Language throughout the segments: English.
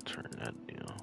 turn that deal.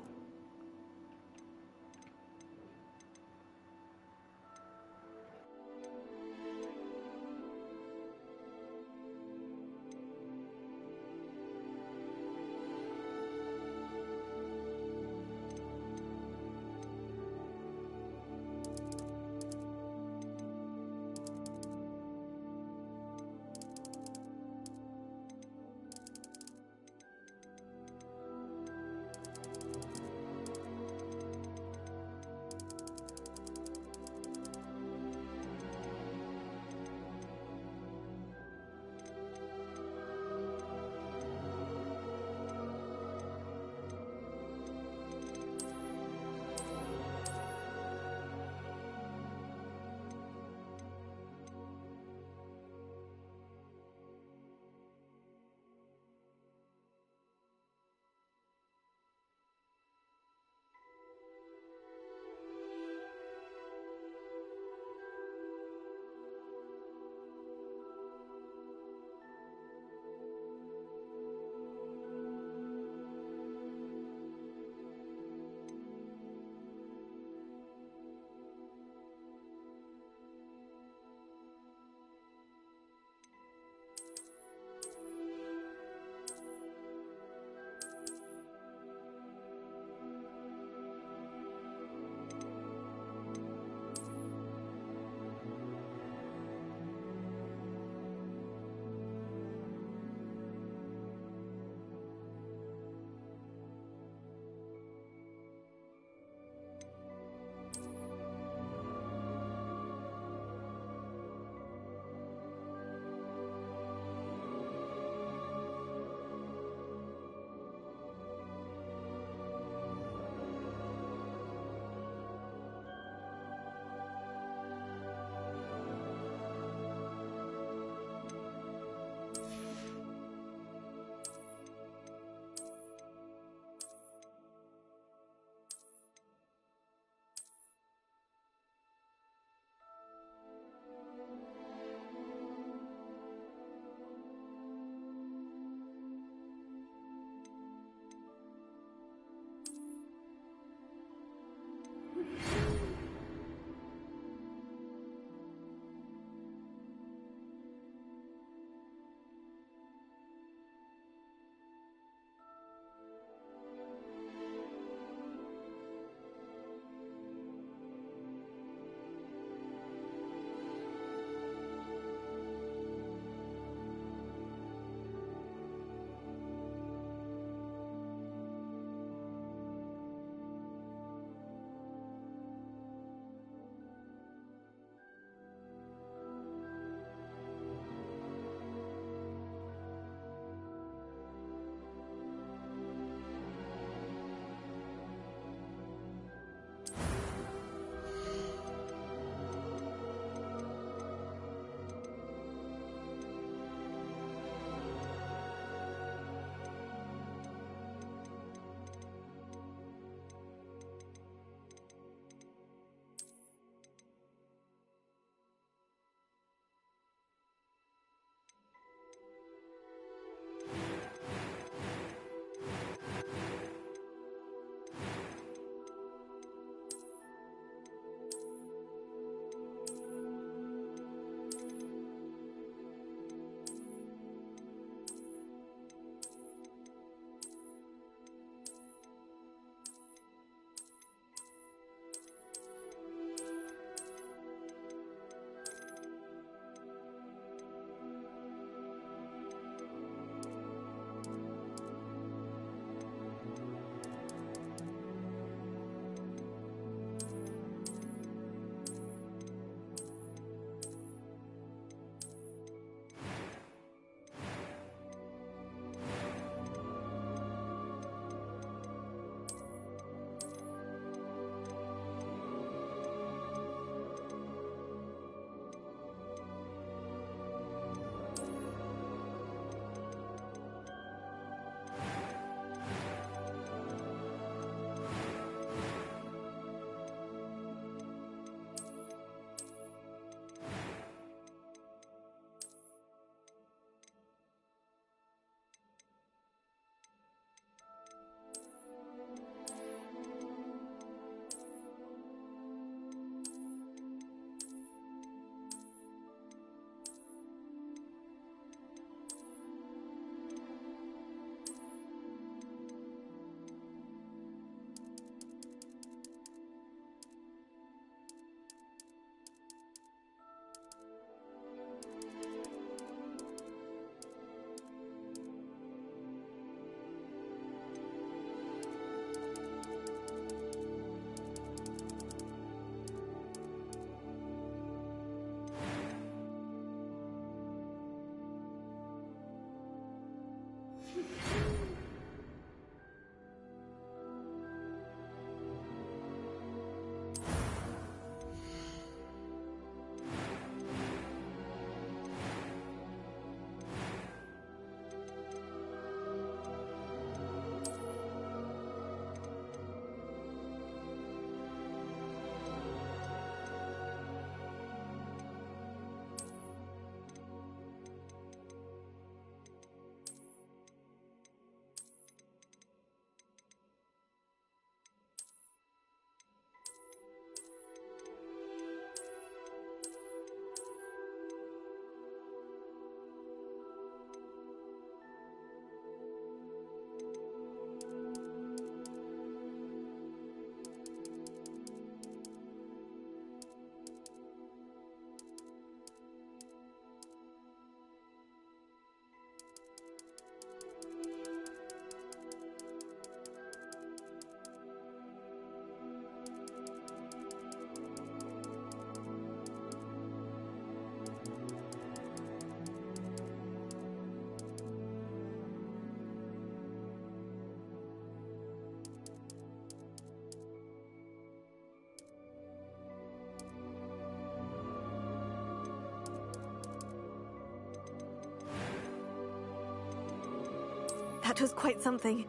That was quite something.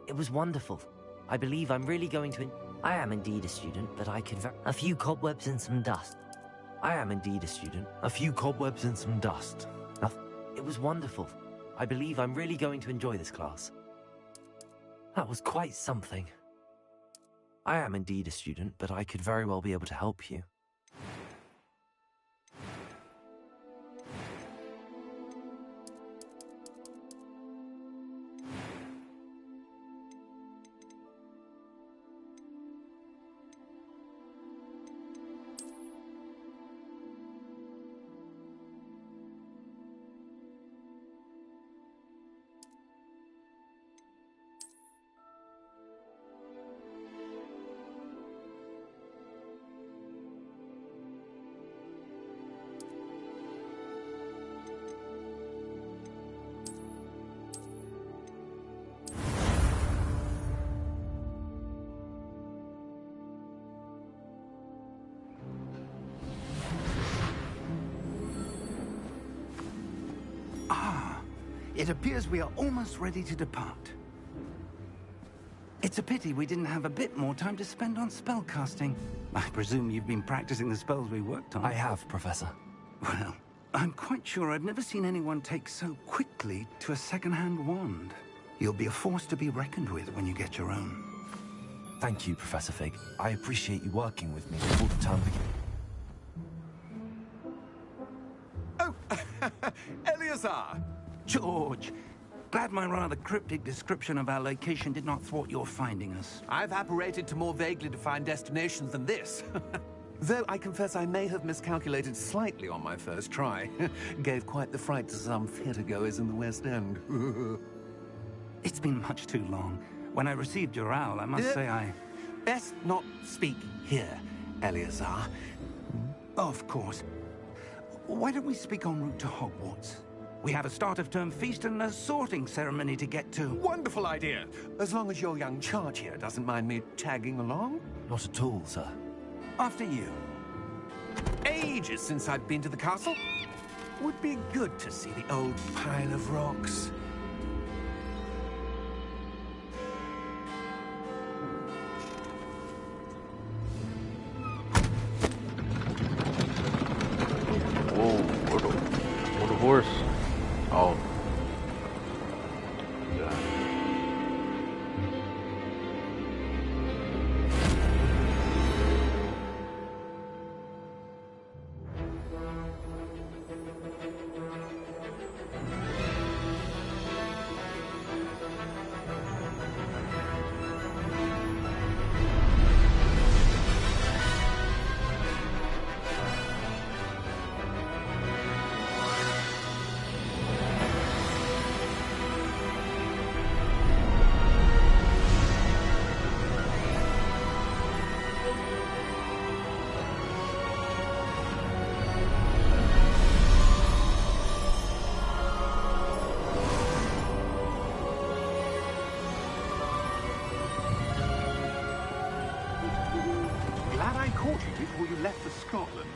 It was wonderful. I believe I'm really going to... I am indeed a student, but I could... A few cobwebs and some dust. I am indeed a student. A few cobwebs and some dust. It was wonderful. I believe I'm really going to enjoy this class. That was quite something. I am indeed a student, but I could very well be able to help you. It appears we are almost ready to depart. It's a pity we didn't have a bit more time to spend on spellcasting. I presume you've been practicing the spells we worked on. I have, Professor. Well, I'm quite sure I've never seen anyone take so quickly to a second-hand wand. You'll be a force to be reckoned with when you get your own. Thank you, Professor Fig. I appreciate you working with me before the term begins. Oh, Eleazar! George, glad my rather cryptic description of our location did not thwart your finding us. I've apparated to more vaguely defined destinations than this. Though I confess I may have miscalculated slightly on my first try. Gave quite the fright to some theatre-goers in the West End. It's been much too long. When I received your owl, I must say I... Best not speak here, Eleazar. Of course. Why don't we speak en route to HogWarts? We have a start-of-term feast and a sorting ceremony to get to. Wonderful idea! As long as your young charge here doesn't mind me tagging along. Not at all, sir. After you. Ages since I've been to the castle. Would be good to see the old pile of rocks. Whoa, what a horse. Oh. Yeah. Glad I caught you before you left for Scotland.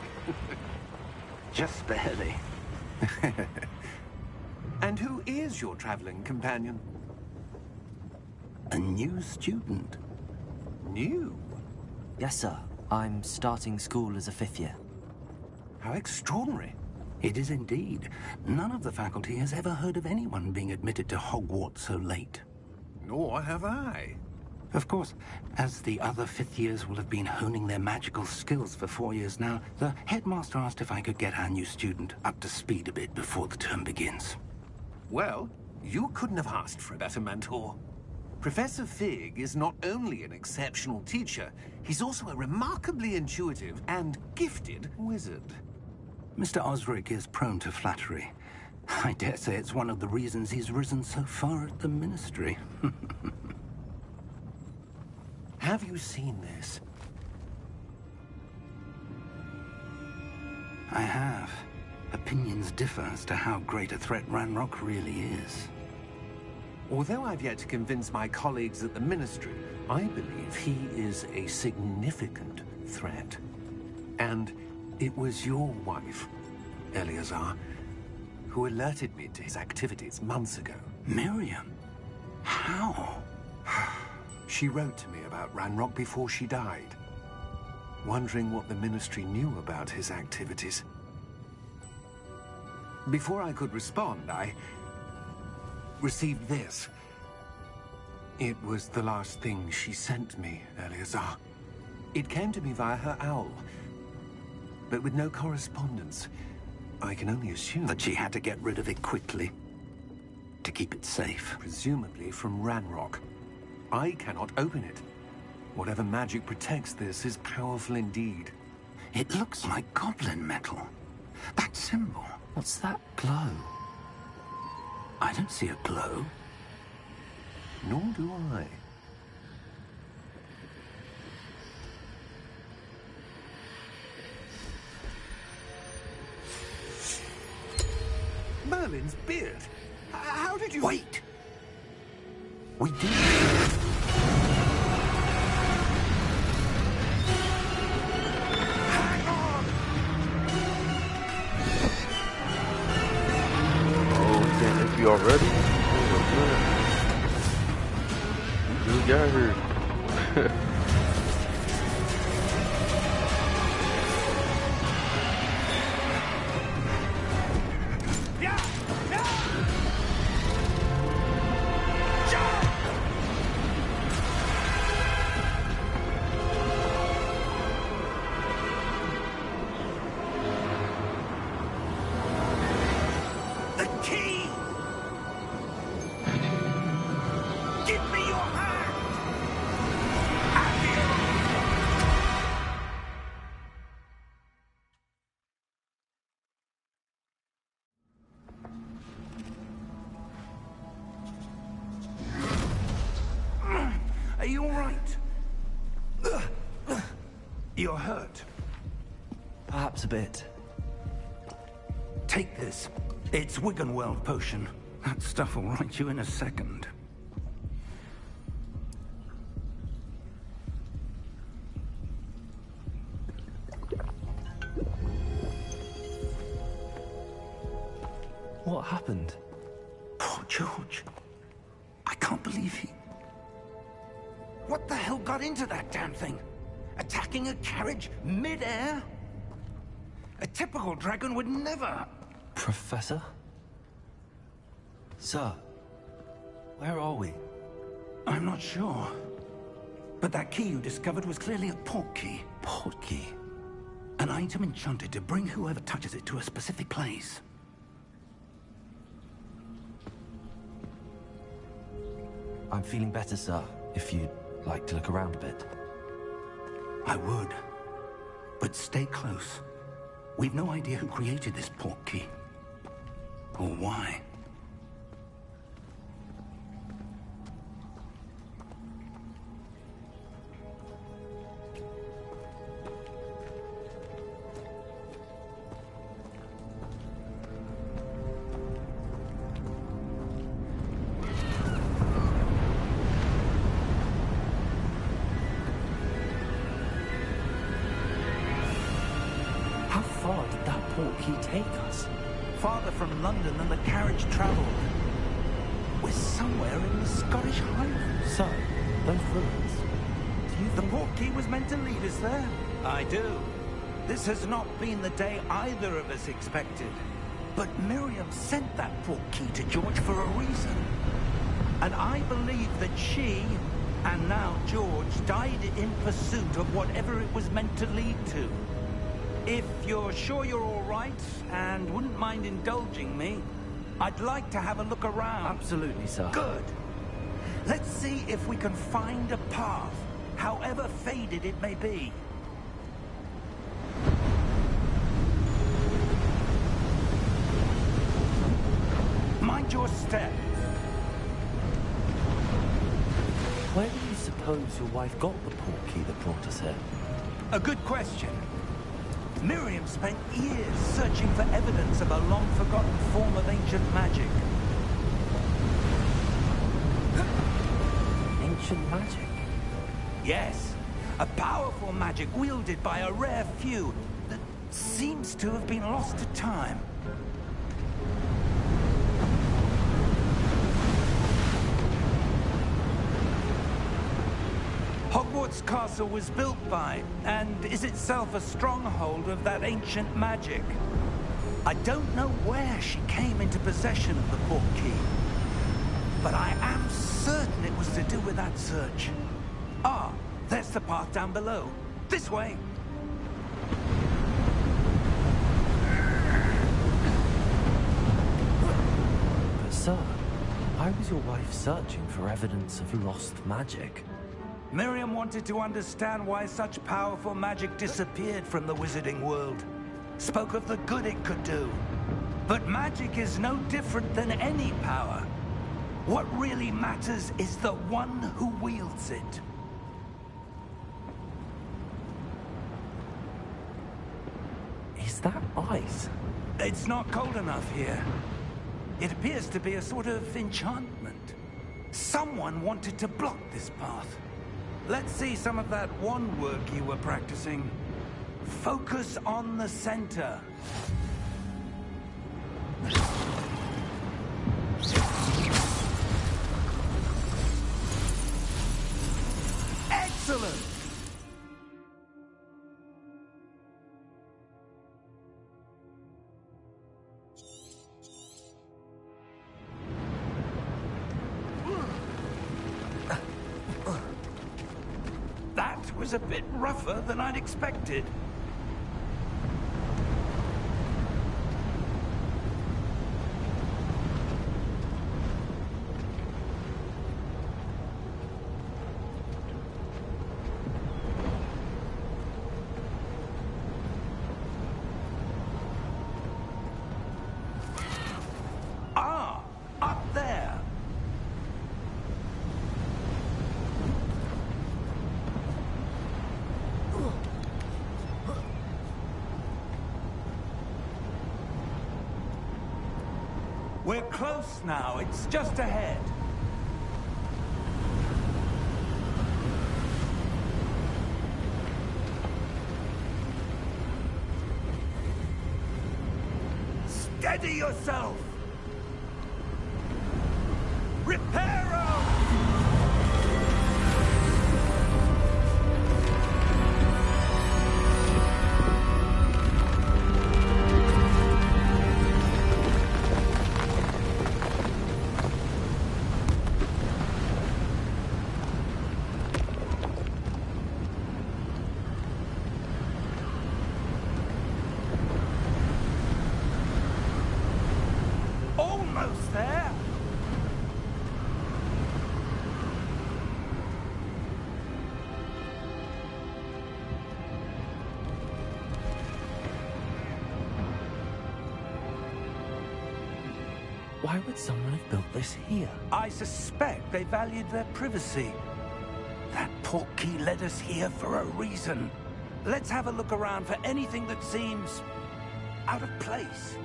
Just barely. And who is your traveling companion? A new student. New? Yes, sir. I'm starting school as a 5th year. How extraordinary. It is indeed. None of the faculty has ever heard of anyone being admitted to Hogwarts so late. Nor have I. Of course, as the other 5th years will have been honing their magical skills for 4 years now, the headmaster asked if I could get our new student up to speed a bit before the term begins. Well, you couldn't have asked for a better mentor. Professor Fig is not only an exceptional teacher, he's also a remarkably intuitive and gifted wizard. Mr. Osric is prone to flattery. I dare say it's one of the reasons he's risen so far at the Ministry. Have you seen this? I have. Opinions differ as to how great a threat Ranrock really is. Although I've yet to convince my colleagues at the Ministry, I believe he is a significant threat. And it was your wife, Eleazar, who alerted me to his activities months ago. Miriam? How? She wrote to me about Ranrock before she died, wondering what the Ministry knew about his activities. Before I could respond, I received this. It was the last thing she sent me, Eleazar. It came to me via her owl, but with no correspondence. I can only assume That she had to get rid of it quickly to keep it safe. presumably from Ranrock. I cannot open it. Whatever magic protects this is powerful indeed. It looks like goblin metal. That symbol. What's that glow? I don't see a glow. Nor do I. Merlin's beard. How did you... Wait! We did. Hang on! Oh, we can't if you already. You just got here. Yeah! Yeah! The key! Give me your hand! Are you all right? You're hurt. Perhaps a bit. Take this. It's Wiggenweld potion. That stuff will right you in a second. What happened? Poor George. I can't believe he... What the hell got into that damn thing? Attacking a carriage mid-air? A typical dragon would never... Professor? Sir, where are we? I'm not sure. But that key you discovered was clearly a port key. Port key? An item enchanted to bring whoever touches it to a specific place. I'm feeling better, sir, if you'd like to look around a bit. I would. But stay close. We've no idea who created this port key. Or why. How far did that port key take us? Farther from London than the carriage traveled. We're somewhere in the Scottish Highlands. Sir, those ruins. Do you The think... port key was meant to lead us there? I do. This has not been the day either of us expected. But Miriam sent that port key to George for a reason. And I believe that she, and now George, died in pursuit of whatever it was meant to lead to. If you're sure you're all right, and wouldn't mind indulging me, I'd like to have a look around. Absolutely, sir. Good. Let's see if we can find a path, however faded it may be. Mind your step. Where do you suppose your wife got the port key that brought us here? A good question. Miriam spent years searching for evidence of a long-forgotten form of ancient magic. Ancient magic? Yes, a powerful magic wielded by a rare few that seems to have been lost to time. Hogwarts Castle was built by, and is itself a stronghold of that ancient magic. I don't know where she came into possession of the portkey, but I am certain it was to do with that search. Ah, there's the path down below. This way. But sir, why was your wife searching for evidence of lost magic? Miriam wanted to understand why such powerful magic disappeared from the wizarding world. Spoke of the good it could do. But magic is no different than any power. What really matters is the one who wields it. Is that ice? It's not cold enough here. It appears to be a sort of enchantment. Someone wanted to block this path. Let's see some of that wand work you were practicing. Focus on the center. Excellent! That was a bit rougher than I'd expected. Ah, up there. We're close now. It's just ahead. Steady yourself! Reparo! Almost there! Why would someone have built this here? I suspect they valued their privacy. That portkey led us here for a reason. Let's have a look around for anything that seems out of place.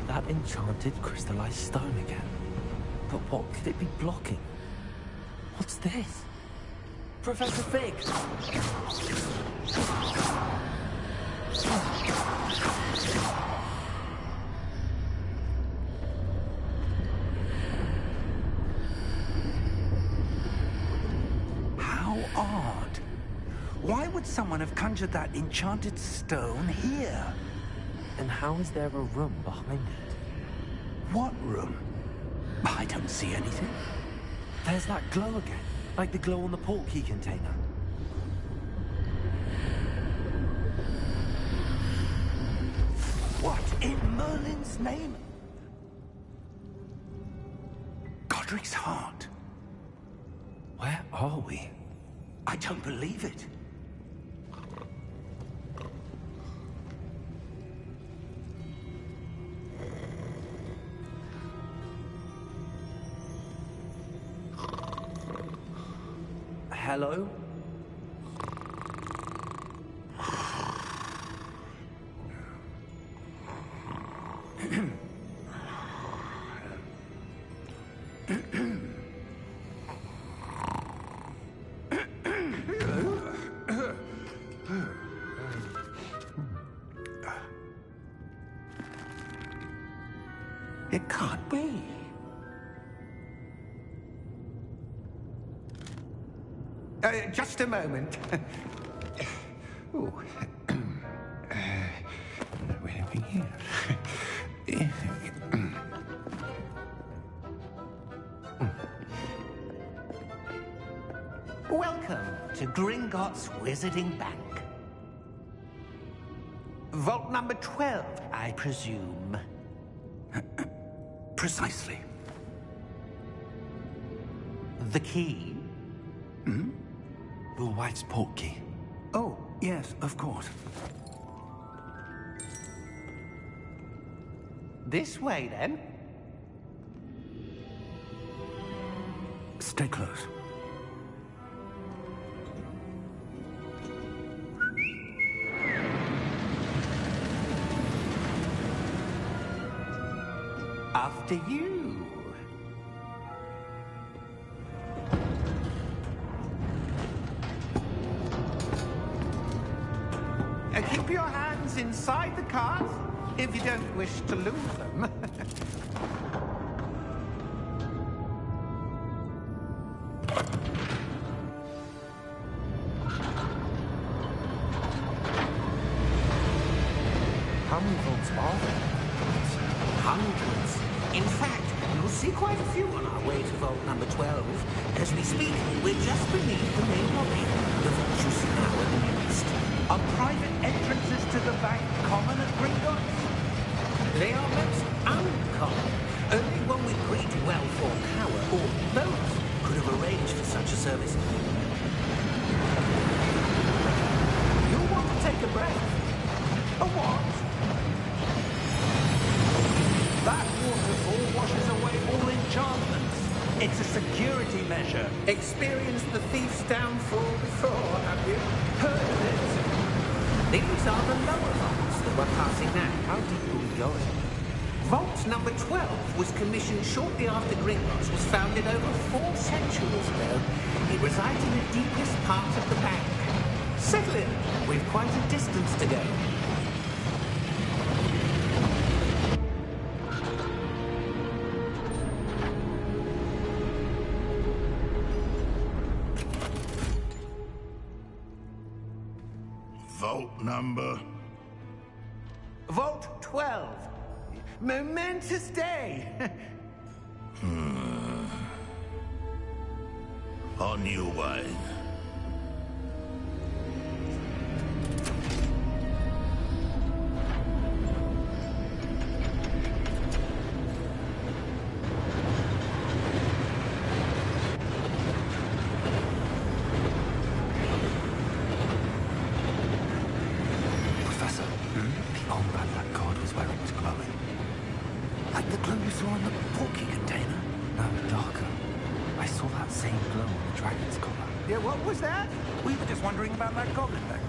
That enchanted crystallized stone again. But what could it be blocking? What's this? Professor Fig! How odd. Why would someone have conjured that enchanted stone here? And how is there a room behind it? What room? I don't see anything. There's that glow again, like the glow on the portkey container. What in Merlin's name? Godric's heart. Where are we? I don't believe it. Hello? can't be. Just a moment. Ooh. Anything here? Welcome to Gringotts Wizarding Bank. Vault number 12, I presume. Precisely. The key? Your wife's portkey. Oh, yes, of course. This way, then. Stay close. After you. Keep your hands inside the cart if you don't wish to lose them. How many vaults are there? Hundreds. In fact, you'll see quite a few on our way to vault number 12. As we speak, we're just beneath the main lobby. The vault you see now at the nearest. Are private entrances to the bank common at Gringotts? They are most uncommon. Only one with great wealth or power, or both, could have arranged for such a service. You'll want to take a breath. A what? That waterfall washes away all enchantments. It's a security measure. Experienced the thief's downfall before, have you? Heard of it? These are the lower vaults that we're passing now. How deep are we going? Vault number 12 was commissioned shortly after Gringotts was founded over 4 centuries ago. It resides in the deepest part of the bank. Settle in. We've quite a distance to go. Vault number? Vault 12. Momentous day. On you, wine. Professor, the old black card was where it was glowing. Like the glow you saw in the porky container. No, darker. I saw that same glow on the dragon's collar. Yeah, what was that? We were just wondering about that goblin back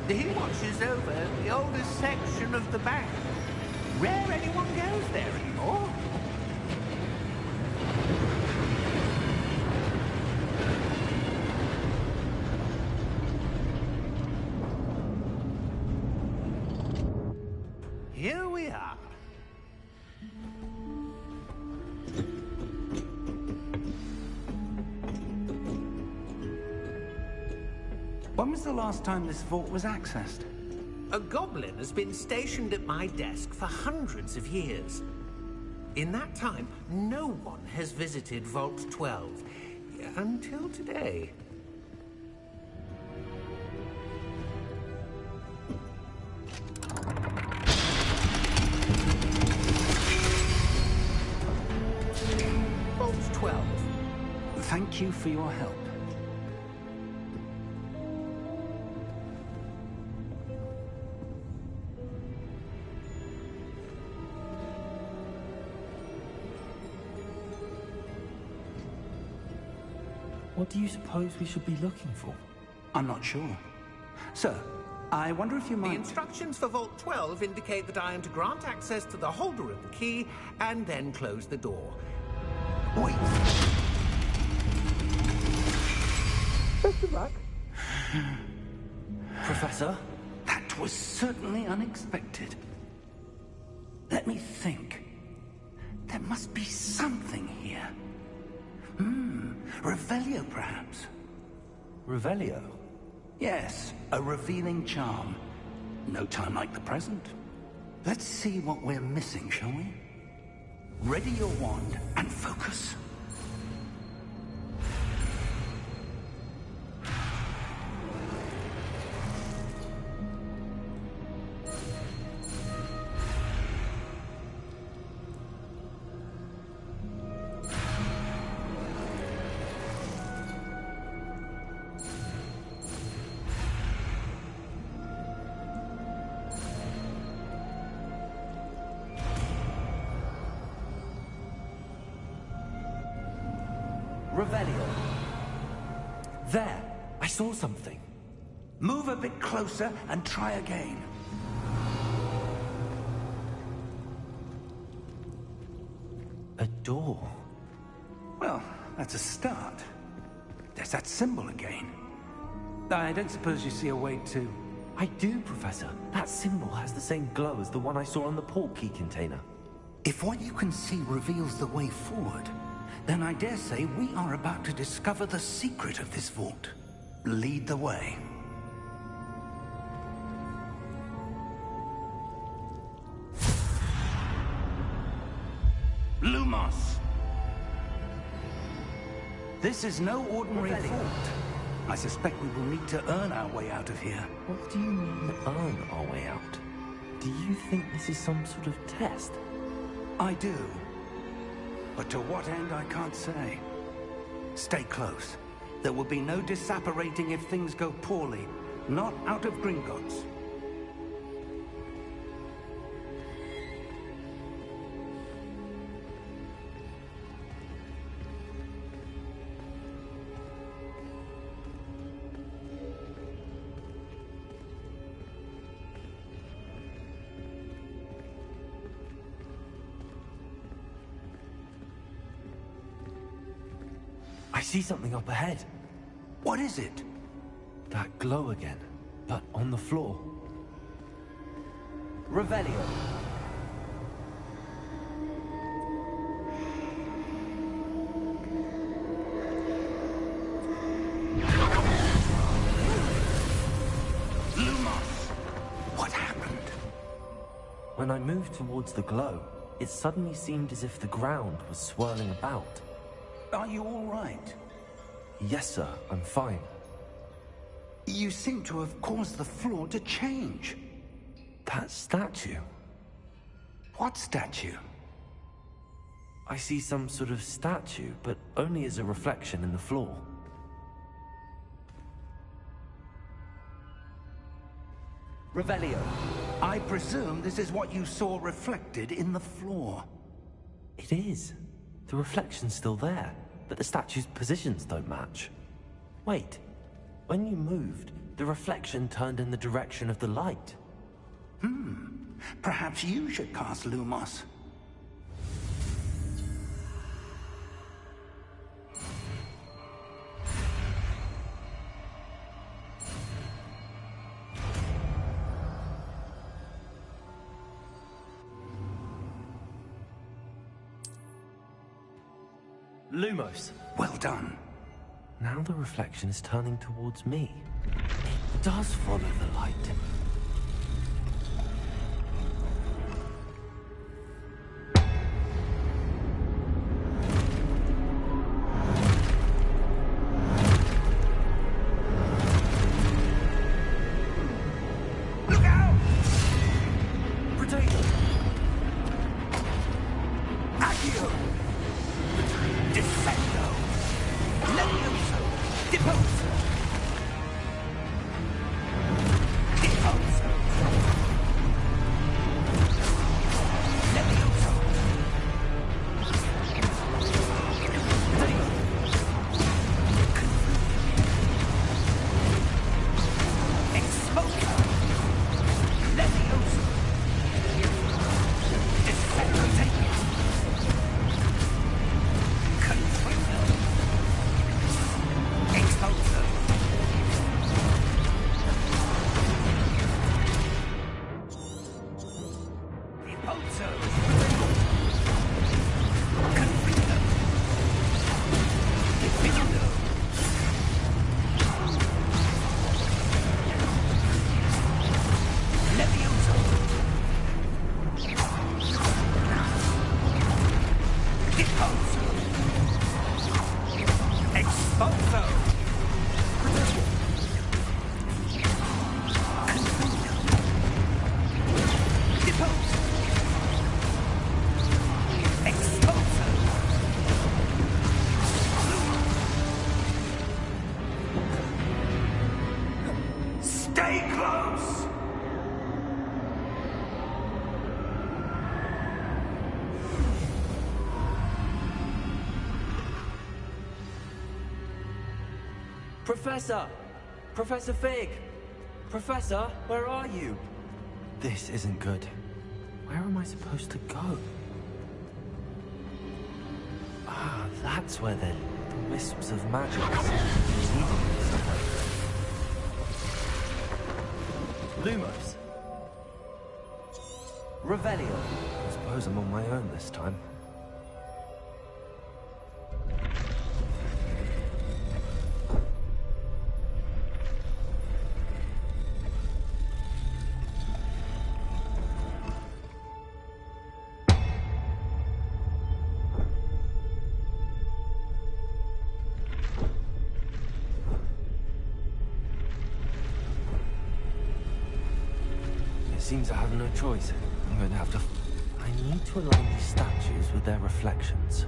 there. He watches over the oldest section of the bank. Rare anyone goes there anymore. Here we are. When was the last time this vault was accessed? A goblin has been stationed at my desk for hundreds of years. In that time, no one has visited Vault 12 until today. Vault 12. Thank you for your help. What do you suppose we should be looking for? I'm not sure. Sir, I wonder if you The might... instructions for Vault 12 indicate that I am to grant access to the holder of the key and then close the door. Wait. Best of luck. Professor? That was certainly unexpected. Let me think. There must be something here. Revelio, perhaps? Revelio? Yes, a revealing charm. No time like the present. Let's see what we're missing, shall we? Ready your wand and focus. Revelio. There! I saw something. Move a bit closer and try again. A door. Well, that's a start. There's that symbol again. I don't suppose you see a way to... I do, Professor. That symbol has the same glow as the one I saw on the port key container. If what you can see reveals the way forward, then I dare say we are about to discover the secret of this vault. Lead the way. Lumos! This is no ordinary vault. I suspect we will need to earn our way out of here. What do you mean, earn our way out? Do you think this is some sort of test? I do. But to what end, I can't say. Stay close. There will be no disapparating if things go poorly. Not out of Gringotts. I see something up ahead. What is it? That glow again, but on the floor. Revelio. Lumos! What happened? When I moved towards the glow, it suddenly seemed as if the ground was swirling about. Are you all right? Yes, sir, I'm fine. You seem to have caused the floor to change. That statue. What statue? I see some sort of statue, but only as a reflection in the floor. Revelio. I presume this is what you saw reflected in the floor. It is. The reflection's still there, but the statue's positions don't match. Wait. When you moved, the reflection turned in the direction of the light. Perhaps you should cast Lumos. Lumos. Well done. Now the reflection is turning towards me. It does follow the light. Look out! Potato! Accio! Defendo! Levioso! Deposa! Deposa! Expulso! Depose! Expulso! Stay close! Professor! Professor Fig! Professor, where are you? This isn't good. Where am I supposed to go? Ah, that's where the wisps of magic is leading me somewhere. Lumos! Revelio! I suppose I'm on my own this time. Seems I have no choice. I'm going to have to... I need to align these statues with their reflections.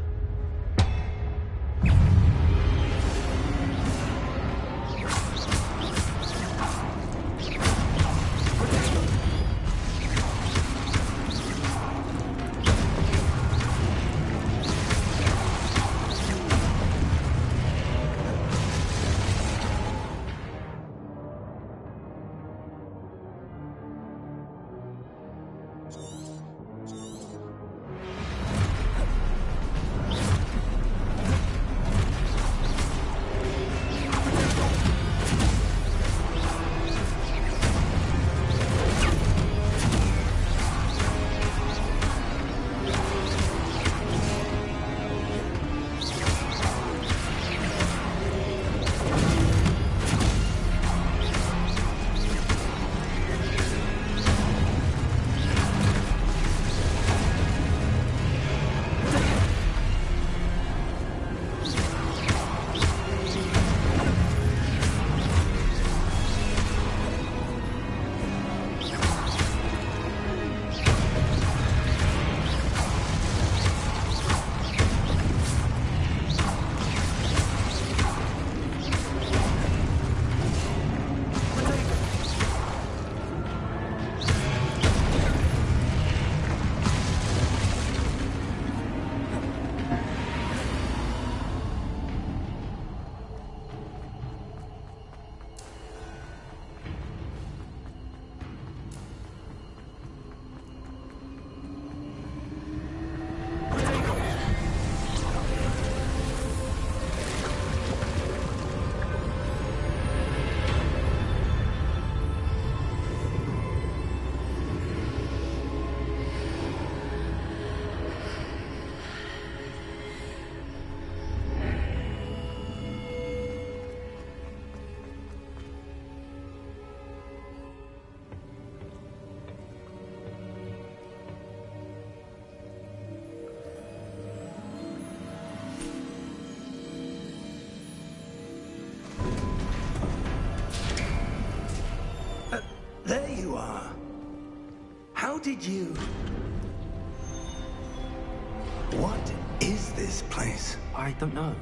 There you are. How did you... What is this place? I don't know.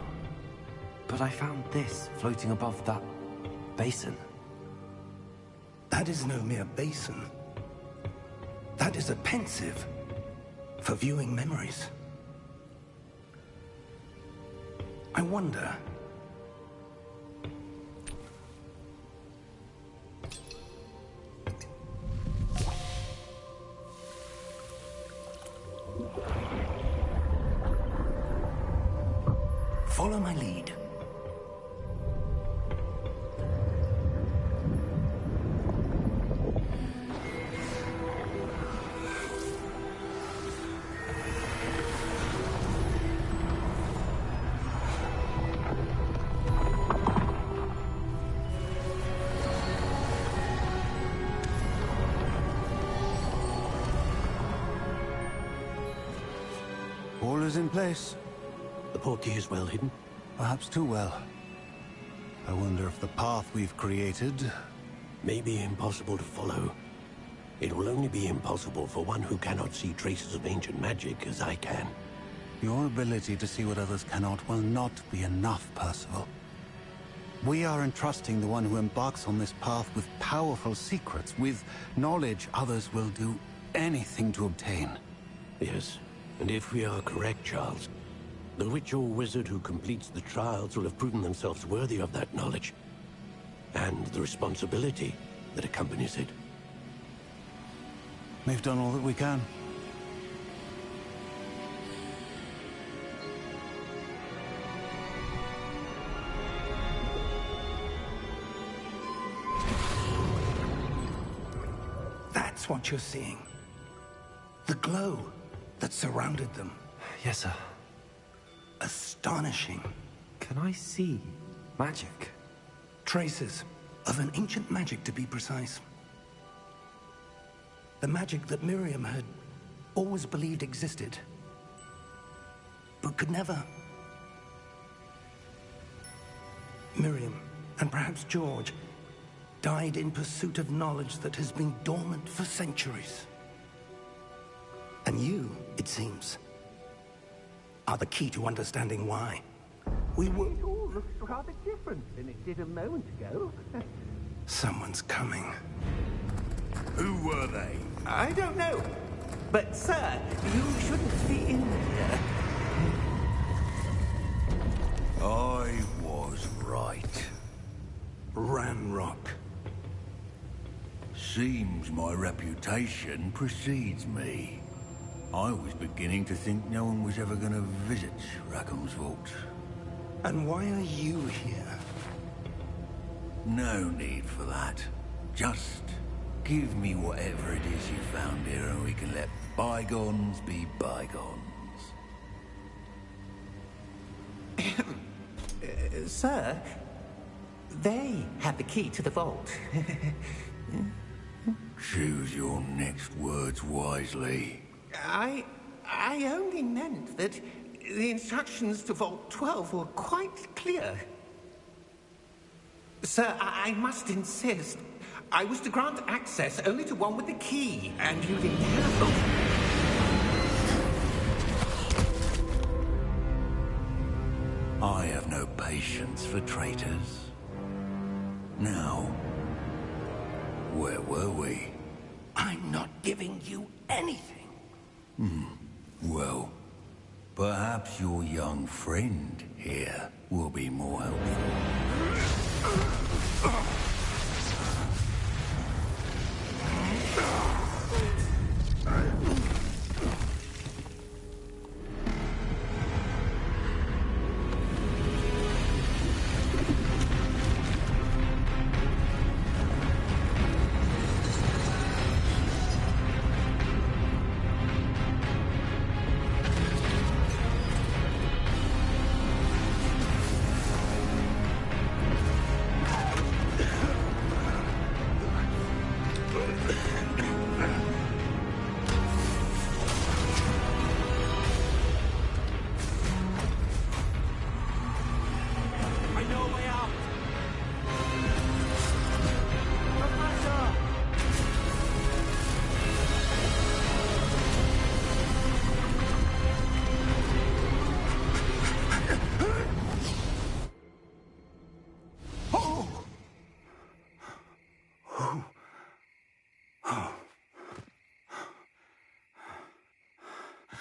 But I found this floating above that basin. That is no mere basin. That is a pensive for viewing memories. I wonder... Follow my lead. All is in place. The portkey is well hidden. Perhaps too well. I wonder if the path we've created... may be impossible to follow. It will only be impossible for one who cannot see traces of ancient magic as I can. Your ability to see what others cannot will not be enough, Percival. We are entrusting the one who embarks on this path with powerful secrets, with knowledge others will do anything to obtain. Yes, and if we are correct, Charles, the witch or wizard who completes the trials will have proven themselves worthy of that knowledge, and the responsibility that accompanies it. We've done all that we can. That's what you're seeing. The glow that surrounded them. Yes, sir. Astonishing. Can I see magic? Traces of an ancient magic, to be precise. The magic that Miriam had always believed existed, but could never. Miriam, and perhaps George, died in pursuit of knowledge that has been dormant for centuries. And you, it seems, are the key to understanding why. We were... It all looks rather different than it did a moment ago. Someone's coming. Who were they? I don't know. But, sir, you shouldn't be in here. I was right. Ranrock. Seems my reputation precedes me. I was beginning to think no one was ever going to visit Rackham's vault. And why are you here? No need for that. Just give me whatever it is you found here and we can let bygones be bygones. Sir, they have the key to the vault. Choose your next words wisely. I only meant that the instructions to Vault 12 were quite clear. Sir, I must insist. I was to grant access only to one with the key, and you didn't have them. I have no patience for traitors. Now, where were we? I'm not giving you anything. Well, perhaps your young friend here will be more helpful.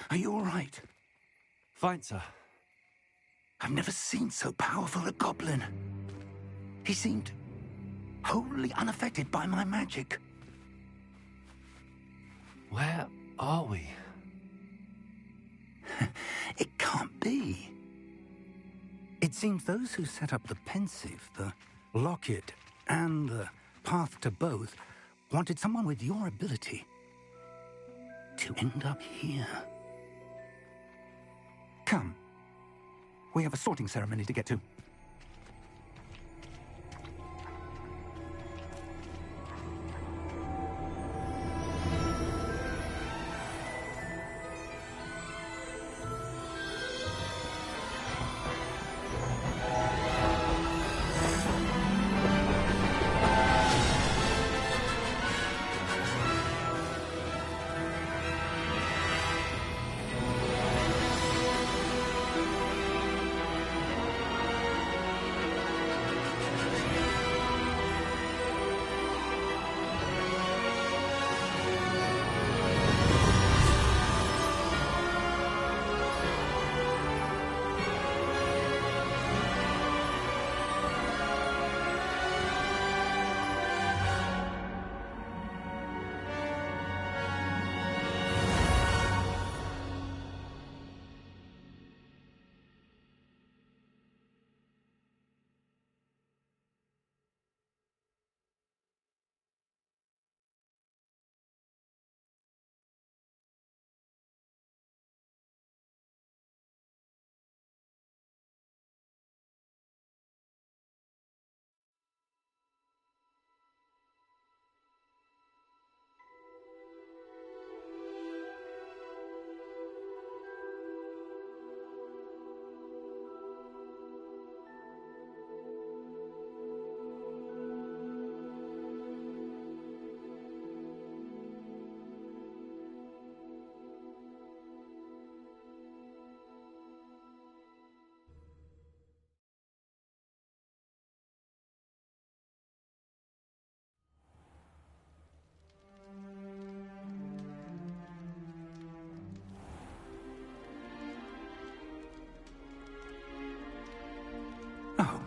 Are you all right? Fine, sir. I've never seen so powerful a goblin. He seemed wholly unaffected by my magic. Where are we? It can't be. It seems those who set up the pensive, the locket, and the path to both wanted someone with your ability to end up here. Come. We have a sorting ceremony to get to.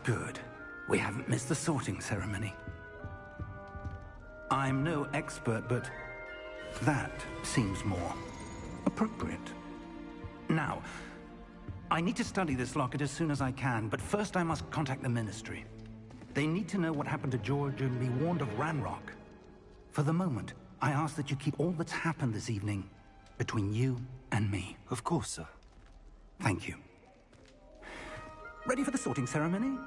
Good. We haven't missed the sorting ceremony. I'm no expert, but that seems more appropriate. Now, I need to study this locket as soon as I can, but first I must contact the Ministry. They need to know what happened to George and be warned of Ranrock. For the moment, I ask that you keep all that's happened this evening between you and me. Of course, sir. Thank you. Ready for the sorting ceremony?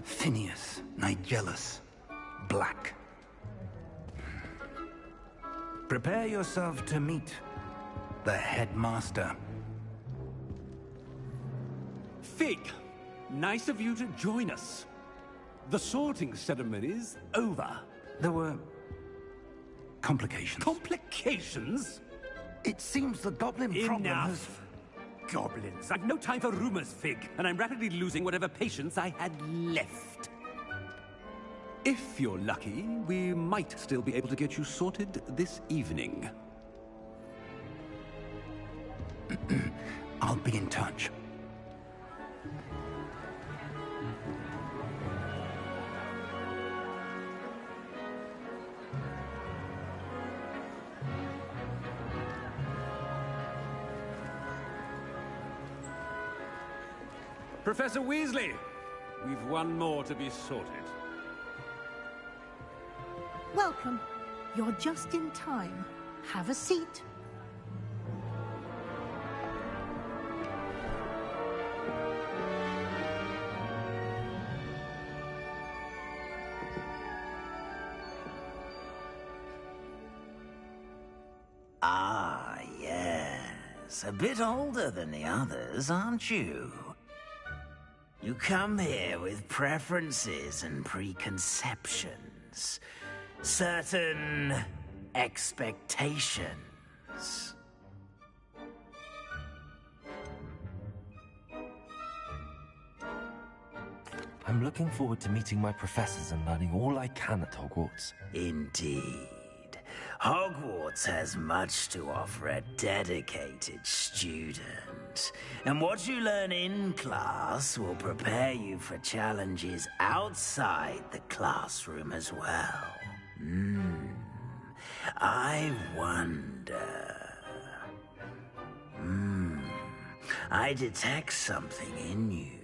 Phineas, Nigellus, Black. Prepare yourself to meet the headmaster. Fig, nice of you to join us. The sorting ceremony's over. There were complications. Complications? It seems the goblin problem has... Enough! Goblins. I've no time for rumors, Fig, and I'm rapidly losing whatever patience I had left. If you're lucky, we might still be able to get you sorted this evening. I'll be in touch. Professor Weasley, we've one more to be sorted. Welcome. You're just in time. Have a seat. Ah, yes. A bit older than the others, aren't you? You come here with preferences and preconceptions. Certain expectations. I'm looking forward to meeting my professors and learning all I can at Hogwarts. Indeed. Hogwarts has much to offer a dedicated student. And what you learn in class will prepare you for challenges outside the classroom as well. I wonder... I detect something in you.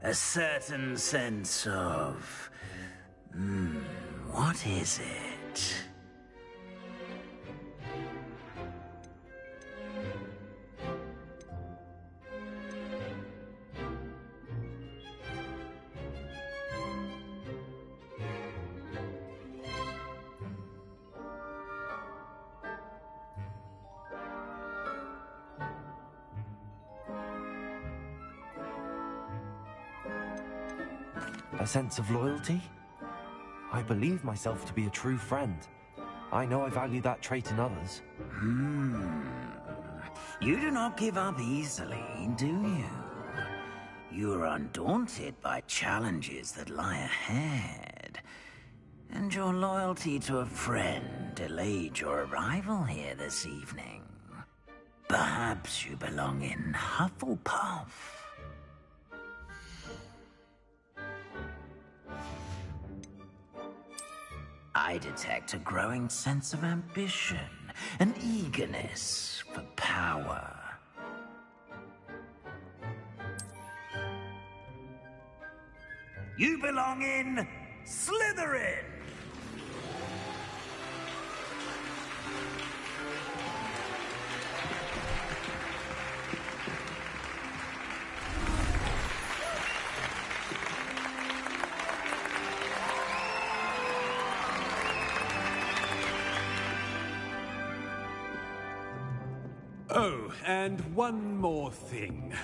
A certain sense of... what is it? A sense of loyalty? I believe myself to be a true friend. I know I value that trait in others. You do not give up easily, do you? You are undaunted by challenges that lie ahead. And your loyalty to a friend delayed your arrival here this evening. Perhaps you belong in Hufflepuff. I detect a growing sense of ambition, an eagerness for power. You belong in Slytherin! Oh, and one more thing.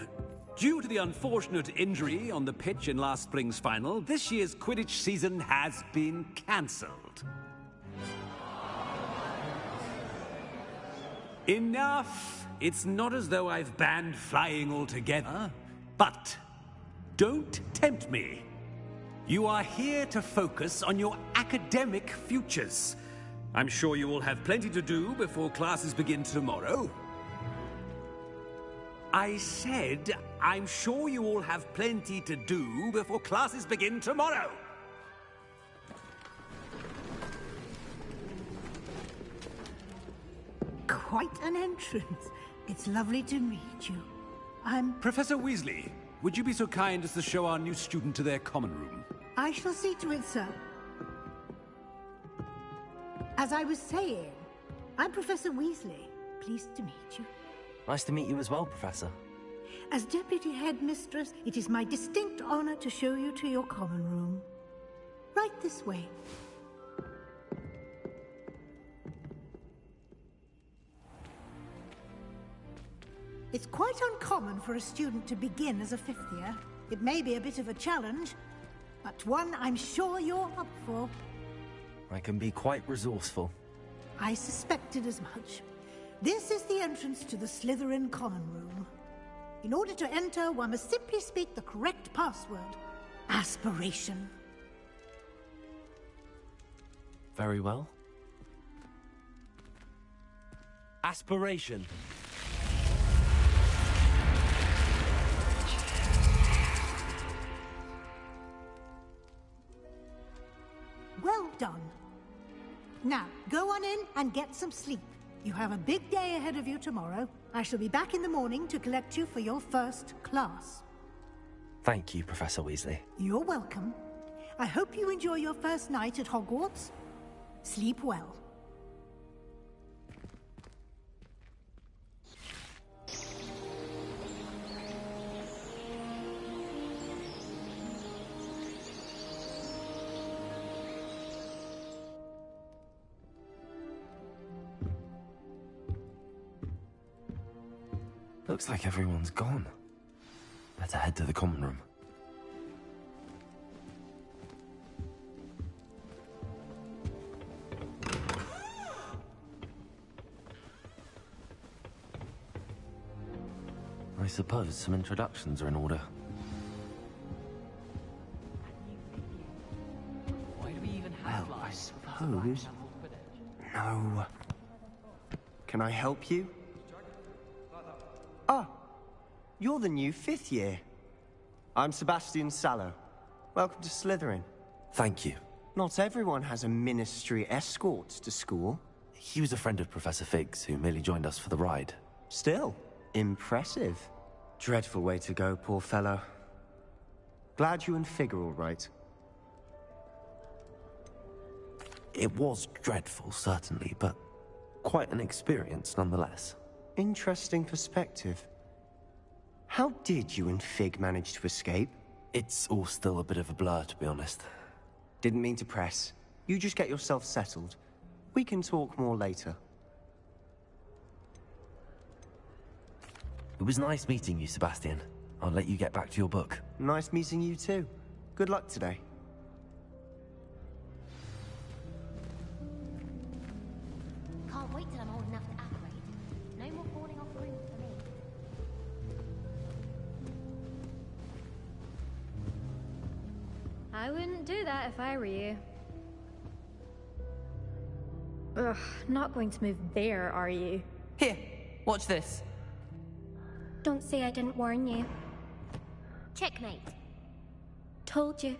Due to the unfortunate injury on the pitch in last spring's final, this year's Quidditch season has been cancelled. Enough it's not as though I've banned flying altogether, but don't tempt me. You are here to focus on your academic futures. I'm sure you will have plenty to do before classes begin tomorrow. I said, I'm sure you all have plenty to do before classes begin tomorrow. Quite an entrance. It's lovely to meet you. I'm... Professor Weasley, would you be so kind as to show our new student to their common room? I shall see to it, sir. As I was saying, I'm Professor Weasley. Pleased to meet you. Nice to meet you as well, Professor. As Deputy Headmistress, it is my distinct honor to show you to your common room. Right this way. It's quite uncommon for a student to begin as a fifth year. It may be a bit of a challenge, but one I'm sure you're up for. I can be quite resourceful. I suspected as much. This is the entrance to the Slytherin common room. In order to enter, one must simply speak the correct password. Aspiration. Very well. Aspiration. Well done. Now, go on in and get some sleep. You have a big day ahead of you tomorrow. I shall be back in the morning to collect you for your first class. Thank you, Professor Weasley. You're welcome. I hope you enjoy your first night at Hogwarts. Sleep well. Looks like everyone's gone. Better head to the common room. I suppose some introductions are in order. Well, I suppose... No. Can I help you? Ah, you're the new fifth year. I'm Sebastian Sallow. Welcome to Slytherin. Thank you. Not everyone has a ministry escort to school. He was a friend of Professor Fig's who merely joined us for the ride. Still, impressive. Dreadful way to go, poor fellow. Glad you and Fig are all right. It was dreadful, certainly, but quite an experience nonetheless. Interesting perspective. How did you and Fig manage to escape? It's all still a bit of a blur, to be honest. Didn't mean to press. You just get yourself settled. We can talk more later. It was nice meeting you, Sebastian. I'll let you get back to your book. Nice meeting you too. Good luck today. Can't wait till I'm old enough to upgrade. No more falling off rooms for me. I wouldn't do that if I were you. Ugh, not going to move there, are you? Here, watch this. Don't say I didn't warn you. Checkmate. Told you.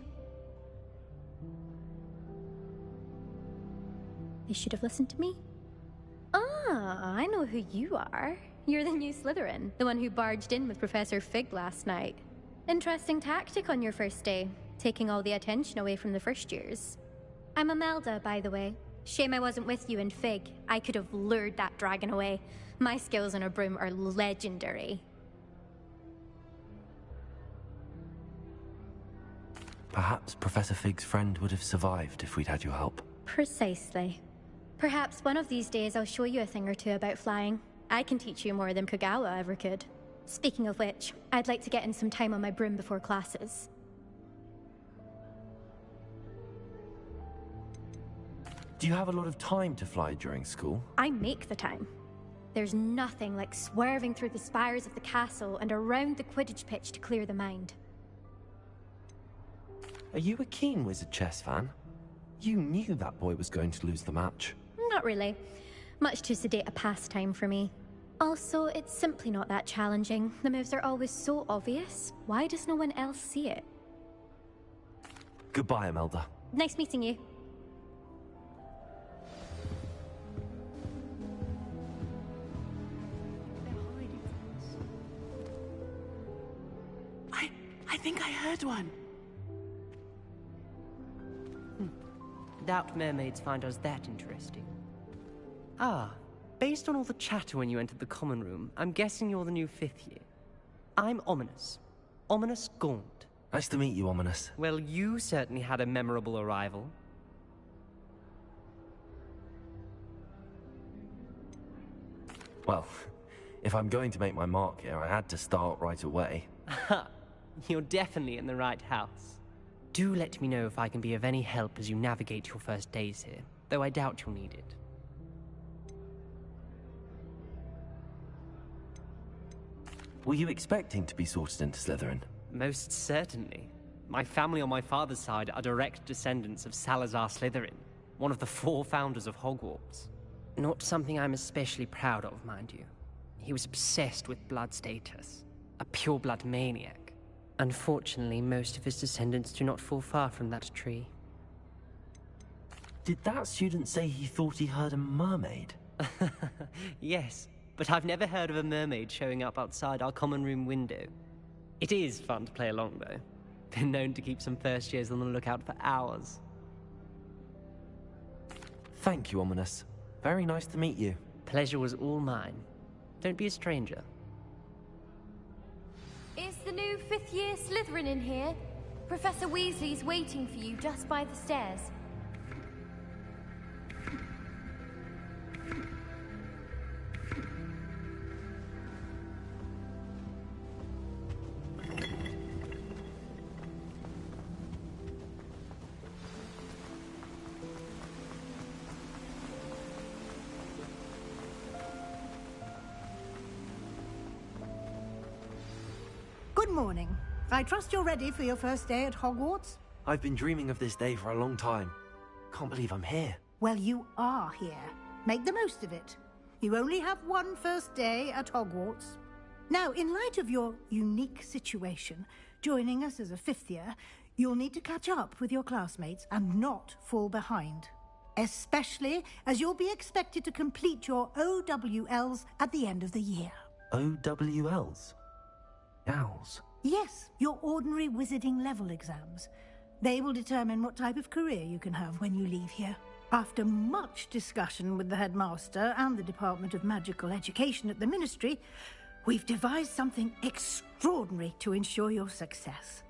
You should have listened to me. Ah, I know who you are. You're the new Slytherin, the one who barged in with Professor Fig last night. Interesting tactic on your first day, taking all the attention away from the first years. I'm Imelda, by the way. Shame I wasn't with you and Fig. I could have lured that dragon away. My skills on a broom are legendary. Perhaps Professor Fig's friend would have survived if we'd had your help. Precisely. Perhaps one of these days I'll show you a thing or two about flying. I can teach you more than Kogawa ever could. Speaking of which, I'd like to get in some time on my broom before classes. Do you have a lot of time to fly during school? I make the time. There's nothing like swerving through the spires of the castle and around the Quidditch pitch to clear the mind. Are you a keen Wizard chess fan? You knew that boy was going to lose the match. Not really. Much too sedate a pastime for me. Also, it's simply not that challenging. The moves are always so obvious. Why does no one else see it? Goodbye, Imelda. Nice meeting you. I think I heard one. Doubt mermaids find us that interesting. Ah, based on all the chatter when you entered the common room, I'm guessing you're the new 5th year. I'm Ominous. Ominous Gaunt. Nice to meet you, Ominous. Well, you certainly had a memorable arrival. Well, if I'm going to make my mark here, I had to start right away. Ha! You're definitely in the right house. Do let me know if I can be of any help as you navigate your first days here, though I doubt you'll need it. Were you expecting to be sorted into Slytherin? Most certainly. My family on my father's side are direct descendants of Salazar Slytherin, one of the 4 founders of Hogwarts. Not something I'm especially proud of, mind you. He was obsessed with blood status, a pure-blood maniac. Unfortunately, most of his descendants do not fall far from that tree. Did that student say he thought he heard a mermaid? Yes, but I've never heard of a mermaid showing up outside our common room window. It is fun to play along, though. Been known to keep some first years on the lookout for hours. Thank you, Ominous. Very nice to meet you. Pleasure was all mine. Don't be a stranger. Is the new 5th year Slytherin in here? Professor Weasley's waiting for you just by the stairs. Good morning. I trust you're ready for your first day at Hogwarts? I've been dreaming of this day for a long time. Can't believe I'm here. Well, you are here. Make the most of it. You only have one first day at Hogwarts. Now, in light of your unique situation, joining us as a 5th year, you'll need to catch up with your classmates and not fall behind. Especially as you'll be expected to complete your OWLs at the end of the year. OWLs? Owls? Yes, your ordinary wizarding level exams. They will determine what type of career you can have when you leave here. After much discussion with the headmaster and the Department of Magical Education at the Ministry, we've devised something extraordinary to ensure your success.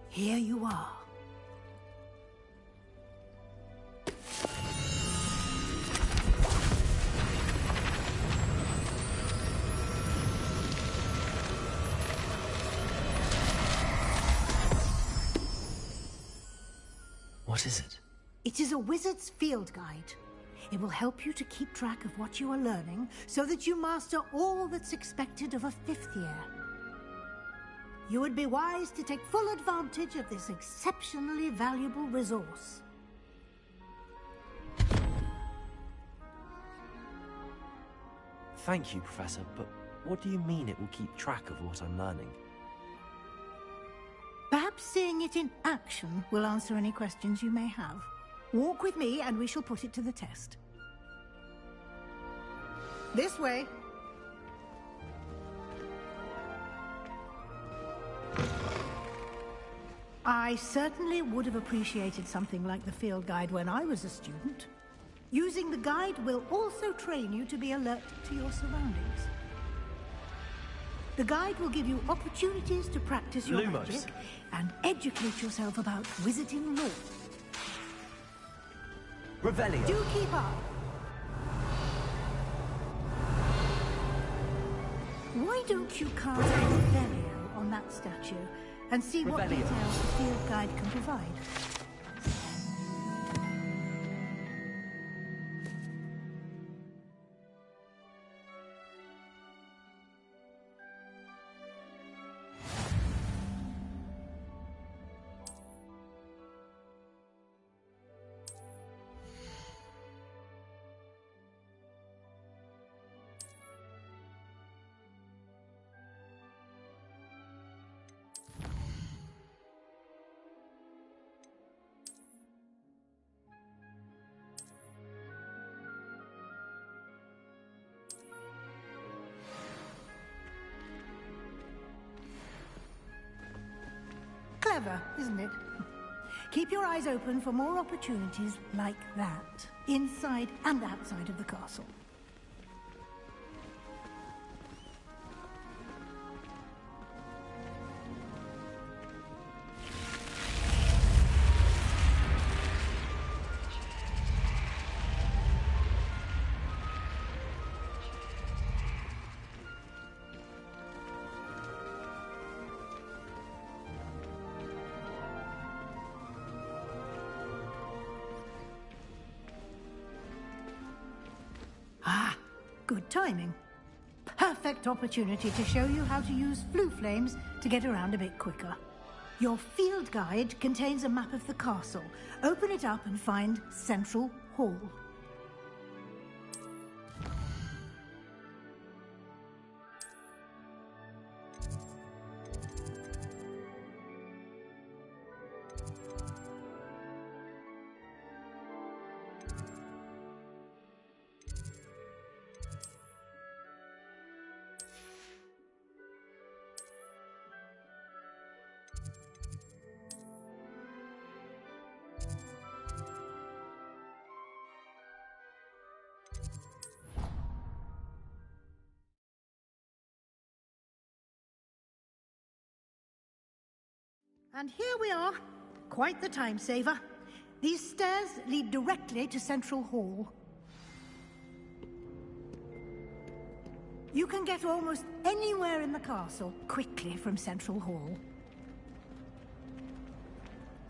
Here you are. What is it? It is a wizard's field guide. It will help you to keep track of what you are learning so that you master all that's expected of a 5th year. You would be wise to take full advantage of this exceptionally valuable resource. Thank you, Professor, but what do you mean it will keep track of what I'm learning? Perhaps seeing it in action will answer any questions you may have. Walk with me and we shall put it to the test. This way. I certainly would have appreciated something like the field guide when I was a student. Using the guide will also train you to be alert to your surroundings. The guide will give you opportunities to practice your magic and educate yourself about wizarding lore. Revelio. Do keep up. Why don't you cast Revelio on that statue and see what details the field guide can provide? Clever, isn't it? Keep your eyes open for more opportunities like that, inside and outside of the castle. Ah, good timing. Perfect opportunity to show you how to use flue flames to get around a bit quicker. Your field guide contains a map of the castle. Open it up and find Central Hall. And here we are. Quite the time saver. These stairs lead directly to Central Hall. You can get almost anywhere in the castle quickly from Central Hall.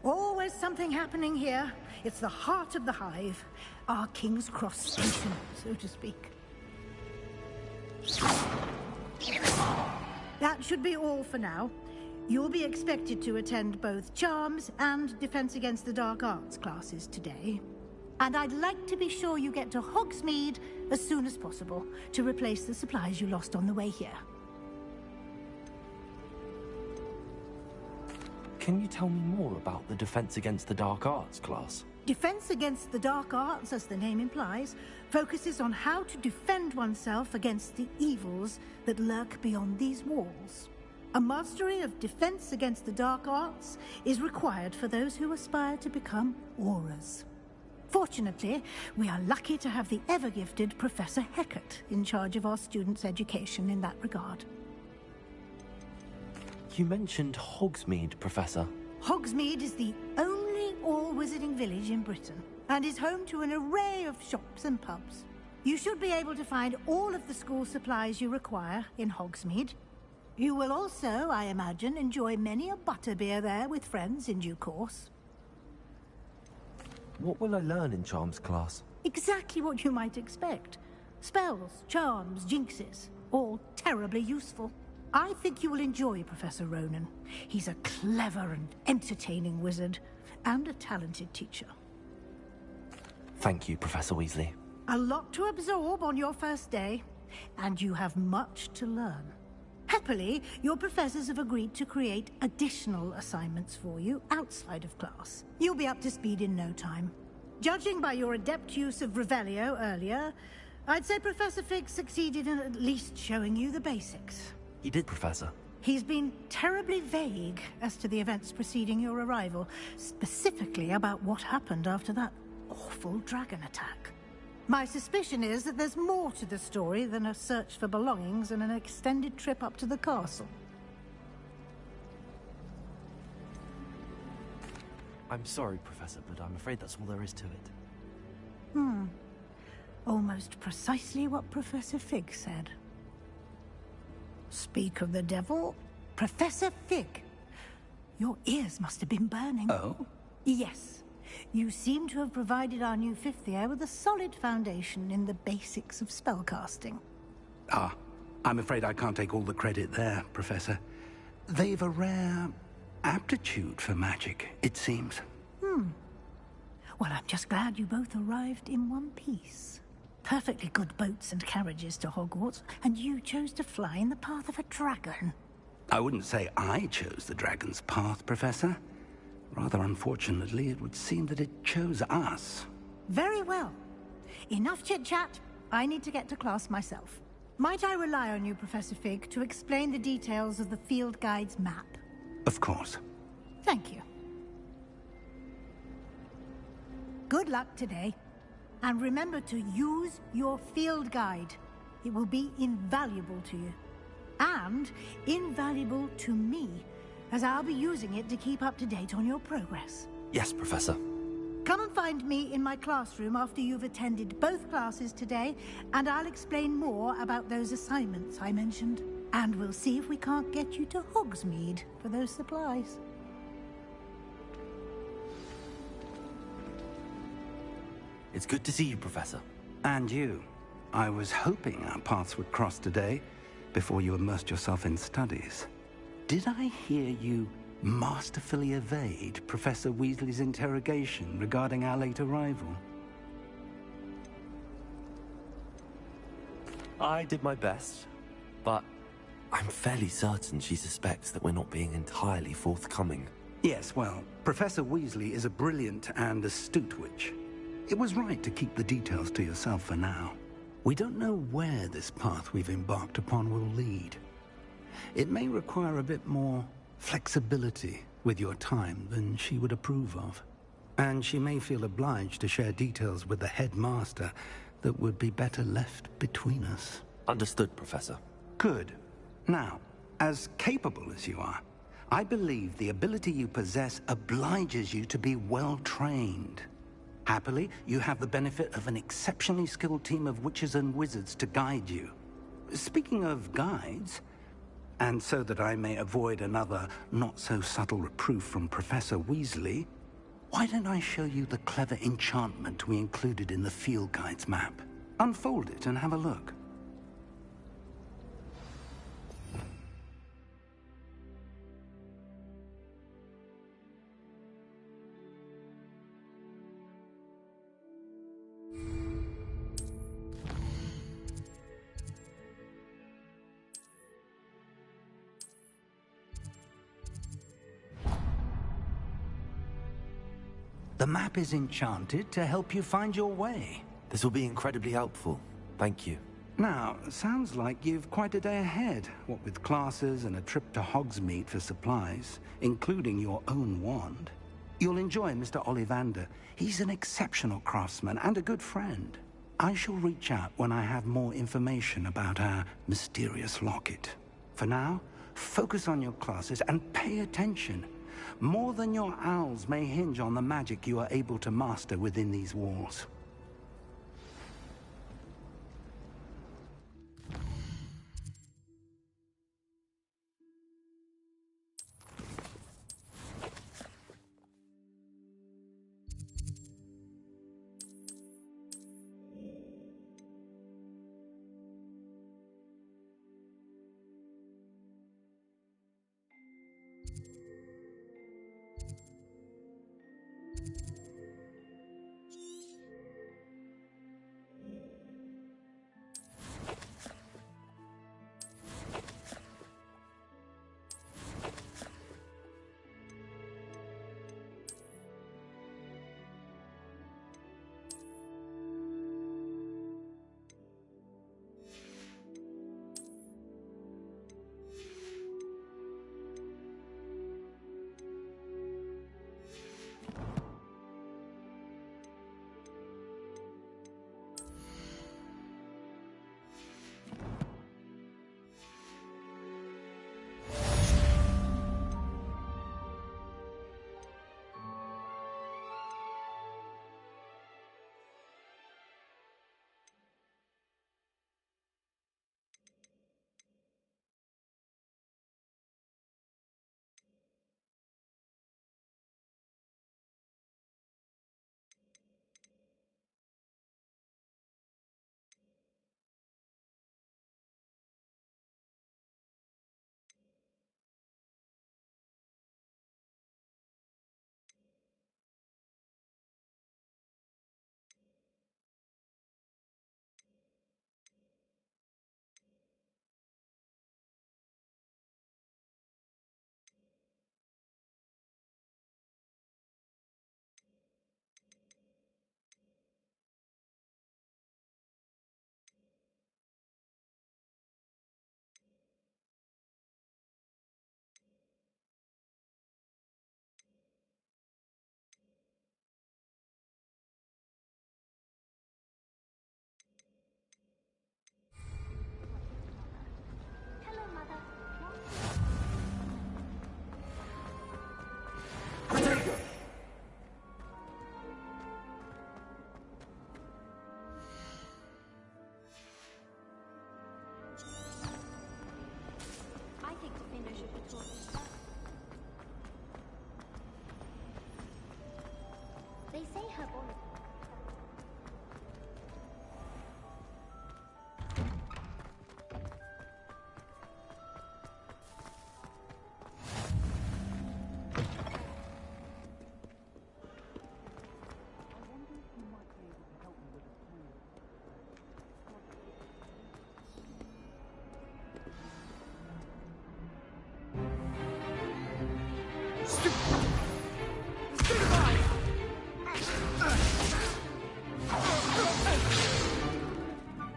Always something happening here. It's the heart of the hive. Our King's Cross station, so to speak. That should be all for now. You'll be expected to attend both Charms and Defense Against the Dark Arts classes today. And I'd like to be sure you get to Hogsmeade as soon as possible to replace the supplies you lost on the way here. Can you tell me more about the Defense Against the Dark Arts class? Defense Against the Dark Arts, as the name implies, focuses on how to defend oneself against the evils that lurk beyond these walls. A mastery of Defense Against the Dark Arts is required for those who aspire to become Aurors. Fortunately, we are lucky to have the ever-gifted Professor Hecat in charge of our students' education in that regard. You mentioned Hogsmeade, Professor. Hogsmeade is the only all-wizarding village in Britain, and is home to an array of shops and pubs. You should be able to find all of the school supplies you require in Hogsmeade. You will also, I imagine, enjoy many a butterbeer there with friends in due course. What will I learn in Charms class? Exactly what you might expect. Spells, charms, jinxes, all terribly useful. I think you will enjoy Professor Ronan. He's a clever and entertaining wizard, and a talented teacher. Thank you, Professor Weasley. A lot to absorb on your first day, and you have much to learn. Happily, your professors have agreed to create additional assignments for you outside of class. You'll be up to speed in no time. Judging by your adept use of Revelio earlier, I'd say Professor Fig succeeded in at least showing you the basics. He did, Professor. He's been terribly vague as to the events preceding your arrival, specifically about what happened after that awful dragon attack. My suspicion is that there's more to the story than a search for belongings and an extended trip up to the castle. I'm sorry, Professor, but I'm afraid that's all there is to it. Almost precisely what Professor Fig said. Speak of the devil, Professor Fig. Your ears must have been burning. Oh? Yes. You seem to have provided our new fifth year with a solid foundation in the basics of spellcasting. Ah, I'm afraid I can't take all the credit there, Professor. They've a rare aptitude for magic, it seems. Well, I'm just glad you both arrived in one piece. Perfectly good boats and carriages to Hogwarts, and you chose to fly in the path of a dragon. I wouldn't say I chose the dragon's path, Professor. Rather unfortunately, it would seem that it chose us. Very well. Enough chit-chat. I need to get to class myself. Might I rely on you, Professor Fig, to explain the details of the field guide's map? Of course. Thank you. Good luck today. And remember to use your field guide. It will be invaluable to you. And invaluable to me, as I'll be using it to keep up to date on your progress. Yes, Professor. Come and find me in my classroom after you've attended both classes today, and I'll explain more about those assignments I mentioned. And we'll see if we can't get you to Hogsmeade for those supplies. It's good to see you, Professor. And you. I was hoping our paths would cross today, before you immersed yourself in studies. Did I hear you masterfully evade Professor Weasley's interrogation regarding our late arrival? I did my best, but I'm fairly certain she suspects that we're not being entirely forthcoming. Yes, well, Professor Weasley is a brilliant and astute witch. It was right to keep the details to yourself for now. We don't know where this path we've embarked upon will lead. It may require a bit more flexibility with your time than she would approve of. And she may feel obliged to share details with the headmaster that would be better left between us. Understood, Professor. Good. Now, as capable as you are, I believe the ability you possess obliges you to be well-trained. Happily, you have the benefit of an exceptionally skilled team of witches and wizards to guide you. Speaking of guides, and so that I may avoid another not-so-subtle reproof from Professor Weasley, why don't I show you the clever enchantment we included in the field guide's map? Unfold it and have a look. The map is enchanted to help you find your way. This will be incredibly helpful. Thank you. Now, sounds like you've quite a day ahead, what with classes and a trip to Hogsmeade for supplies, including your own wand. You'll enjoy Mr. Ollivander. He's an exceptional craftsman and a good friend. I shall reach out when I have more information about our mysterious locket. For now, focus on your classes and pay attention. More than your owls may hinge on the magic you are able to master within these walls.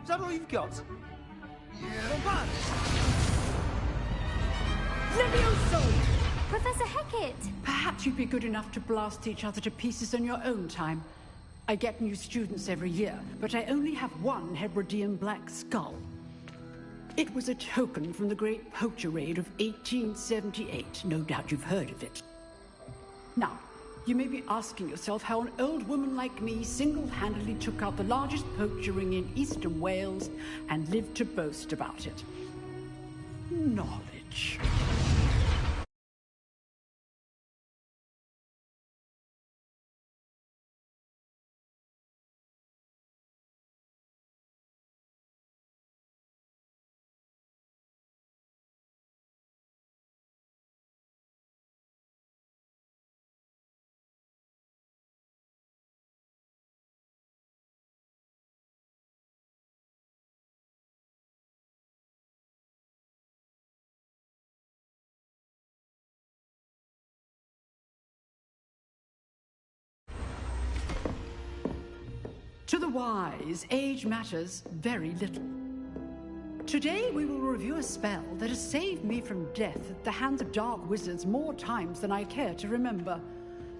Is that all you've got? Levioso! Professor Hecat! Perhaps you'd be good enough to blast each other to pieces in your own time. I get new students every year, but I only have one Hebridean black skull. It was a token from the Great Poacher Raid of 1878. No doubt you've heard of it. Now, you may be asking yourself how an old woman like me single-handedly took out the largest poacher ring in eastern Wales and lived to boast about it. Knowledge. To the wise, age matters very little. Today we will review a spell that has saved me from death at the hands of dark wizards more times than I care to remember.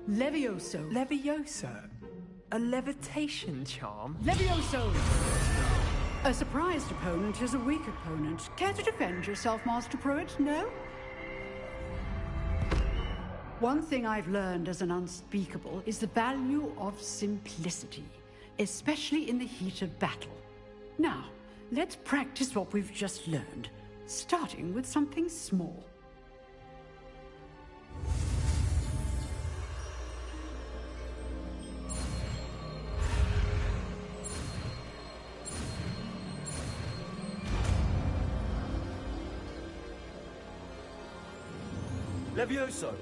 Levioso. Levioso? A levitation charm? Levioso! A surprised opponent is a weak opponent. Care to defend yourself, Master Pruitt? No? One thing I've learned as an unspeakable is the value of simplicity, especially in the heat of battle. Now, let's practice what we've just learned, starting with something small. Levioso!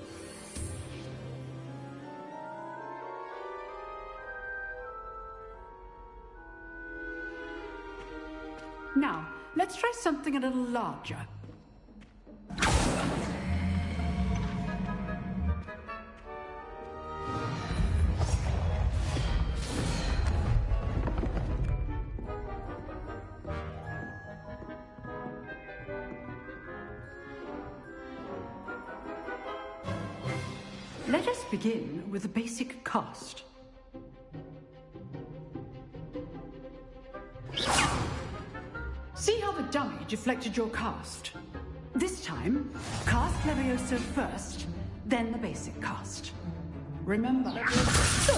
Now, let's try something a little larger. Let us begin with a basic cast. See how the dummy deflected your cast? This time, cast Levioso first, then the basic cast. Remember, so,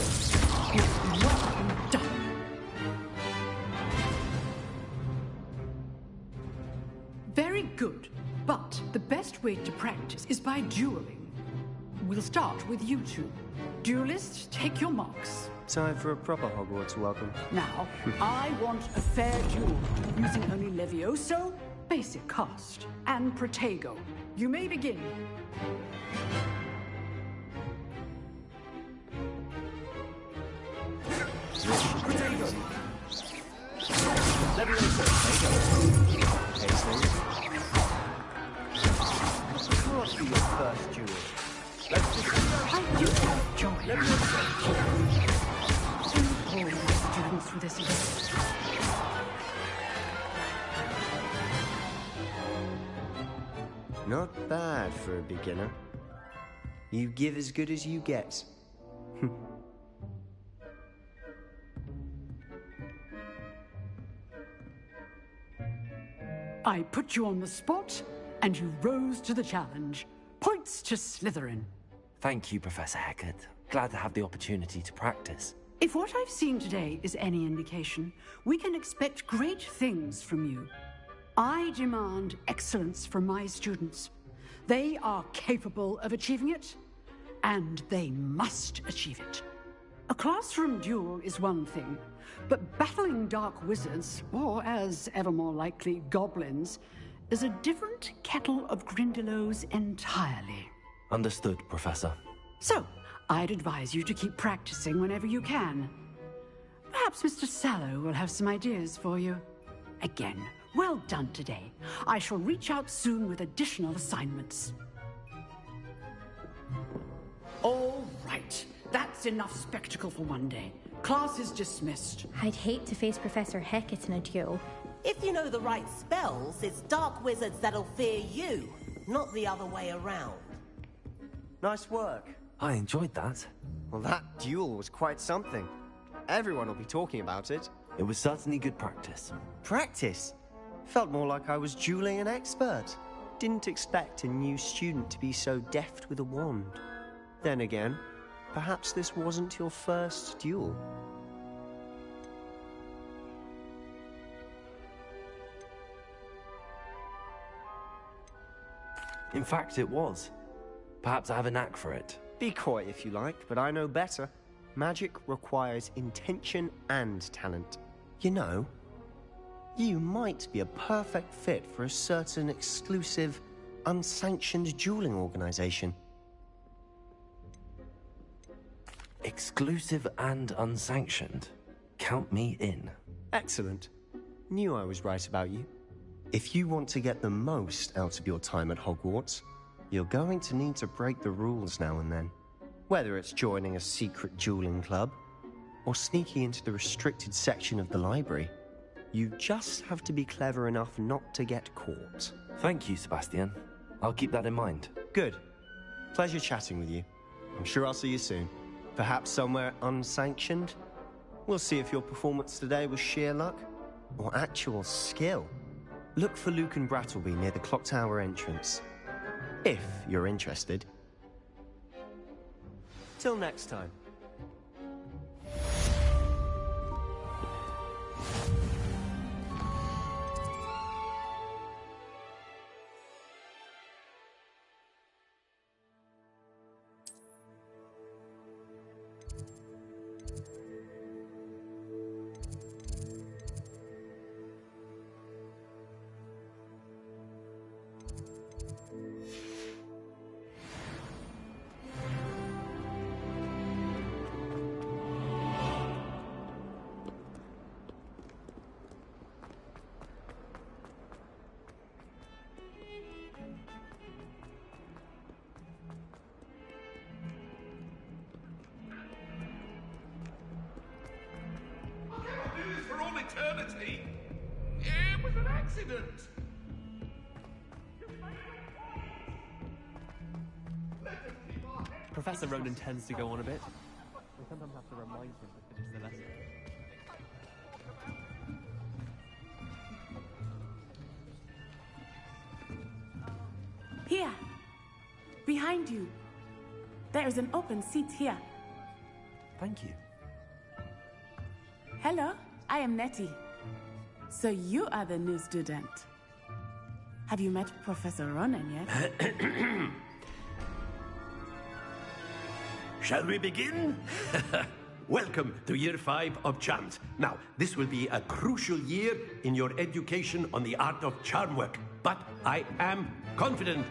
it's well done. Very good, but the best way to practice is by dueling. We'll start with you two. Duelists, take your marks. Time for a proper Hogwarts welcome. Now, I want a fair duel, using only Levioso, basic cast, and Protego. You may begin. Protego! Levioso, This will not be your first duel. Let's just... I do have joy. Levioso! Students for this event. Not bad for a beginner. You give as good as you get. I put you on the spot, and you rose to the challenge. Points to Slytherin. Thank you, Professor Hecat. Glad to have the opportunity to practice. If what I've seen today is any indication, we can expect great things from you. I demand excellence from my students. They are capable of achieving it, and they must achieve it. A classroom duel is one thing, but battling dark wizards, or as ever more likely, goblins, is a different kettle of Grindylows entirely. Understood, Professor. So, I'd advise you to keep practicing whenever you can. Perhaps Mr. Sallow will have some ideas for you. Again, well done today. I shall reach out soon with additional assignments. All right. That's enough spectacle for one day. Class is dismissed. I'd hate to face Professor Hecat in a duel. If you know the right spells, it's dark wizards that'll fear you, not the other way around. Nice work. I enjoyed that. Well, that duel was quite something. Everyone will be talking about it. It was certainly good practice. Practice? Felt more like I was dueling an expert. Didn't expect a new student to be so deft with a wand. Then again, perhaps this wasn't your first duel. In fact, it was. Perhaps I have a knack for it. Be coy if you like, but I know better. Magic requires intention and talent. You know, you might be a perfect fit for a certain exclusive, unsanctioned dueling organization. Exclusive and unsanctioned? Count me in. Excellent. Knew I was right about you. If you want to get the most out of your time at Hogwarts, you're going to need to break the rules now and then. Whether it's joining a secret dueling club, or sneaking into the restricted section of the library, you just have to be clever enough not to get caught. Thank you, Sebastian. I'll keep that in mind. Good. Pleasure chatting with you. I'm sure I'll see you soon. Perhaps somewhere unsanctioned? We'll see if your performance today was sheer luck, or actual skill. Look for Luke and Brattleby near the Clock Tower entrance. If you're interested. Till next time. Eternity. It was an accident. Professor Ronan tends to go on a bit. We sometimes have to remind him to finish the lesson. Here. Behind you. There is an open seat here. Thank you. Hello, I am Nettie. So you are the new student. Have you met Professor Ronan yet? Shall we begin? Welcome to Year 5 of Charms. Now, this will be a crucial year in your education on the art of charm work. But I am confident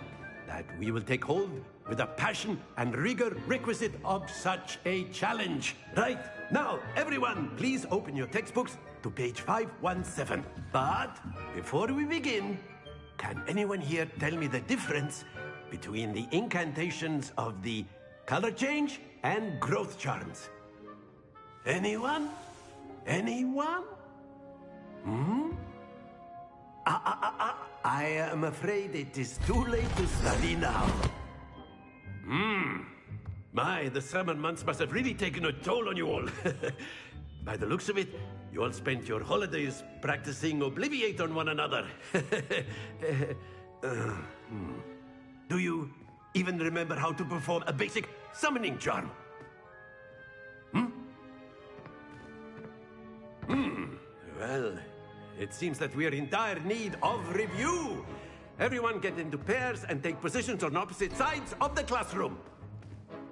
that we will take hold with the passion and rigor requisite of such a challenge. Right, now, everyone, please open your textbooks to page 517. But before we begin, can anyone here tell me the difference between the incantations of the color change and growth charms? Anyone? Anyone? I am afraid it is too late to study now. My, the summer months must have really taken a toll on you all. By the looks of it, you all spent your holidays practicing Obliviate on one another. Do you even remember how to perform a basic summoning charm? Well, it seems that we are in dire need of review. Everyone get into pairs and take positions on opposite sides of the classroom.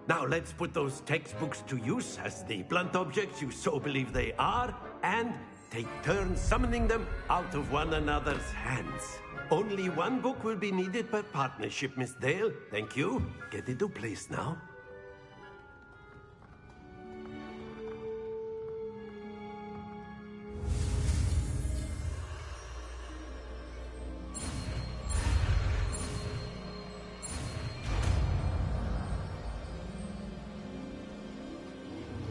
Now let's put those textbooks to use as the blunt objects you so believe they are, and take turns summoning them out of one another's hands. Only one book will be needed per partnership, Miss Dale. Thank you. Get into place now.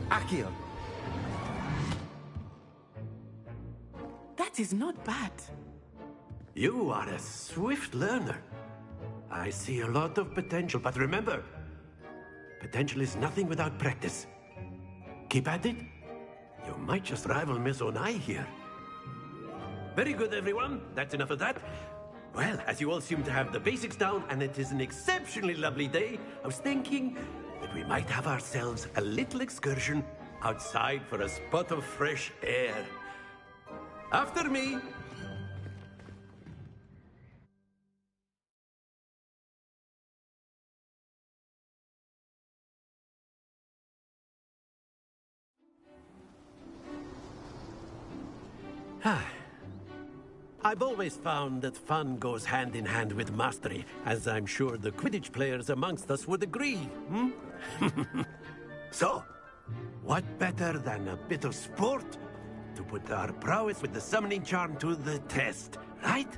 Accio. That is not bad. You are a swift learner. I see a lot of potential, but remember, potential is nothing without practice. Keep at it. You might just rival Miss Onai here. Very good, everyone. That's enough of that. Well, as you all seem to have the basics down, and it is an exceptionally lovely day, I was thinking that we might have ourselves a little excursion outside for a spot of fresh air. After me. I've always found that fun goes hand in hand with mastery, as I'm sure the Quidditch players amongst us would agree. So, what better than a bit of sport to put our prowess with the summoning charm to the test, right?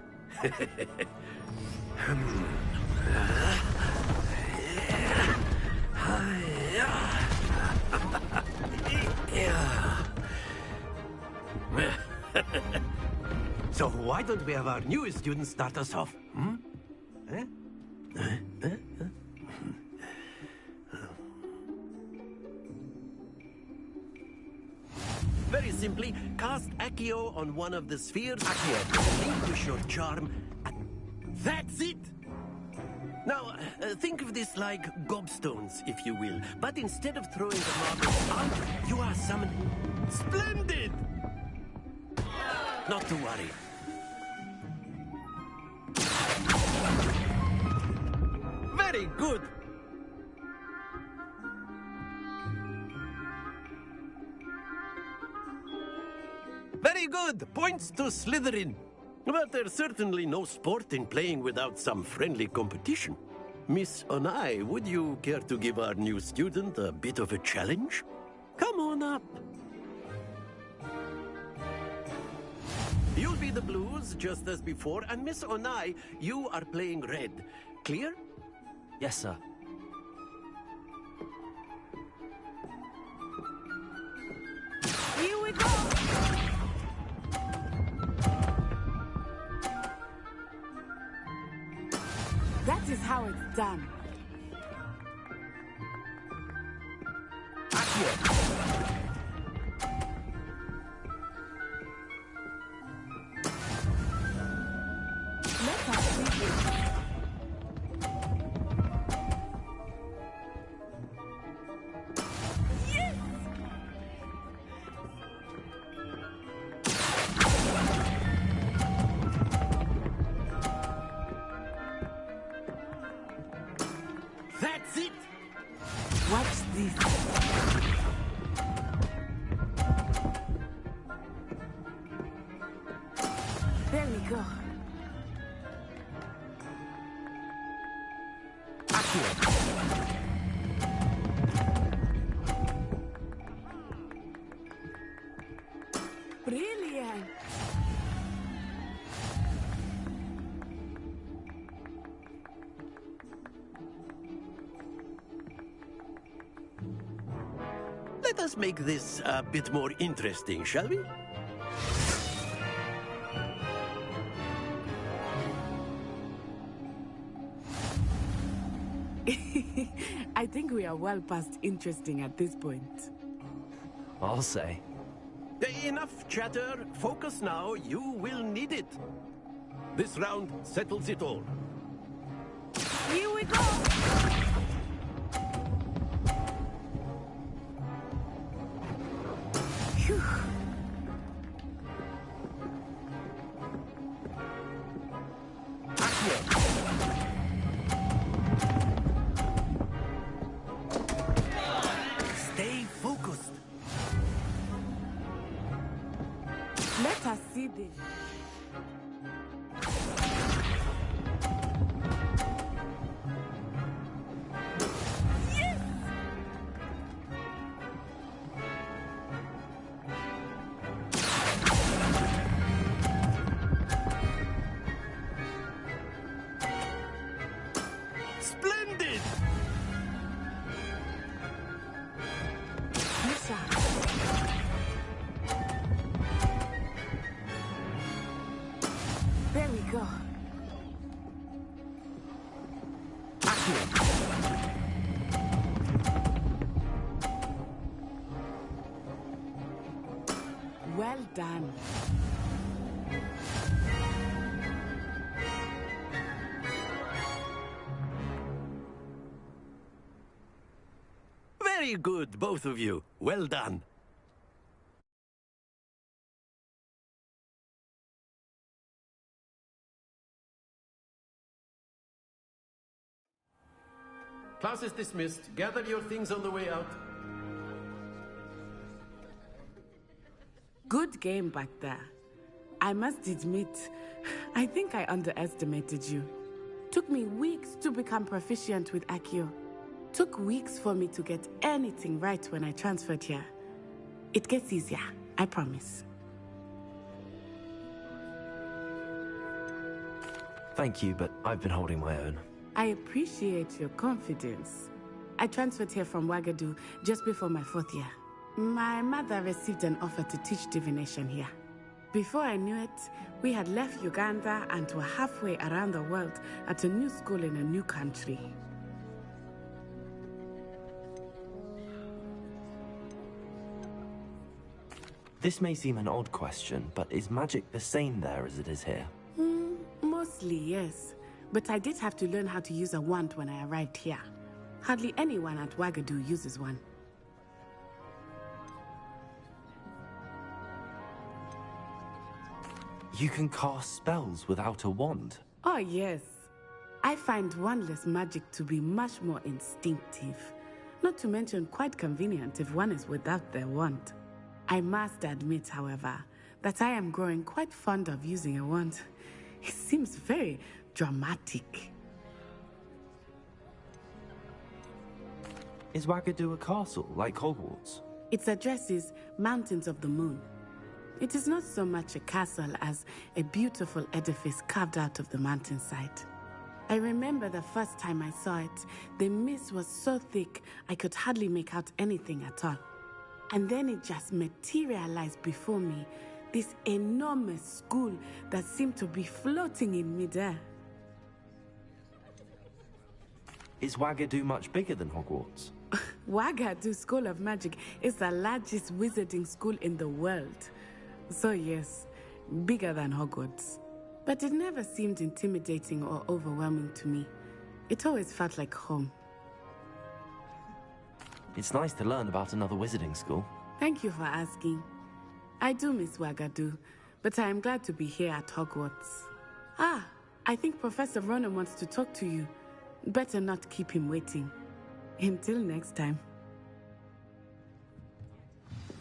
So why don't we have our newest student start us off? Very simply, cast Accio on one of the spheres. Accio, relinquish your charm. That's it! Now, think of this like gobstones, if you will. But instead of throwing the marbles out, you are summoning... Splendid! Not to worry. Very good! Very good! Points to Slytherin. But there's certainly no sport in playing without some friendly competition. Miss Onai, would you care to give our new student a bit of a challenge? Come on up. You'll be the blues, just as before, and Miss Onai, you are playing red. Clear? Yes, sir. Here we go! That is how it's done. Let us see this. Yes! That's it! Watch this. There we go. Brilliant. Let us make this a bit more interesting, shall we? I think we are well past interesting at this point. I'll say. Enough chatter. Focus now. You will need it. This round settles it all. Here we go! Phew. this. Splendid! There we go. Well done. Very good, both of you. Well done. Class is dismissed. Gather your things on the way out. Good game back there. I must admit, I think I underestimated you. Took me weeks to become proficient with Accio. Took weeks for me to get anything right when I transferred here. It gets easier, I promise. Thank you, but I've been holding my own. I appreciate your confidence. I transferred here from Wagadu just before my 4th year. My mother received an offer to teach divination here. Before I knew it, we had left Uganda and were halfway around the world at a new school in a new country. This may seem an odd question, but is magic the same there as it is here? Mostly, yes. But I did have to learn how to use a wand when I arrived here. Hardly anyone at Wagadu uses one. You can cast spells without a wand? Oh, yes. I find wandless magic to be much more instinctive. Not to mention quite convenient if one is without their wand. I must admit, however, that I am growing quite fond of using a wand. It seems very dramatic. Is Wagadu a castle, like Hogwarts? Its address is Mountains of the Moon. It is not so much a castle as a beautiful edifice carved out of the mountainside. I remember the first time I saw it, the mist was so thick I could hardly make out anything at all. And then it just materialized before me, this enormous school that seemed to be floating in midair. Is Wagadu much bigger than Hogwarts? Wagadu School of Magic is the largest wizarding school in the world. So yes, bigger than Hogwarts. But it never seemed intimidating or overwhelming to me. It always felt like home. It's nice to learn about another wizarding school. Thank you for asking. I do miss Wagadu, but I am glad to be here at Hogwarts. Ah, I think Professor Ronan wants to talk to you. Better not keep him waiting. Until next time.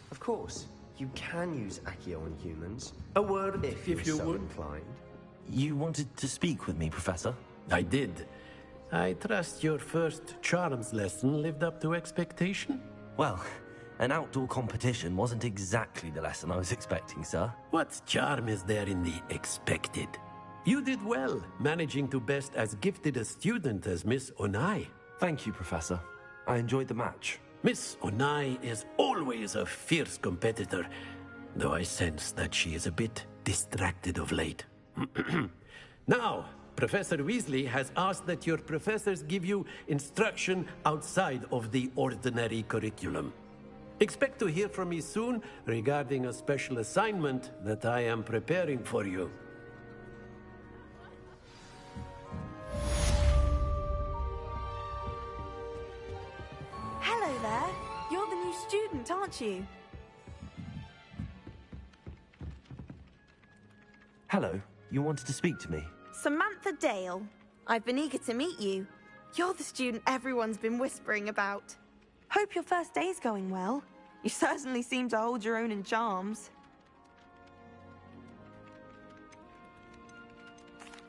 Of course, you can use Accio on humans. A word if you so would. Inclined. You wanted to speak with me, Professor? I did. I trust your first charms lesson lived up to expectation? Well, an outdoor competition wasn't exactly the lesson I was expecting, sir. What charm is there in the expected? You did well, managing to best as gifted a student as Miss Onai. Thank you, Professor. I enjoyed the match. Miss Onai is always a fierce competitor, though I sense that she is a bit distracted of late. Now, Professor Weasley has asked that your professors give you instruction outside of the ordinary curriculum. Expect to hear from me soon regarding a special assignment that I am preparing for you. Hello there. You're the new student, aren't you? Hello. You wanted to speak to me? Samantha Dale. I've been eager to meet you. You're the student everyone's been whispering about. Hope your first day's going well. You certainly seem to hold your own in charms.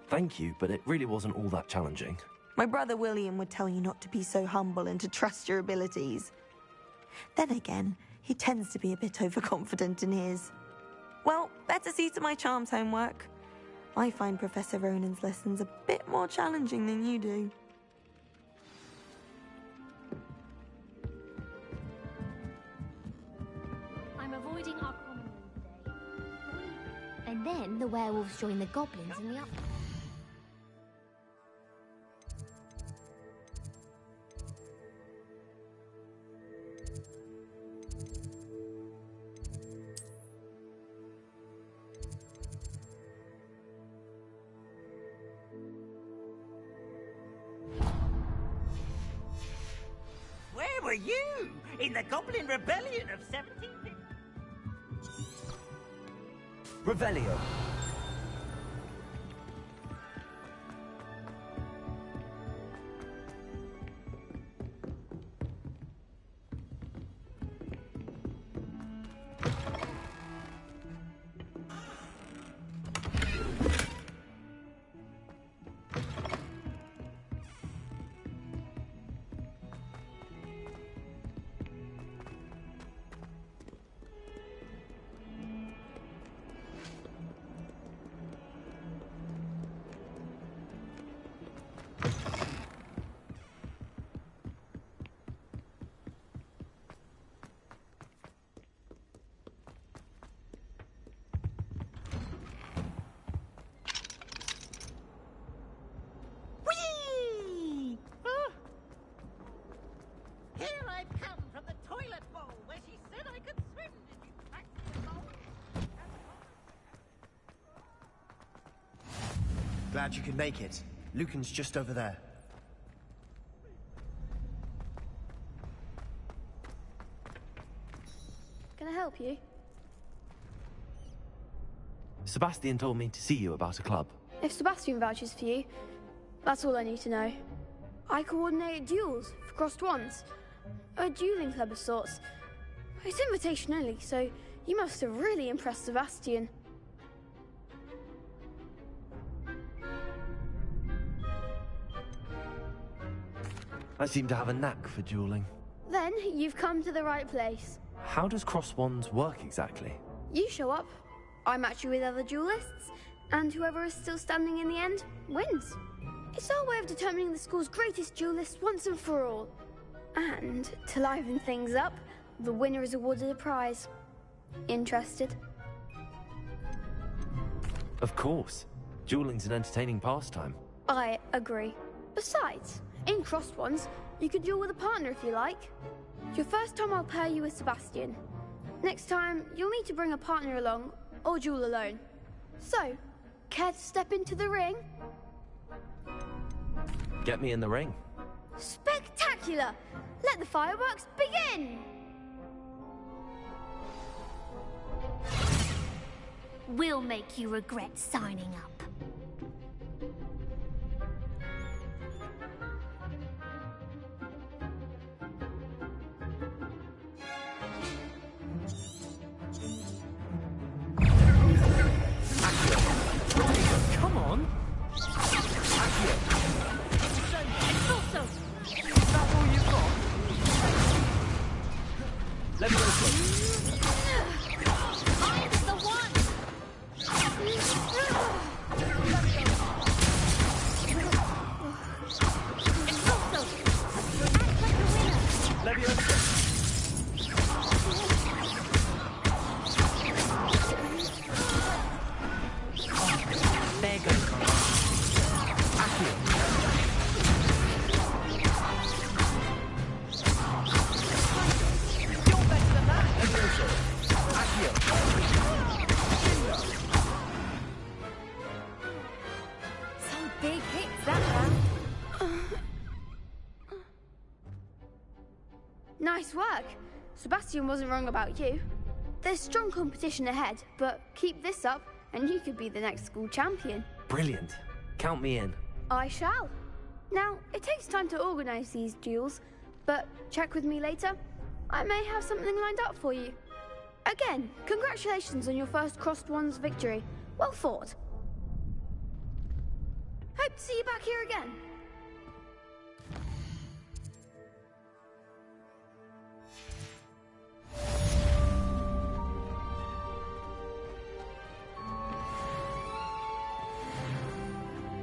Thank you, but it really wasn't all that challenging. My brother William would tell you not to be so humble and to trust your abilities. Then again, he tends to be a bit overconfident in his. Well, better see to my charms homework. I find Professor Ronan's lessons a bit more challenging than you do. I'm avoiding our common room today. And then the werewolves join the goblins in the up. Where were you in the Goblin Rebellion of 1750? Revelio. Glad you could make it. Lucan's just over there. Can I help you? Sebastian told me to see you about a club. If Sebastian vouches for you, that's all I need to know. I coordinate duels for crossed wands. A dueling club of sorts. It's invitation only, so you must have really impressed Sebastian. I seem to have a knack for dueling. Then you've come to the right place. How does cross wands work exactly? You show up, I match you with other duelists, and whoever is still standing in the end wins. It's our way of determining the school's greatest duelist once and for all. And to liven things up, the winner is awarded a prize. Interested? Of course. Dueling's an entertaining pastime. I agree. Besides, in crossed ones, you could duel with a partner if you like. Your first time I'll pair you with Sebastian. Next time, you'll need to bring a partner along, or duel alone. So, care to step into the ring? Get me in the ring. Spectacular! Let the fireworks begin! We'll make you regret signing up. Come on! That's all you've got? Let me go. I'm the one! There goes Some big hits, that man. Nice work. Sebastian wasn't wrong about you. There's strong competition ahead, but keep this up and you could be the next school champion. Brilliant. Count me in. I shall. Now, it takes time to organize these duels, but check with me later. I may have something lined up for you. Again, congratulations on your first crossed wands victory. Well fought. see you back here again.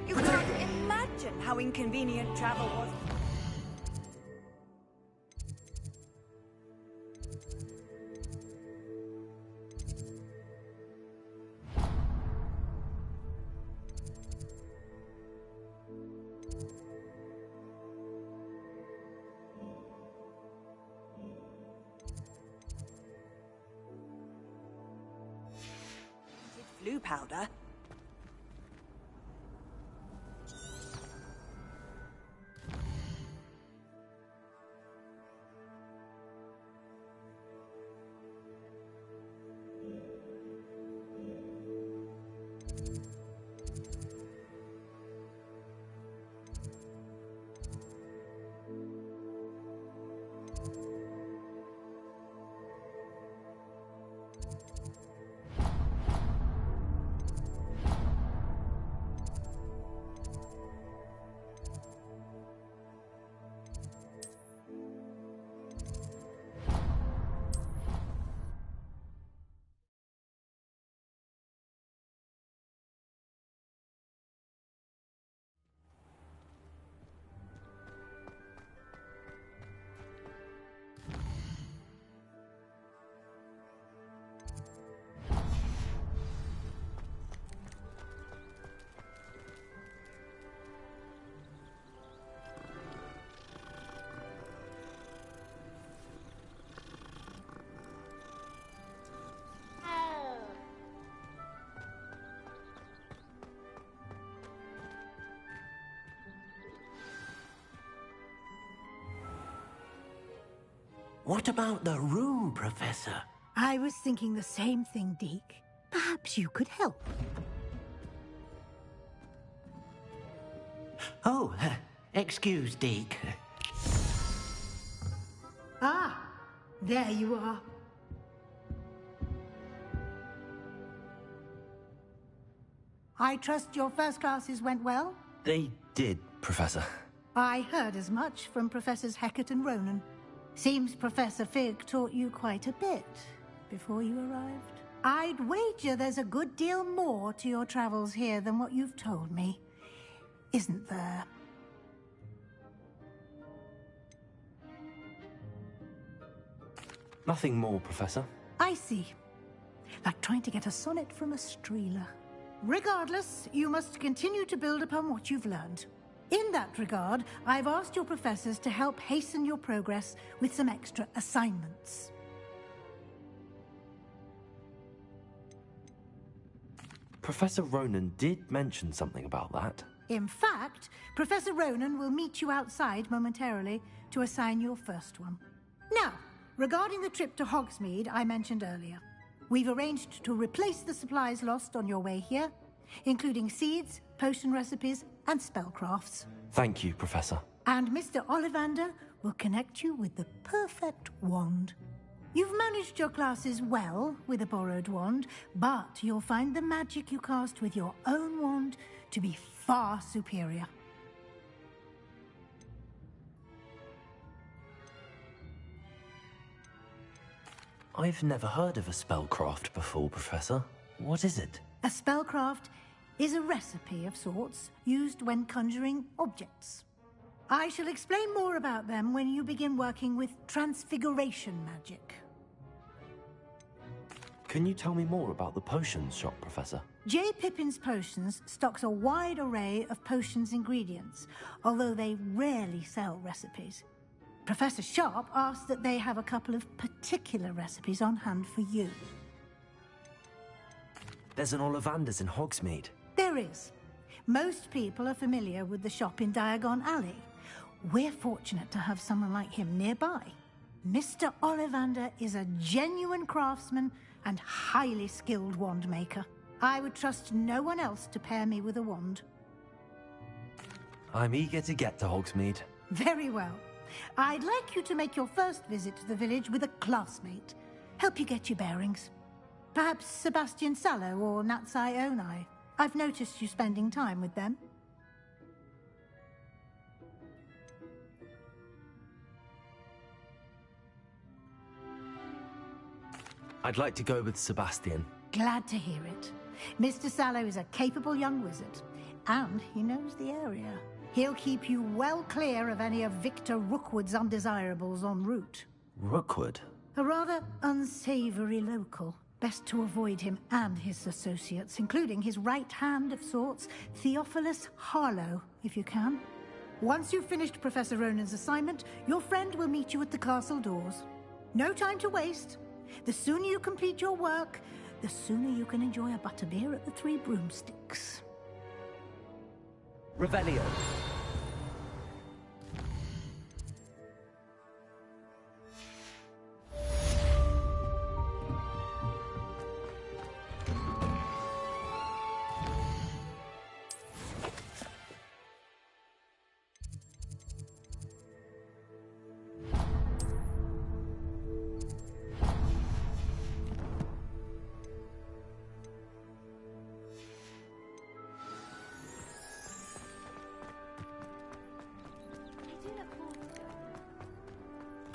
You can't imagine how inconvenient travel was. Flu powder. What about the room, Professor? I was thinking the same thing, Deke. Perhaps you could help. Oh, excuse, Deke. Ah, there you are. I trust your first classes went well? They did, Professor. I heard as much from Professors Hecat and Ronan. Seems Professor Fig taught you quite a bit before you arrived. I'd wager there's a good deal more to your travels here than what you've told me. Isn't there? Nothing more, Professor. I see. Like trying to get a sonnet from a streeler. Regardless, you must continue to build upon what you've learned. In that regard, I've asked your professors to help hasten your progress with some extra assignments. Professor Ronan did mention something about that. In fact, Professor Ronan will meet you outside momentarily to assign your first one. Now, regarding the trip to Hogsmeade I mentioned earlier, we've arranged to replace the supplies lost on your way here, including seeds, potion recipes, and spellcrafts. Thank you, Professor. And Mr. Ollivander will connect you with the perfect wand. You've managed your classes well with a borrowed wand, but you'll find the magic you cast with your own wand to be far superior. I've never heard of a spellcraft before, Professor. What is it? A spellcraft is a recipe of sorts used when conjuring objects. I shall explain more about them when you begin working with transfiguration magic. Can you tell me more about the potions shop, Professor? J. Pippin's Potions stocks a wide array of potions ingredients, although they rarely sell recipes. Professor Sharp asked that they have a couple of particular recipes on hand for you. There's an Ollivander's in Hogsmeade. There is. Most people are familiar with the shop in Diagon Alley. We're fortunate to have someone like him nearby. Mr. Ollivander is a genuine craftsman and highly skilled wand maker. I would trust no one else to pair me with a wand. I'm eager to get to Hogsmeade. Very well. I'd like you to make your first visit to the village with a classmate. Help you get your bearings. Perhaps Sebastian Sallow or Natsai Onai. I've noticed you spending time with them. I'd like to go with Sebastian. Glad to hear it. Mr. Sallow is a capable young wizard, and he knows the area. He'll keep you well clear of any of Victor Rookwood's undesirables en route. Rookwood? A rather unsavory local. Best to avoid him and his associates, including his right hand of sorts, Theophilus Harlow, if you can. Once you've finished Professor Ronan's assignment, your friend will meet you at the castle doors. No time to waste. The sooner you complete your work, the sooner you can enjoy a butterbeer at the Three Broomsticks. Revelio.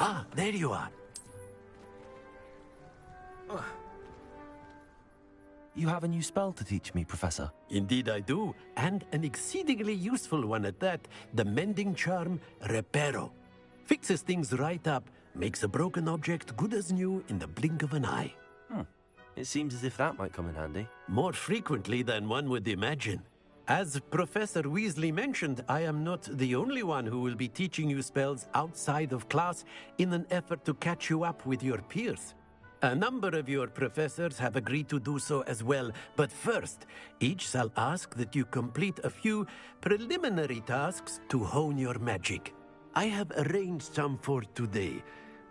Ah, there you are. You have a new spell to teach me, Professor. Indeed I do, and an exceedingly useful one at that. The mending charm, Reparo. Fixes things right up, makes a broken object good as new in the blink of an eye. It seems as if that might come in handy. More frequently than one would imagine. As Professor Weasley mentioned, I am not the only one who will be teaching you spells outside of class in an effort to catch you up with your peers. A number of your professors have agreed to do so as well, but first, each shall ask that you complete a few preliminary tasks to hone your magic. I have arranged some for today.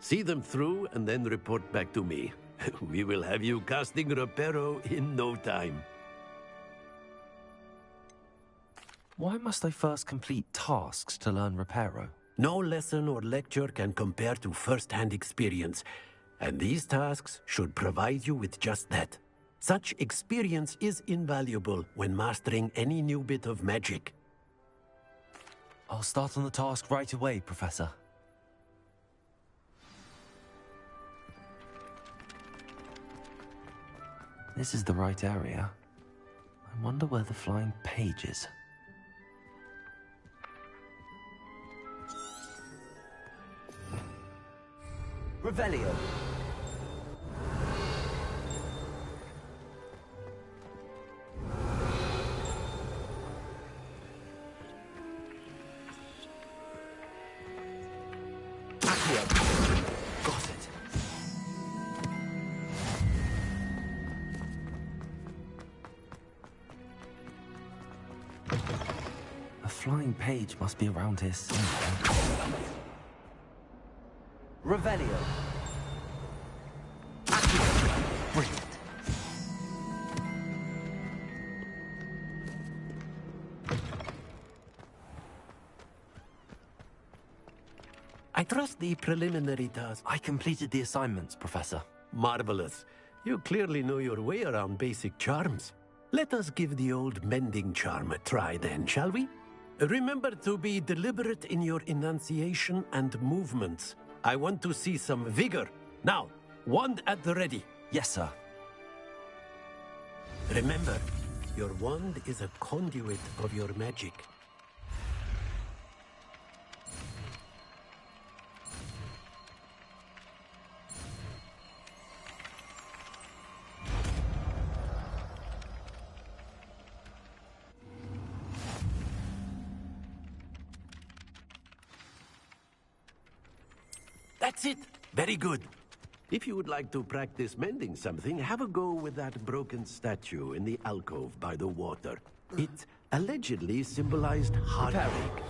See them through and then report back to me. We will have you casting Reparo in no time. Why must I first complete tasks to learn Reparo? No lesson or lecture can compare to first-hand experience, and these tasks should provide you with just that. Such experience is invaluable when mastering any new bit of magic. I'll start on the task right away, Professor. This is the right area. I wonder where the flying page is. Revelio. Got it. A flying page must be around here somewhere. Revelio. Brilliant. I trust the preliminary task. I completed the assignments, Professor. Marvelous. You clearly know your way around basic charms. Let us give the old mending charm a try then, shall we? Remember to be deliberate in your enunciation and movements. I want to see some vigor. Now, wand at the ready. Yes, sir. Remember, your wand is a conduit of your magic. That's it. Very good. If you would like to practice mending something, have a go with that broken statue in the alcove by the water. It allegedly symbolized heartbreak.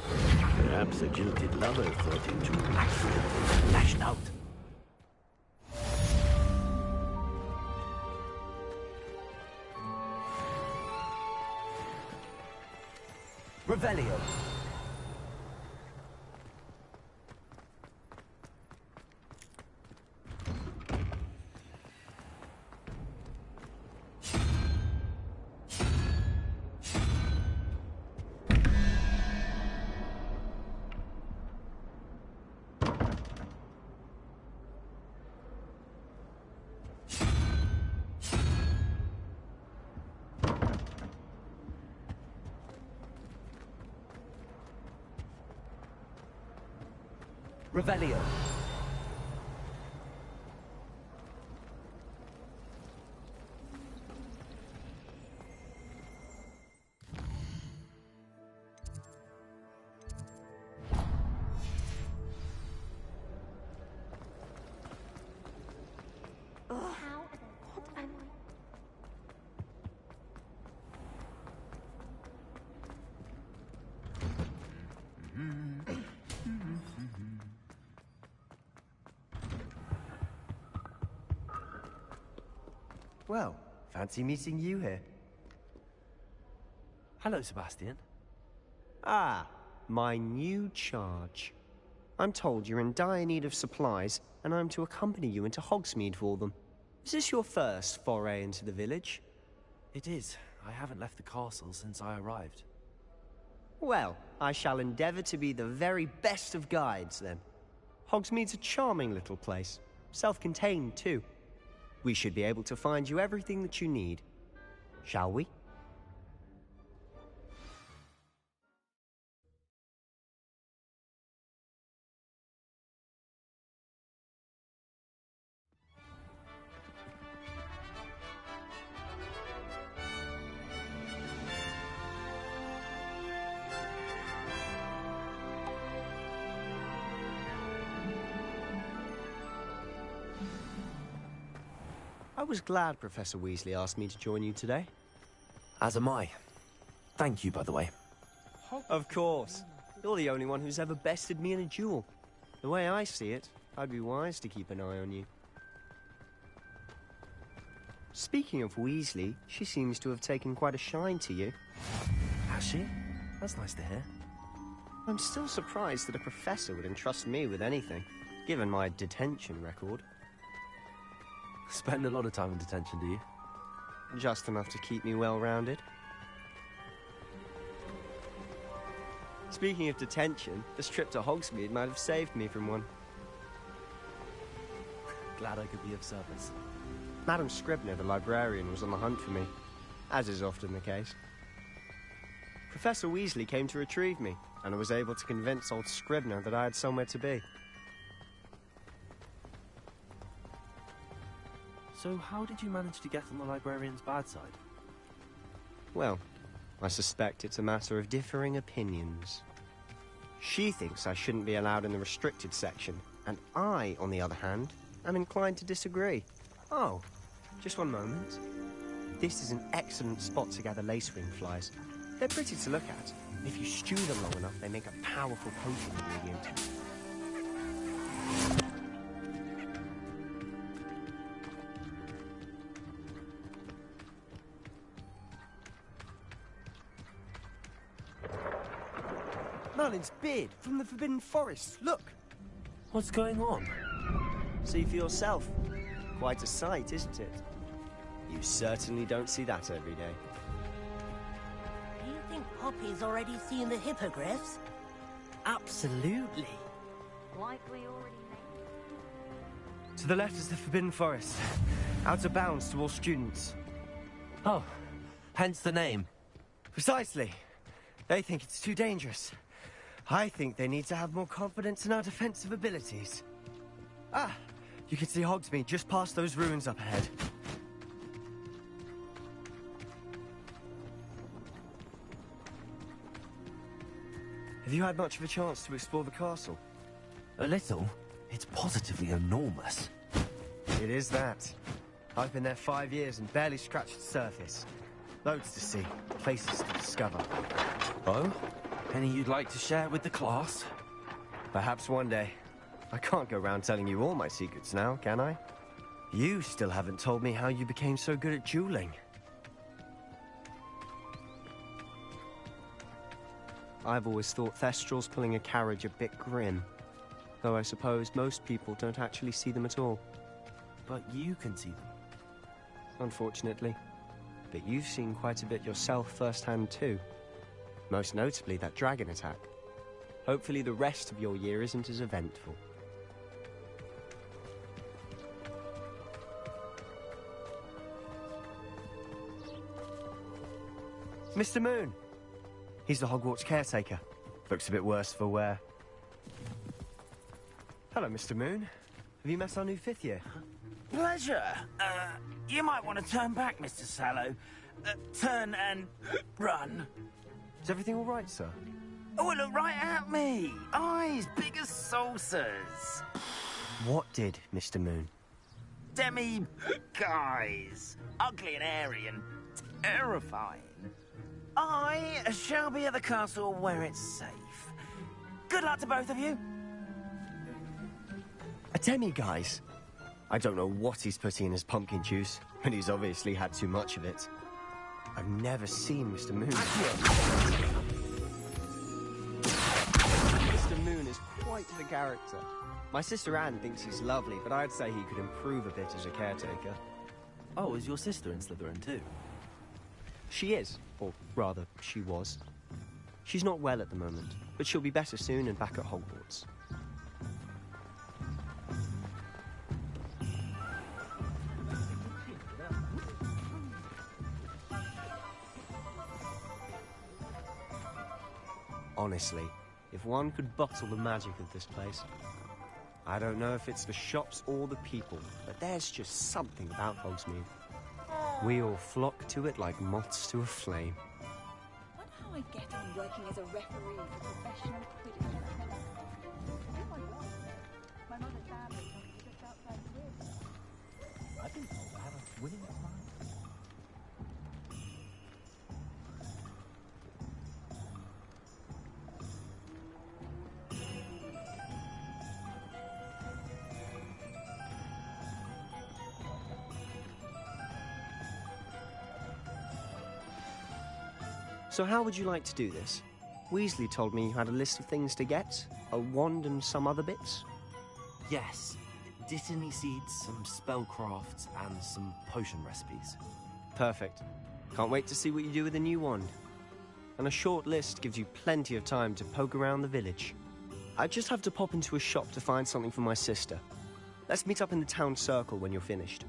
Perhaps a jilted lover thought him too accidentally lashed out. Revelio. Revelio. Well, fancy meeting you here. Hello, Sebastian. Ah, my new charge. I'm told you're in dire need of supplies, and I'm to accompany you into Hogsmeade for them. Is this your first foray into the village? It is. I haven't left the castle since I arrived. Well, I shall endeavor to be the very best of guides, then. Hogsmeade's a charming little place. Self-contained, too. We should be able to find you everything that you need. Shall we? I was glad Professor Weasley asked me to join you today. As am I. Thank you, by the way. Of course. You're the only one who's ever bested me in a duel. The way I see it, I'd be wise to keep an eye on you. Speaking of Weasley, she seems to have taken quite a shine to you. Has she? That's nice to hear. I'm still surprised that a professor would entrust me with anything, given my detention record. Spend a lot of time in detention, do you? Just enough to keep me well-rounded. Speaking of detention, this trip to Hogsmeade might have saved me from one. Glad I could be of service. Madam Scribner, the librarian, was on the hunt for me, as is often the case. Professor Weasley came to retrieve me, and I was able to convince old Scribner that I had somewhere to be. So how did you manage to get on the librarian's bad side? Well, I suspect it's a matter of differing opinions. She thinks I shouldn't be allowed in the restricted section, and I, on the other hand, am inclined to disagree. Oh, just one moment. This is an excellent spot to gather lacewing flies. They're pretty to look at. If you stew them long enough, they make a powerful potion ingredient. Merlin's beard from the Forbidden Forest. Look! What's going on? See for yourself. Quite a sight, isn't it? You certainly don't see that every day. Do you think Poppy's already seen the hippogriffs? Absolutely. Like we already know. To the left is the Forbidden Forest. Out of bounds to all students. Oh, hence the name. Precisely. They think it's too dangerous. I think they need to have more confidence in our defensive abilities. Ah, you can see Hogsmeade just past those ruins up ahead. Have you had much of a chance to explore the castle? A little. It's positively enormous. It is that. I've been there 5 years and barely scratched the surface. Loads to see, places to discover. Oh? Any you'd like to share with the class? Perhaps one day. I can't go around telling you all my secrets now, can I? You still haven't told me how you became so good at dueling. I've always thought Thestrals pulling a carriage a bit grim. Though I suppose most people don't actually see them at all. But you can see them. Unfortunately. But you've seen quite a bit yourself firsthand too. Most notably that dragon attack. Hopefully the rest of your year isn't as eventful. Mr. Moon! He's the Hogwarts caretaker. Looks a bit worse for wear. Hello, Mr. Moon. Have you met our new fifth year? Pleasure. You might want to turn back, Mr. Sallow. Turn and run. Is everything all right, sir? Oh, look right at me. Eyes big as saucers. What did, Mr. Moon? Guys. Ugly and hairy and terrifying. I shall be at the castle where it's safe. Good luck to both of you. A demi-guise? I don't know what he's putting in his pumpkin juice, but he's obviously had too much of it. I've never seen Mr. Moon. Mr. Moon is quite the character. My sister Anne thinks he's lovely, but I'd say he could improve a bit as a caretaker. Oh, is your sister in Slytherin too? She is, or rather, she was. She's not well at the moment, but she'll be better soon and back at Hogwarts. Honestly, if one could bottle the magic of this place. I don't know if it's the shops or the people, but there's just something about Hogsmeade. We all flock to it like moths to a flame. Wonder how I get on working as a referee for professional Quidditch. Oh my god. My mother's family is just outside here. I've been told I have a winning smile. So how would you like to do this? Weasley told me you had a list of things to get, a wand and some other bits. Yes. Dittany seeds, some spellcrafts, and some potion recipes. Perfect. Can't wait to see what you do with the new wand. And a short list gives you plenty of time to poke around the village. I just have to pop into a shop to find something for my sister. Let's meet up in the town circle when you're finished.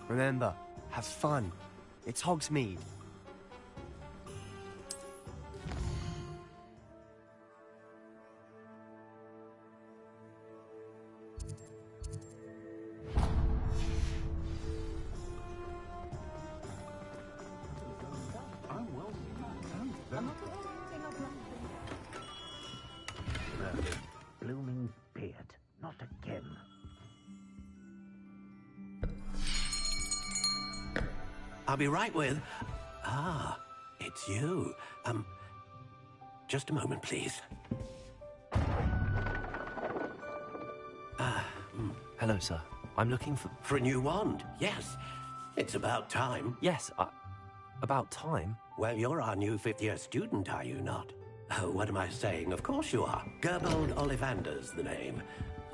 Remember, have fun. It's Hogsmeade. Blooming beard. Not again. I'll be right with... Ah, it's you. Just a moment, please. Hello, sir. I'm looking for... For a new wand, yes. It's about time. Yes, about time? Well, you're our new fifth-year student, are you not? Oh, what am I saying? Of course you are. Gerbold Ollivander's the name.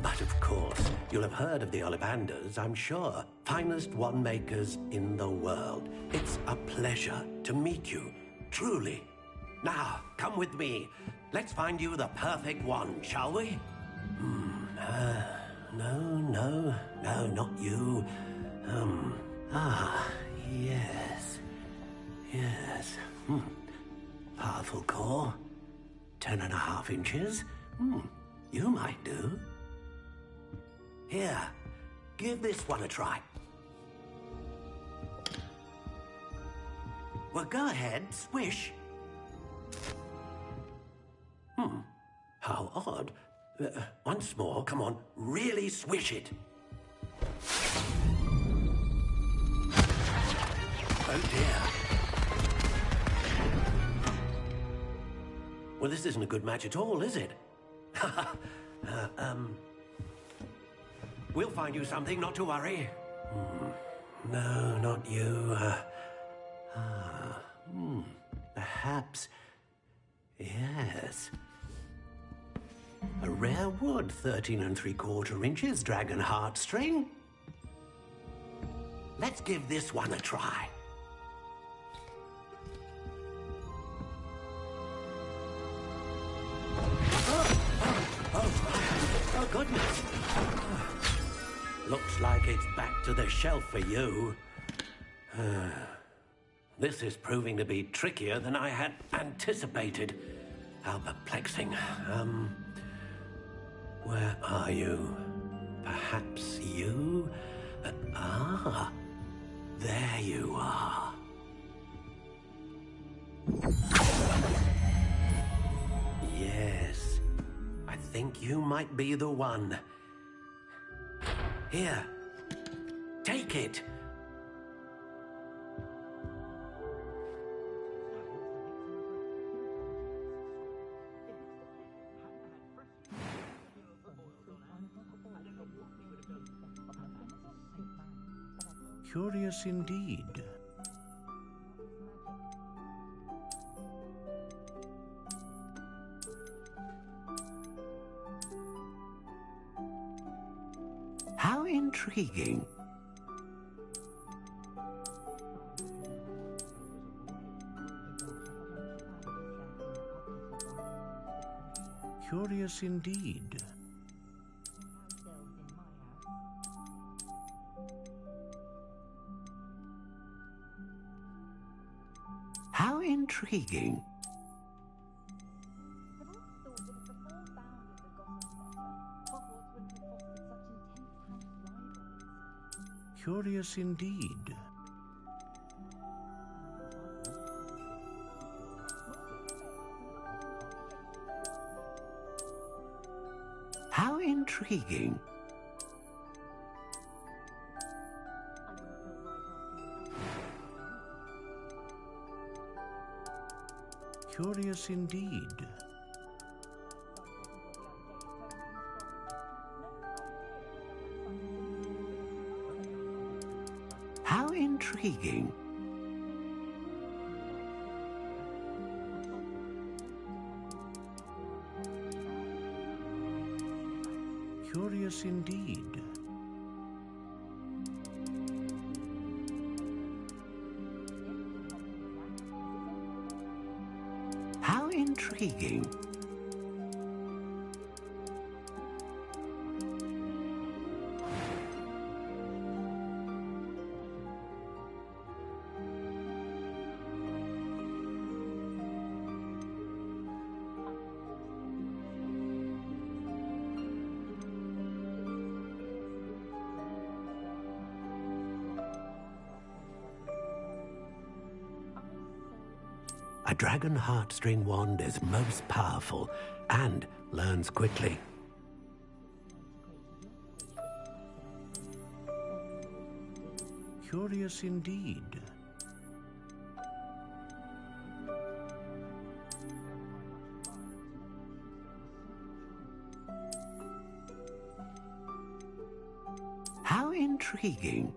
But of course, you'll have heard of the Ollivanders, I'm sure. Finest wand makers in the world. It's a pleasure to meet you, truly. Now, come with me. Let's find you the perfect wand, shall we? No, not you. Yes. Powerful core. 10.5 inches. You might do. Here, give this one a try. Well, go ahead, swish. How odd. Once more, come on, really swish it. Oh dear. Well, this isn't a good match at all, is it? We'll find you something, not to worry. No, not you. Perhaps... Yes. A rare wood, 13 3/4 inches, dragon heartstring. Let's give this one a try. Oh, goodness. Looks like it's back to the shelf for you. This is proving to be trickier than I had anticipated. How perplexing. Where are you? Perhaps you? There you are. Yes, I think you might be the one. Here, take it. Curious indeed. How intriguing. Curious indeed. How intriguing. Curious indeed. How intriguing. Curious indeed. How intriguing. Curious indeed. How intriguing. A dragon heartstring wand is most powerful and learns quickly. Curious indeed. How intriguing.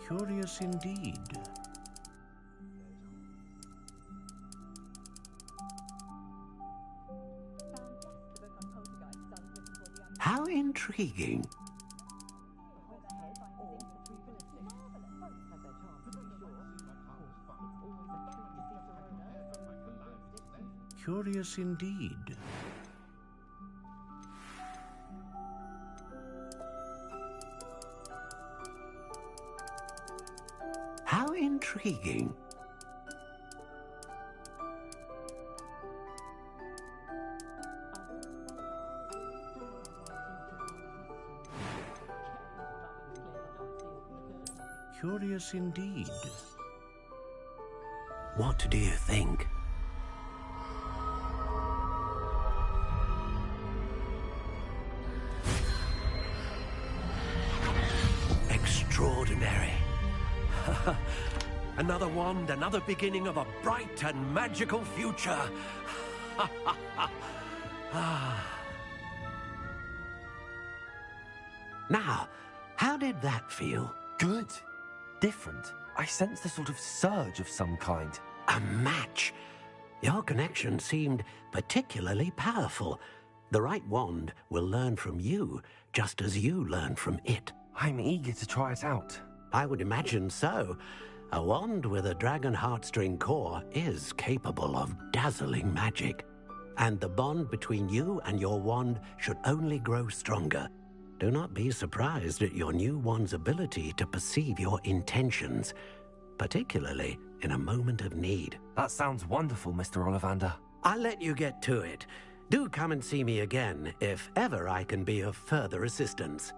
Curious indeed. How intriguing. Curious indeed. How intriguing. Curious indeed. What do you think? Extraordinary. Another wand, another beginning of a bright and magical future. Now, how did that feel? Good. Different. I sensed a sort of surge of some kind. A match. Your connection seemed particularly powerful. The right wand will learn from you, just as you learn from it. I'm eager to try it out. I would imagine so. A wand with a dragon heartstring core is capable of dazzling magic. And the bond between you and your wand should only grow stronger. Do not be surprised at your new wand's ability to perceive your intentions, particularly in a moment of need. That sounds wonderful, Mr. Ollivander. I'll let you get to it. Do come and see me again if ever I can be of further assistance.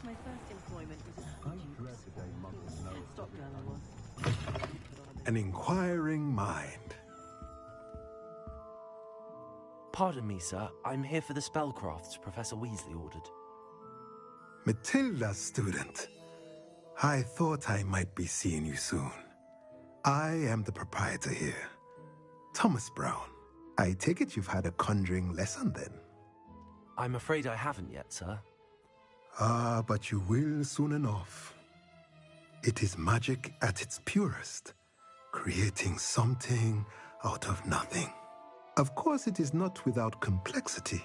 My first employment was at Stop girl I was. An inquiring mind. Pardon me, sir. I'm here for the spellcrafts Professor Weasley ordered. Matilda, student. I thought I might be seeing you soon. I am the proprietor here, Thomas Brown. I take it you've had a conjuring lesson then? I'm afraid I haven't yet, sir. Ah, but you will soon enough. It is magic at its purest, creating something out of nothing. Of course, it is not without complexity,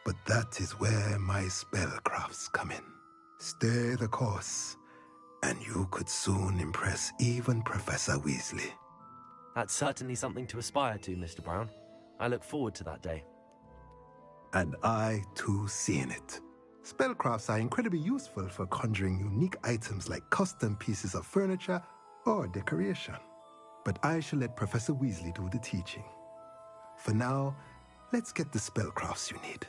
but that is where my spellcrafts come in. Stay the course, and you could soon impress even Professor Weasley. That's certainly something to aspire to, Mr. Brown. I look forward to that day. And I, too, seeing it. Spellcrafts are incredibly useful for conjuring unique items like custom pieces of furniture or decoration. But I shall let Professor Weasley do the teaching. For now, let's get the spellcrafts you need.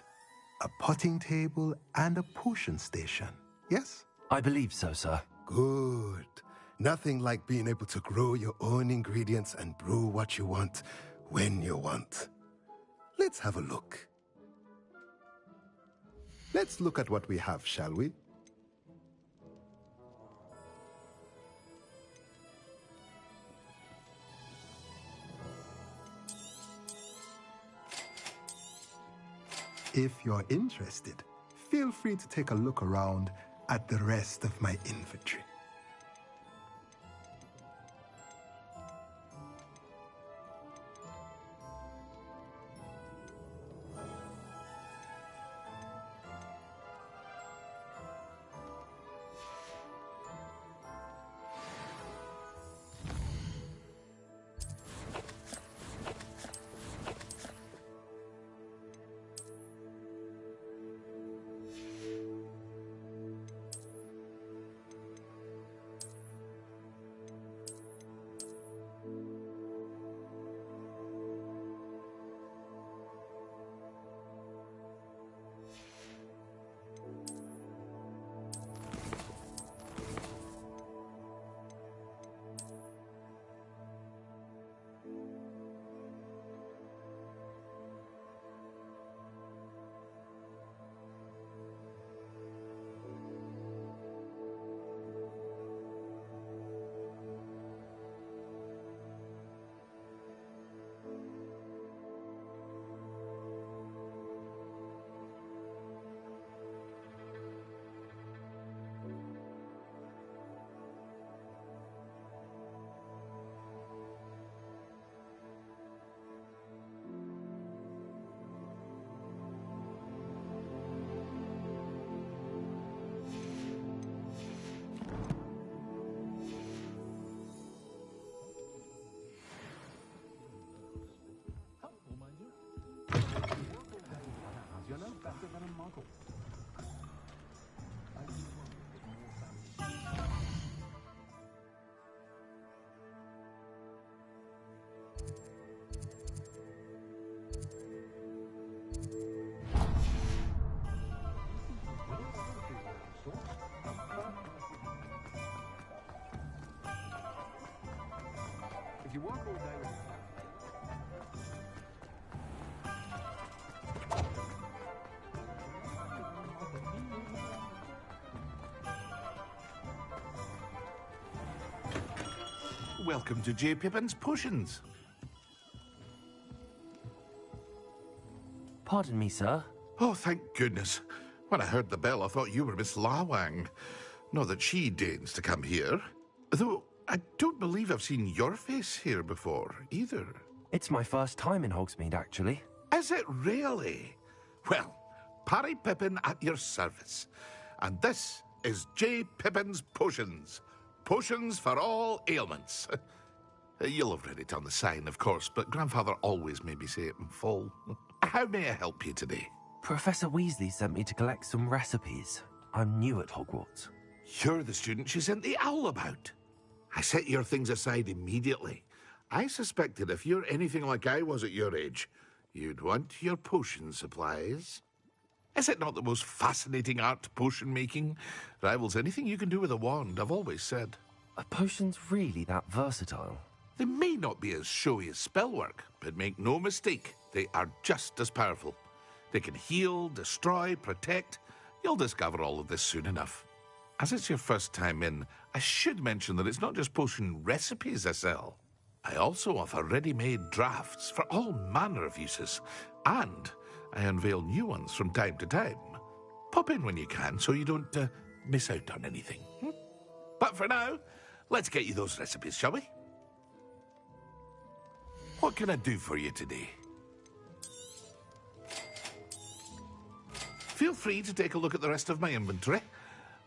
A potting table and a potion station, yes? I believe so, sir. Good. Nothing like being able to grow your own ingredients and brew what you want when you want. Let's have a look. Let's look at what we have, shall we? If you're interested, feel free to take a look around at the rest of my inventory. If you want more down. Welcome to J. Pippin's Potions. Pardon me, sir. Oh, thank goodness. When I heard the bell, I thought you were Miss Lawang. Not that she deigns to come here. Though, I don't believe I've seen your face here before, either. It's my first time in Hogsmeade, actually. Is it really? Well, Parry Pippin at your service. And this is J. Pippin's Potions. Potions for all ailments. You'll have read it on the sign, of course, but Grandfather always made me say it in full. How may I help you today? Professor Weasley sent me to collect some recipes. I'm new at Hogwarts. You're the student she sent the owl about. I set your things aside immediately. I suspected if you're anything like I was at your age, you'd want your potion supplies. Is it not the most fascinating art, potion making? Rivals anything you can do with a wand, I've always said. Are potions really that versatile? They may not be as showy as spellwork, but make no mistake, they are just as powerful. They can heal, destroy, protect. You'll discover all of this soon enough. As it's your first time in, I should mention that it's not just potion recipes I sell. I also offer ready-made drafts for all manner of uses, and I unveil new ones from time to time. Pop in when you can so you don't miss out on anything. But for now, let's get you those recipes, shall we? What can I do for you today? Feel free to take a look at the rest of my inventory,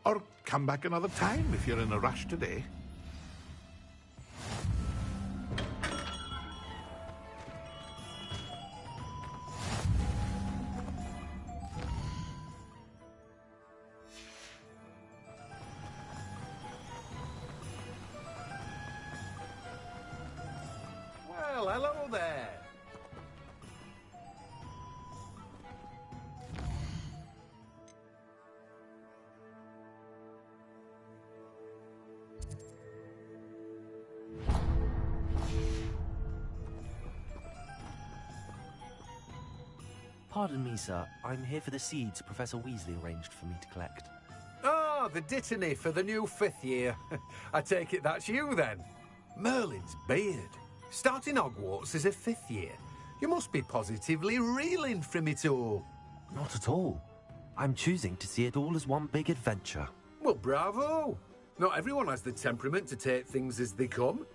or come back another time if you're in a rush today. Well, hello there. Pardon me, sir. I'm here for the seeds Professor Weasley arranged for me to collect. Ah, the dittany for the new 5th year. I take it that's you, then. Merlin's beard. Starting Hogwarts as a 5th year. You must be positively reeling from it all. Not at all. I'm choosing to see it all as one big adventure. Well, bravo. Not everyone has the temperament to take things as they come.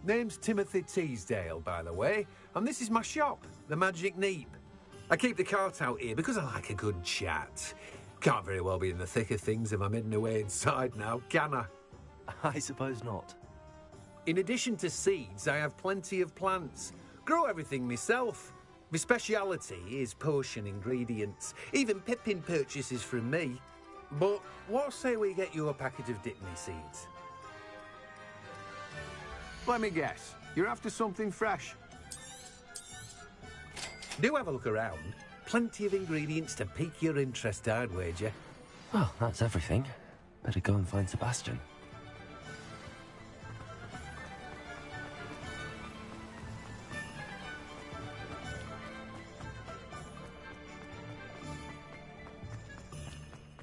Name's Timothy Teasdale, by the way, and this is my shop, the Magic Neep. I keep the cart out here because I like a good chat. Can't very well be in the thick of things if I'm hidden away inside now, can I? I suppose not. In addition to seeds, I have plenty of plants. Grow everything myself. My speciality is potion ingredients. Even Pippin purchases from me. But what say we get you a packet of Dittany seeds? Let me guess. You're after something fresh. Do have a look around. Plenty of ingredients to pique your interest, I'd wager. Well, that's everything. Better go and find Sebastian.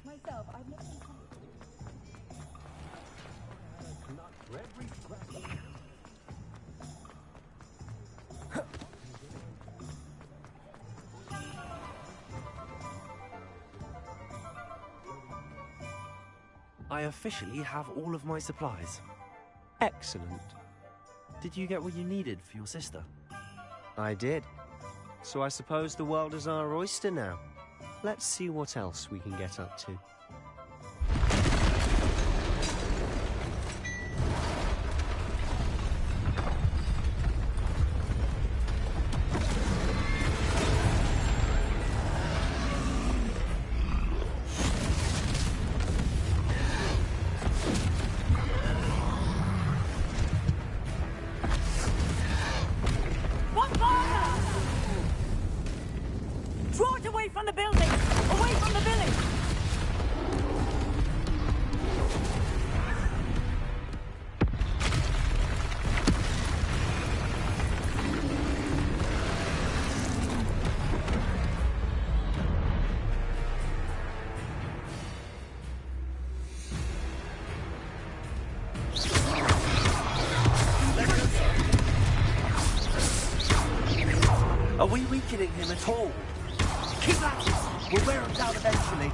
Myself, I've never been I officially have all of my supplies. Excellent. Did you get what you needed for your sister? I did. So I suppose the world is our oyster now. Let's see what else we can get up to. Draw it away from the building! Away from the village! Are we weakening him at all? Keep at it! We'll wear him down eventually.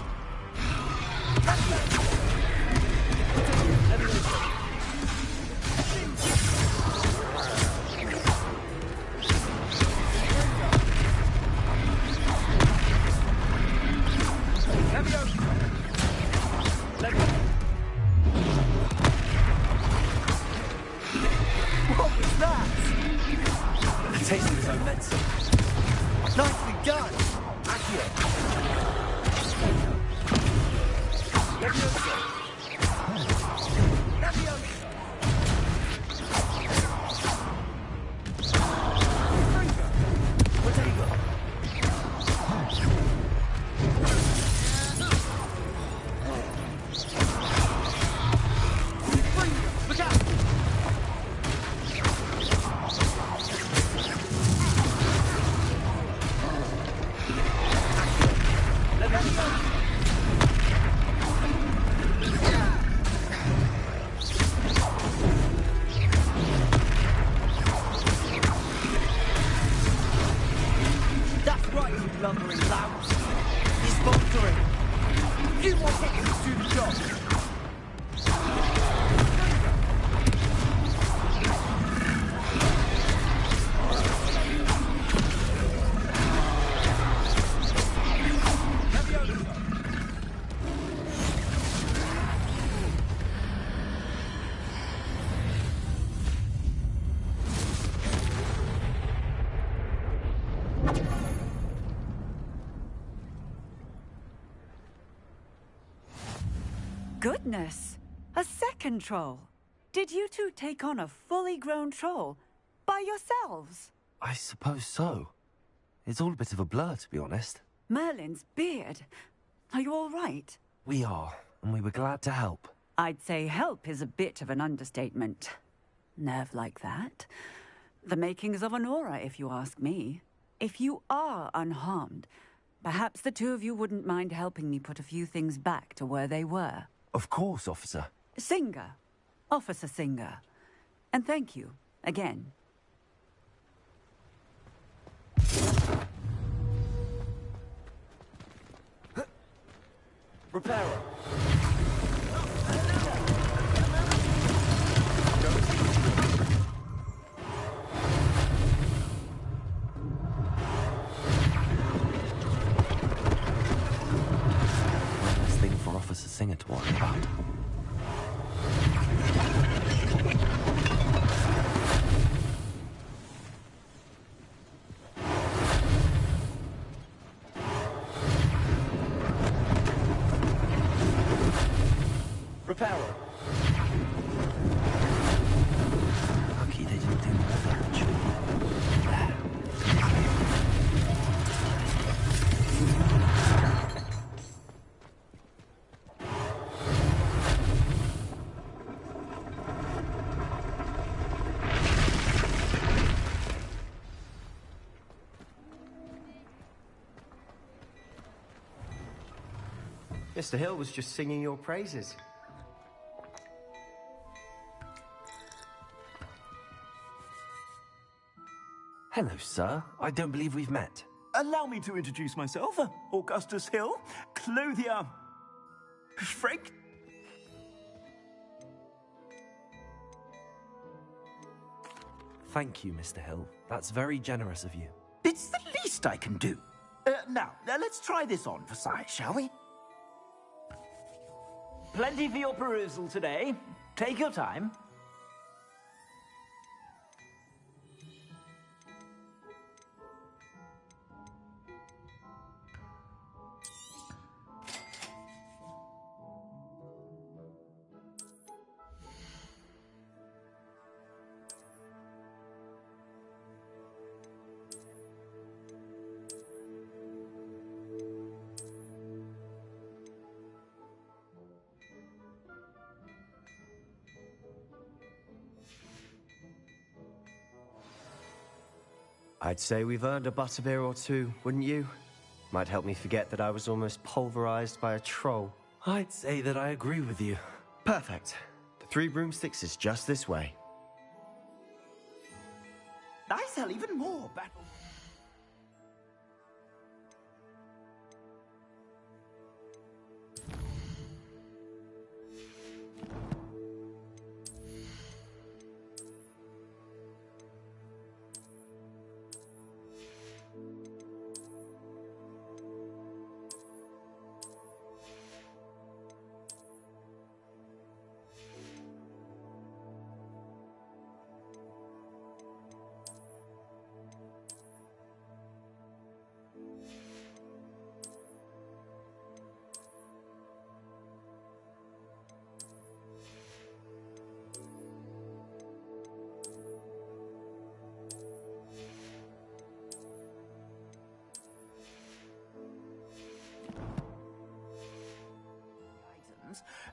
What was that? The taste of his own medicine. Nicely done! Accio. Levioso. Levioso. Potato. Look out! That's right, you lumbering louts. He's faltering. Few more seconds to do the job. Goodness! A second troll! Did you two take on a fully grown troll? By yourselves? I suppose so. It's all a bit of a blur, to be honest. Merlin's beard. Are you all right? We are, and we were glad to help. I'd say help is a bit of an understatement. Nerve like that. The makings of an aura, if you ask me. If you are unharmed, perhaps the two of you wouldn't mind helping me put a few things back to where they were. Of course, officer. Singer. Officer Singer. And thank you, again. Repairer. Nice thing for Officer Singer to worry about. Repairer. Lucky they didn't do more damage. Mr. Hill was just singing your praises. Hello, sir. I don't believe we've met. Allow me to introduce myself. Augustus Hill, clothier. Frank. Thank you, Mr. Hill. That's very generous of you. It's the least I can do. Now, let's try this on for size, shall we? Plenty for your perusal today. Take your time. I'd say we've earned a butterbeer or two, wouldn't you? Might help me forget that I was almost pulverized by a troll. I'd say that I agree with you. Perfect. The Three Broomsticks is just this way. I sell even more battle.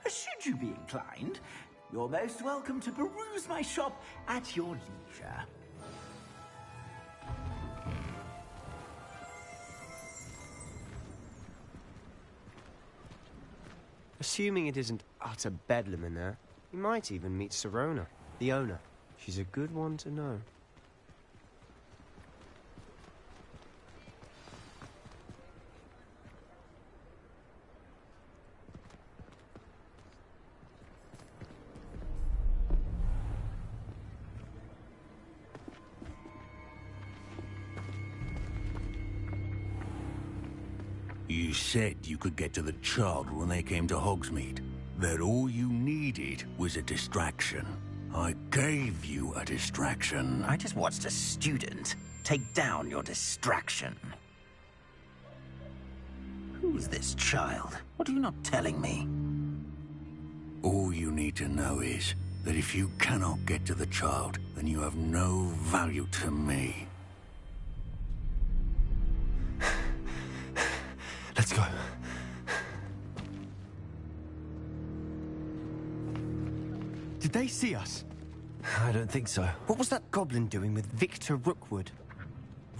Should you be inclined, you're most welcome to peruse my shop at your leisure. Assuming it isn't utter bedlam in there, you might even meet Sirona, the owner. She's a good one to know. You said you could get to the child when they came to Hogsmeade. That all you needed was a distraction. I gave you a distraction. I just watched a student take down your distraction. Who's this child? What are you not telling me? All you need to know is that if you cannot get to the child, then you have no value to me. Let's go. Did they see us? I don't think so. What was that goblin doing with Victor Rookwood?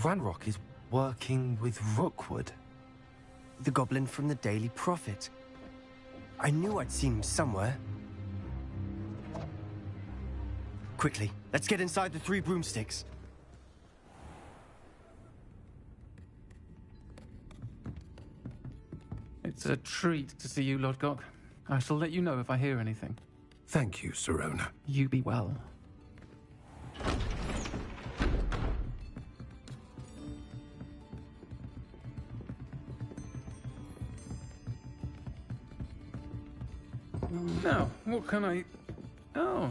Ranrock is working with Rookwood. The goblin from the Daily Prophet. I knew I'd seen him somewhere. Quickly, let's get inside the 3 broomsticks. It's a treat to see you, Lodgok. I shall let you know if I hear anything. Thank you, Sirona. You be well. Now, what can I... Oh.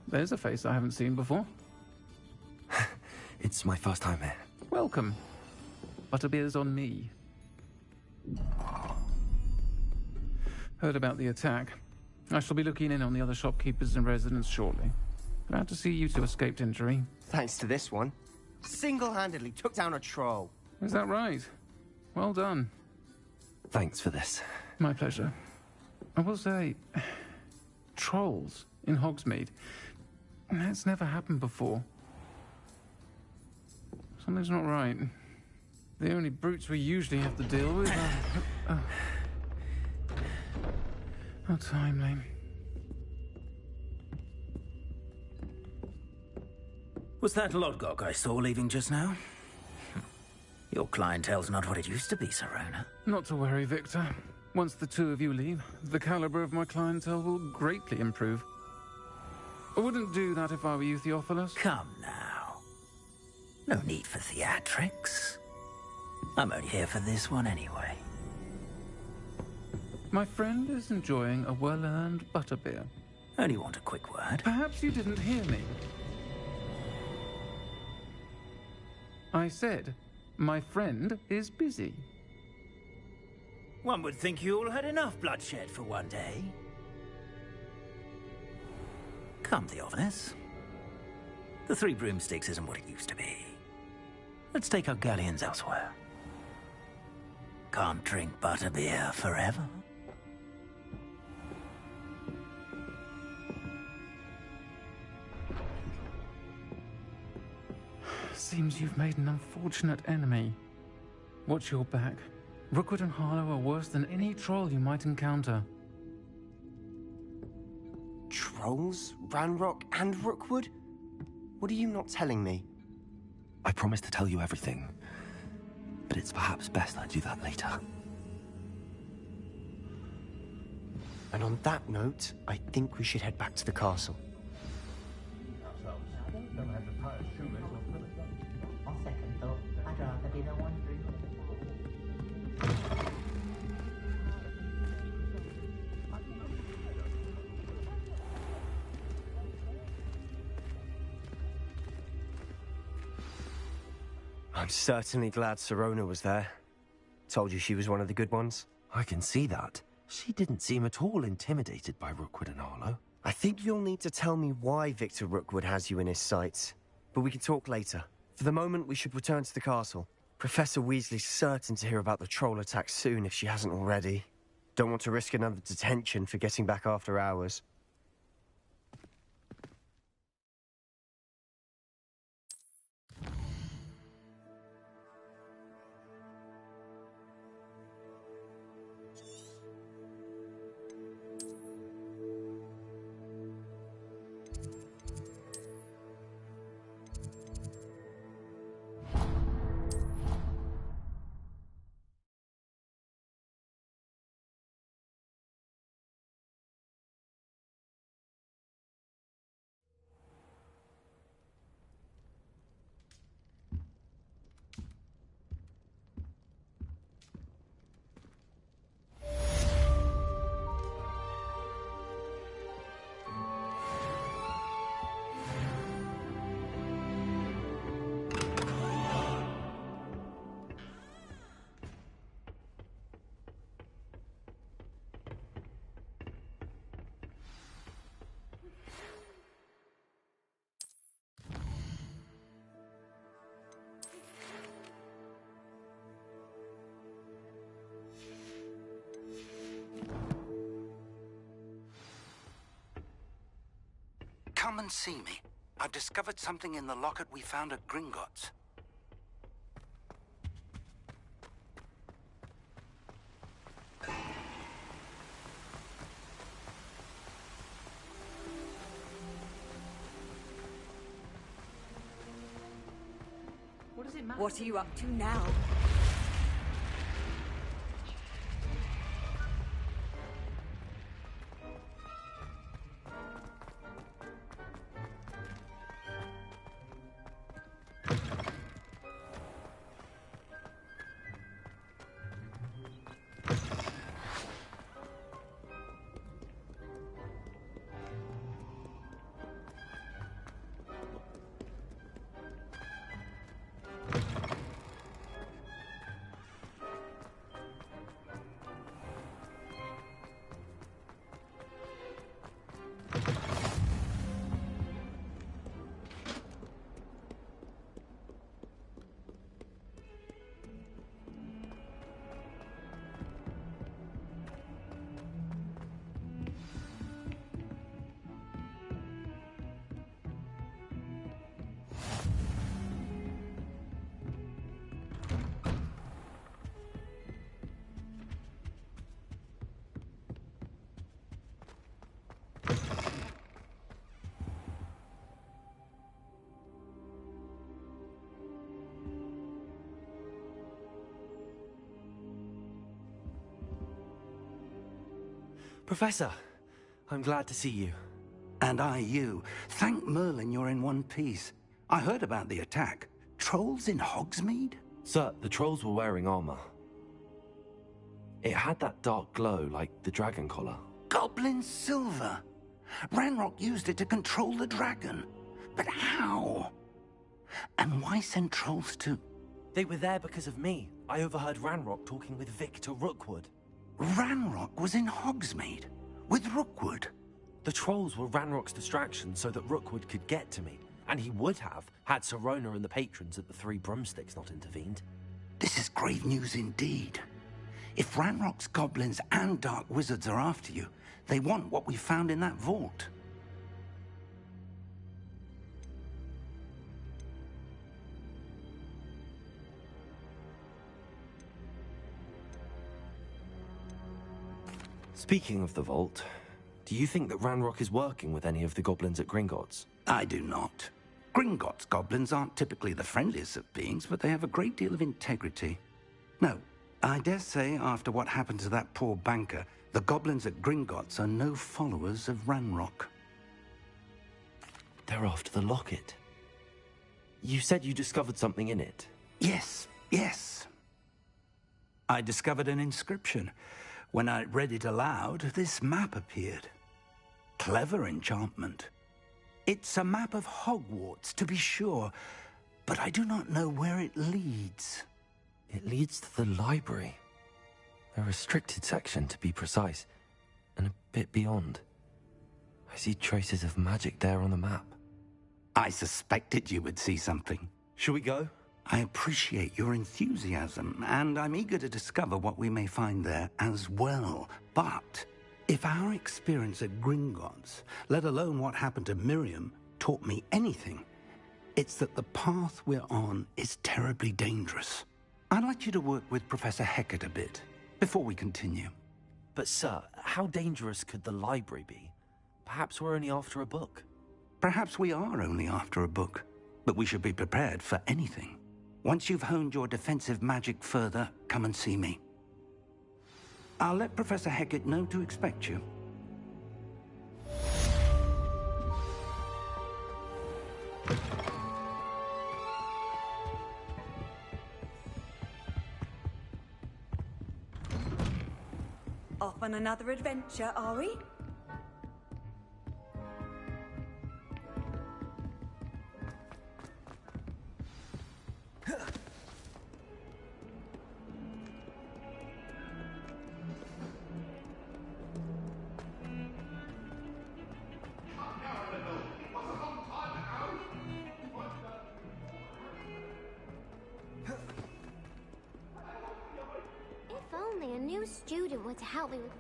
There's a face I haven't seen before. It's my first time here. Welcome. Butterbeer's on me. Heard about the attack. I shall be looking in on the other shopkeepers and residents shortly. Glad to see you two escaped injury. Thanks to this one. Single-handedly took down a troll. Is that right? Well done. Thanks for this. My pleasure. I will say, trolls in Hogsmeade. That's never happened before. Something's not right. The only brutes we usually have to deal with are... How timely. Was that Lodgok I saw leaving just now? Your clientele's not what it used to be, Sirona. Not to worry, Victor. Once the two of you leave, the caliber of my clientele will greatly improve. I wouldn't do that if I were you, Theophilus. Come now. No need for theatrics. I'm only here for this one anyway. My friend is enjoying a well-earned butterbeer. Only want a quick word. Perhaps you didn't hear me. I said, my friend is busy. One would think you all had enough bloodshed for one day. Come, Theophilus. The 3 broomsticks isn't what it used to be. Let's take our galleons elsewhere. Can't drink butterbeer forever. Seems you've made an unfortunate enemy. Watch your back. Rookwood and Harlow are worse than any troll you might encounter. Trolls? Ranrock and Rookwood? What are you not telling me? I promised to tell you everything, but it's perhaps best I do that later. And on that note, I think we should head back to the castle. On second thought, I'd rather be the one doing I'm certainly glad Sirona was there. Told you she was one of the good ones. I can see that. She didn't seem at all intimidated by Rookwood and Harlow. I think you'll need to tell me why Victor Rookwood has you in his sights. But we can talk later. For the moment, we should return to the castle. Professor Weasley's certain to hear about the troll attack soon if she hasn't already. Don't want to risk another detention for getting back after hours. Come and see me. I've discovered something in the locket we found at Gringotts. What does it matter? What are you up to now? Professor, I'm glad to see you. And I you. Thank Merlin you're in one piece. I heard about the attack. Trolls in Hogsmeade? Sir, the trolls were wearing armor. It had that dark glow like the dragon collar. Goblin silver. Ranrock used it to control the dragon. But how? And why send trolls to... They were there because of me. I overheard Ranrock talking with Victor Rookwood. Ranrock was in Hogsmeade? With Rookwood? The trolls were Ranrock's distraction so that Rookwood could get to me. And he would have, had Sirona and the patrons at the Three Broomsticks not intervened. This is grave news indeed. If Ranrock's goblins and dark wizards are after you, they want what we found in that vault. Speaking of the vault, do you think that Ranrock is working with any of the goblins at Gringotts? I do not. Gringotts goblins aren't typically the friendliest of beings, but they have a great deal of integrity. No, I dare say after what happened to that poor banker, the goblins at Gringotts are no followers of Ranrock. They're after the locket. You said you discovered something in it. Yes, yes. I discovered an inscription. When I read it aloud, this map appeared. Clever enchantment. It's a map of Hogwarts, to be sure, but I do not know where it leads. It leads to the library. A restricted section, to be precise, and a bit beyond. I see traces of magic there on the map. I suspected you would see something. Shall we go? I appreciate your enthusiasm, and I'm eager to discover what we may find there as well. But if our experience at Gringotts, let alone what happened to Miriam, taught me anything, it's that the path we're on is terribly dangerous. I'd like you to work with Professor Hecat a bit before we continue. But sir, how dangerous could the library be? Perhaps we're only after a book. Perhaps we are only after a book, but we should be prepared for anything. Once you've honed your defensive magic further, come and see me. I'll let Professor Hecat know to expect you. Off on another adventure, are we? If only a new student were to help me with...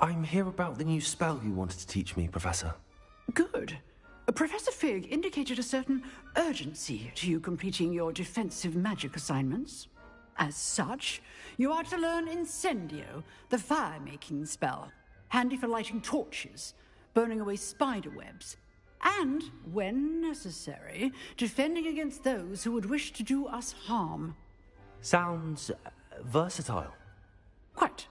I'm here about the new spell you wanted to teach me, Professor. Good. Professor Fig indicated a certain urgency to you completing your defensive magic assignments. As such, you are to learn Incendio, the fire-making spell, handy for lighting torches, burning away spider webs, and, when necessary, defending against those who would wish to do us harm. Sounds versatile. Quite.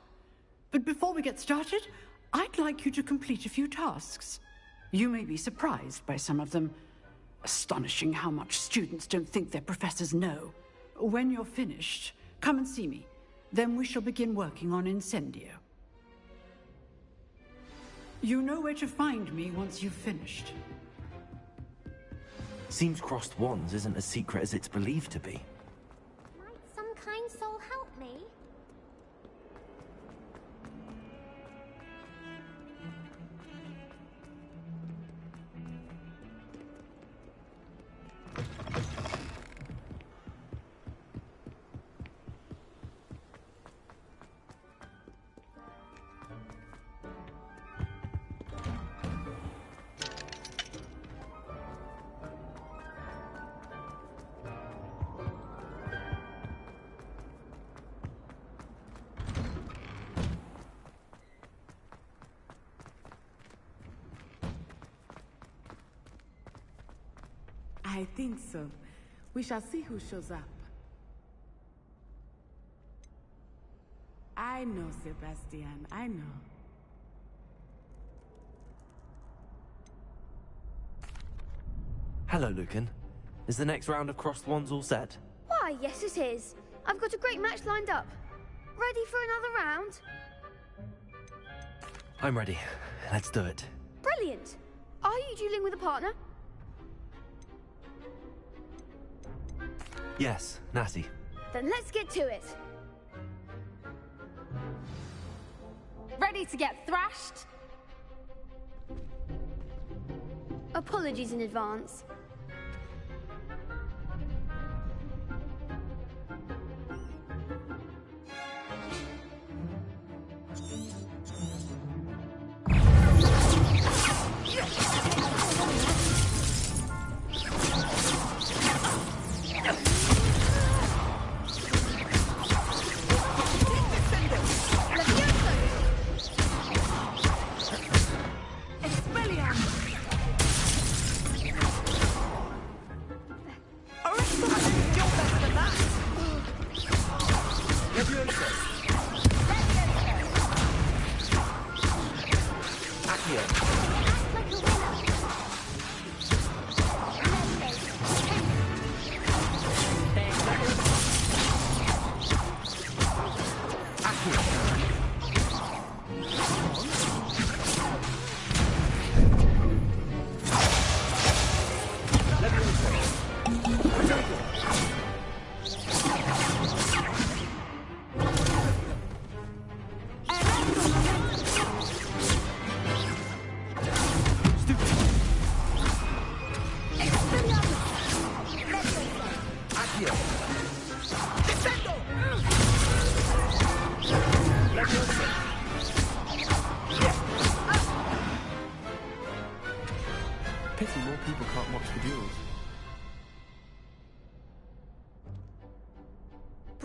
But before we get started, I'd like you to complete a few tasks. You may be surprised by some of them. Astonishing how much students don't think their professors know. When you're finished, come and see me. Then we shall begin working on Incendio. You know where to find me once you've finished. Seems crossed wands isn't as secret as it's believed to be. Might some kind soul help me? I think so. We shall see who shows up. I know, Sebastian, I know. Hello, Lucan. Is the next round of crossed wands all set? Why, yes it is. I've got a great match lined up. Ready for another round? I'm ready. Let's do it. Brilliant. Are you dueling with a partner? Yes, Natty. Then let's get to it. Ready to get thrashed? Apologies in advance.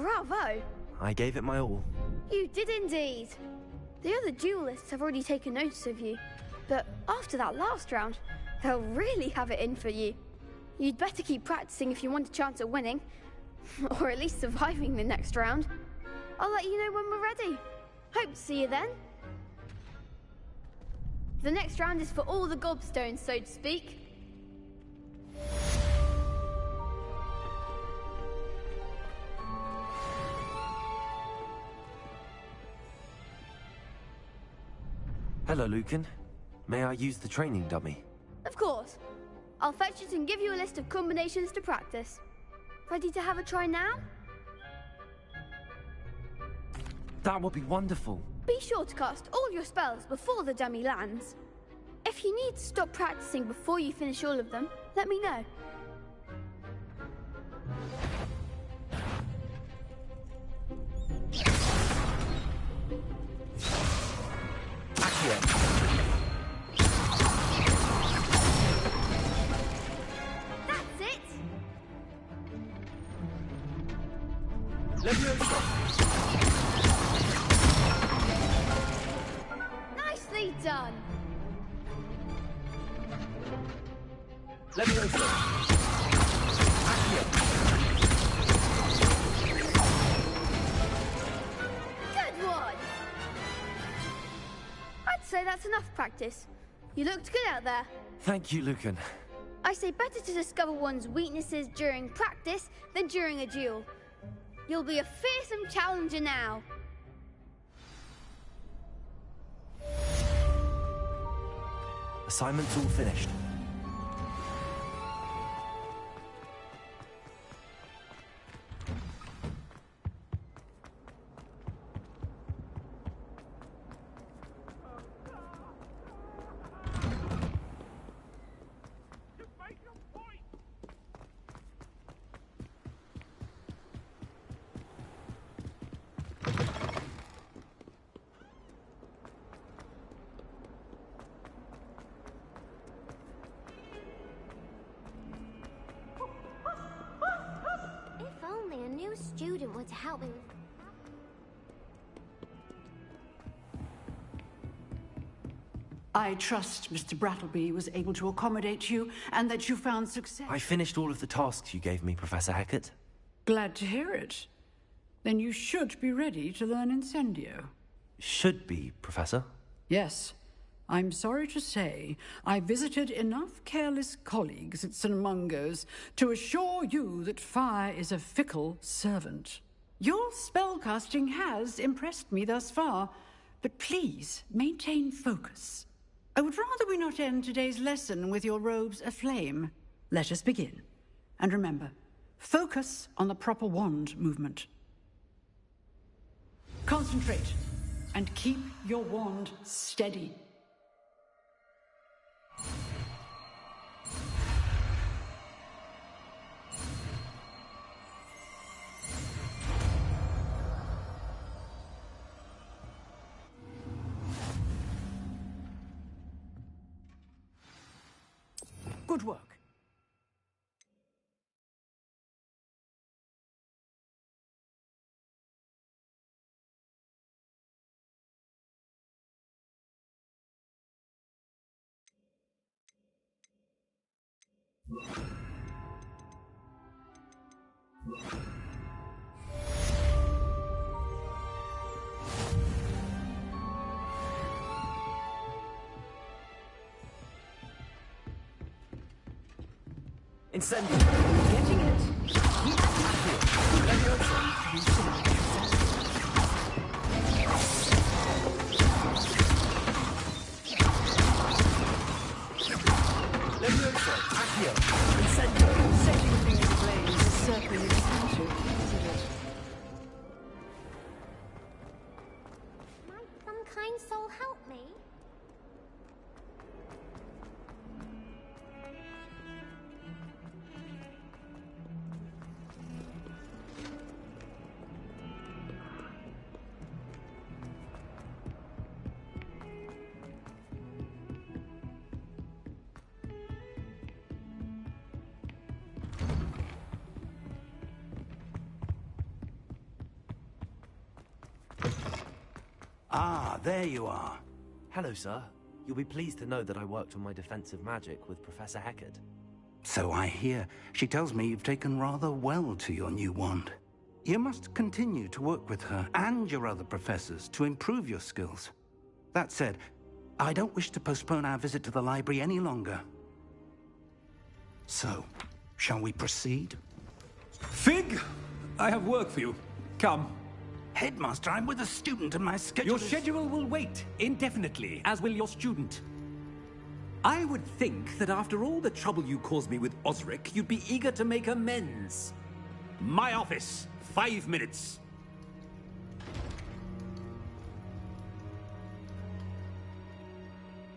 Bravo! I gave it my all. You did indeed. The other duelists have already taken notice of you, but after that last round, they'll really have it in for you. You'd better keep practicing if you want a chance at winning, or at least surviving the next round. I'll let you know when we're ready. Hope to see you then. The next round is for all the gobstones, so to speak. Hello, Lucan. May I use the training dummy? Of course. I'll fetch it and give you a list of combinations to practice. Ready to have a try now? That would be wonderful. Be sure to cast all your spells before the dummy lands. If you need to stop practicing before you finish all of them, let me know. That's it! Nicely done! Good one! I'd say that's enough practice. You looked good out there. Thank you, Lucan. I say better to discover one's weaknesses during practice than during a duel. You'll be a fearsome challenger now. Assignment's all finished. If only a new student were to help me with... I trust Mr. Brattleby was able to accommodate you and that you found success. I finished all of the tasks you gave me, Professor Hackett. Glad to hear it. Then you should be ready to learn Incendio. Should be, Professor. Yes. I'm sorry to say I visited enough careless colleagues at St. Mungo's to assure you that fire is a fickle servant. Your spellcasting has impressed me thus far, but please maintain focus. I would rather we not end today's lesson with your robes aflame. Let us begin. And remember, focus on the proper wand movement. Concentrate and keep your wand steady. Good work. Incendio. Getting it. Incendio. Setting things ablaze is certainly expensive, isn't it? Might some kind soul help me? Ah, there you are. Hello, sir. You'll be pleased to know that I worked on my defensive magic with Professor Heckard. So I hear. She tells me you've taken rather well to your new wand. You must continue to work with her and your other professors to improve your skills. That said, I don't wish to postpone our visit to the library any longer. So, shall we proceed? Fig! I have work for you. Come. Headmaster, I'm with a student and my schedule Your schedule will wait indefinitely, as will your student. I would think that after all the trouble you caused me with Osric, you'd be eager to make amends. My office, 5 minutes.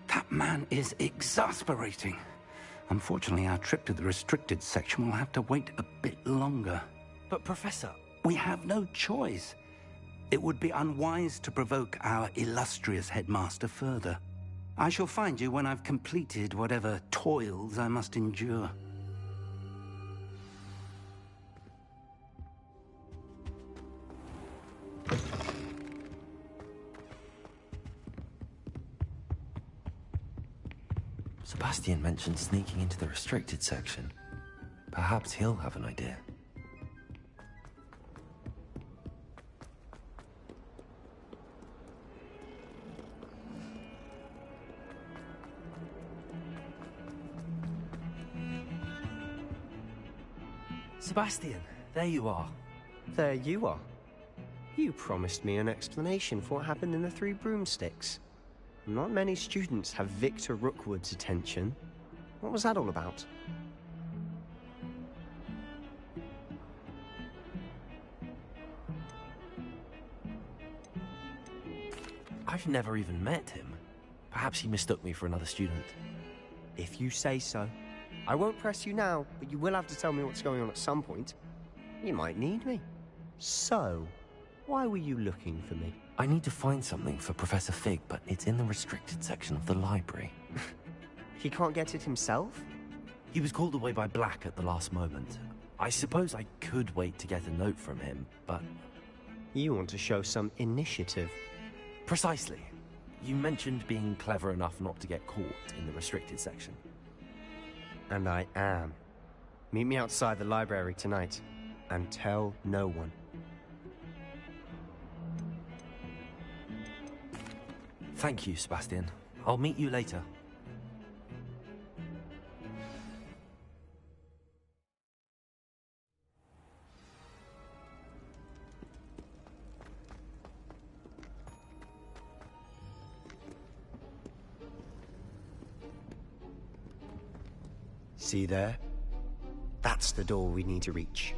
That man is exasperating. Unfortunately, our trip to the restricted section will have to wait a bit longer. But, Professor... We have no choice. It would be unwise to provoke our illustrious headmaster further. I shall find you when I've completed whatever toils I must endure. Sebastian mentioned sneaking into the restricted section. Perhaps he'll have an idea. Sebastian, there you are. There you are. You promised me an explanation for what happened in the Three Broomsticks. Not many students have Victor Rookwood's attention. What was that all about? I've never even met him. Perhaps he mistook me for another student. If you say so. I won't press you now, but you will have to tell me what's going on at some point. You might need me. So, why were you looking for me? I need to find something for Professor Fig, but it's in the restricted section of the library. He can't get it himself? He was called away by Black at the last moment. I suppose I could wait to get a note from him, but... You want to show some initiative. Precisely. You mentioned being clever enough not to get caught in the restricted section. And I am. Meet me outside the library tonight, and tell no one. Thank you, Sebastian. I'll meet you later. See there? That's the door we need to reach.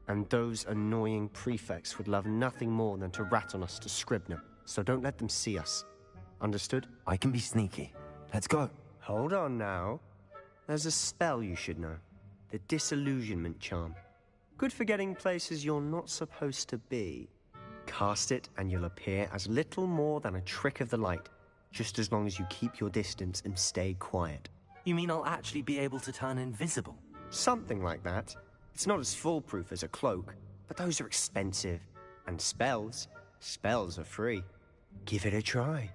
And those annoying prefects would love nothing more than to rat on us to Scribner, so don't let them see us. Understood? I can be sneaky. Let's go. Hold on now. There's a spell you should know. The Disillusionment Charm. Good for getting places you're not supposed to be. Cast it and you'll appear as little more than a trick of the light, just as long as you keep your distance and stay quiet. You mean I'll actually be able to turn invisible? Something like that. It's not as foolproof as a cloak, but those are expensive. And spells are free. Give it a try.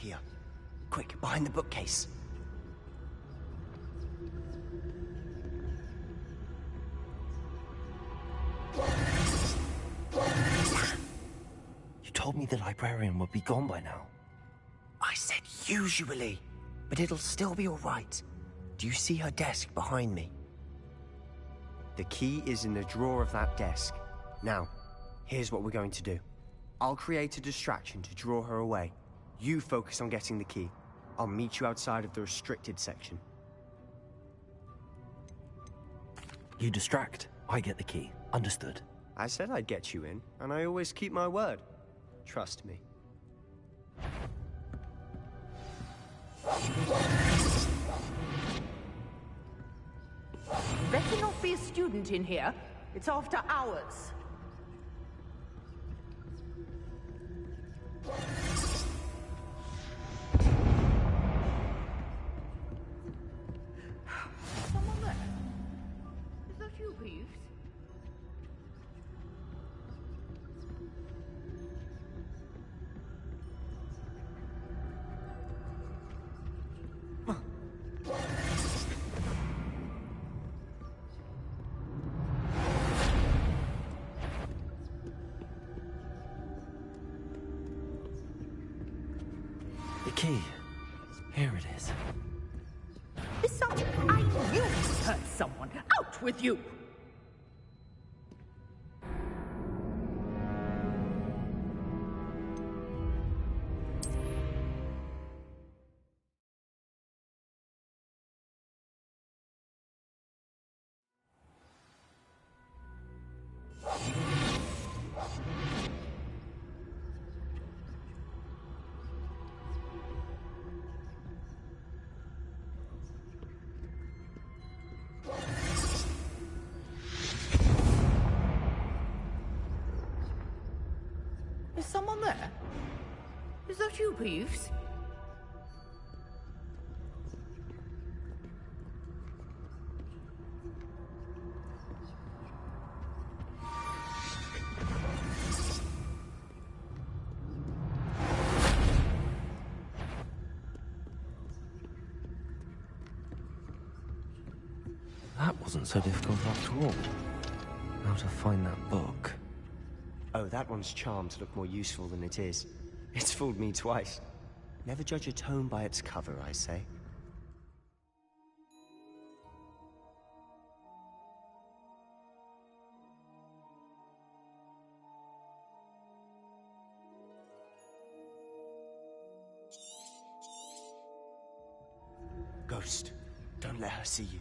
here. Quick, behind the bookcase. You told me the librarian would be gone by now. I said usually, but it'll still be all right. Do you see her desk behind me? The key is in the drawer of that desk. Now, here's what we're going to do. I'll create a distraction to draw her away. You focus on getting the key. I'll meet you outside of the restricted section. You distract, I get the key. Understood. I said I'd get you in, and I always keep my word. Trust me. Better not be a student in here. It's after hours. Someone there? Is that you, Peeves? The key. Here it is. Besides, I knew you hurt someone. Out with you! Is someone there? Is that you, Peeves? That wasn't so difficult after all. How to find that book. Oh, that one's charmed to look more useful than it is. It's fooled me twice. Never judge a tome by its cover, I say. Ghost, don't let her see you.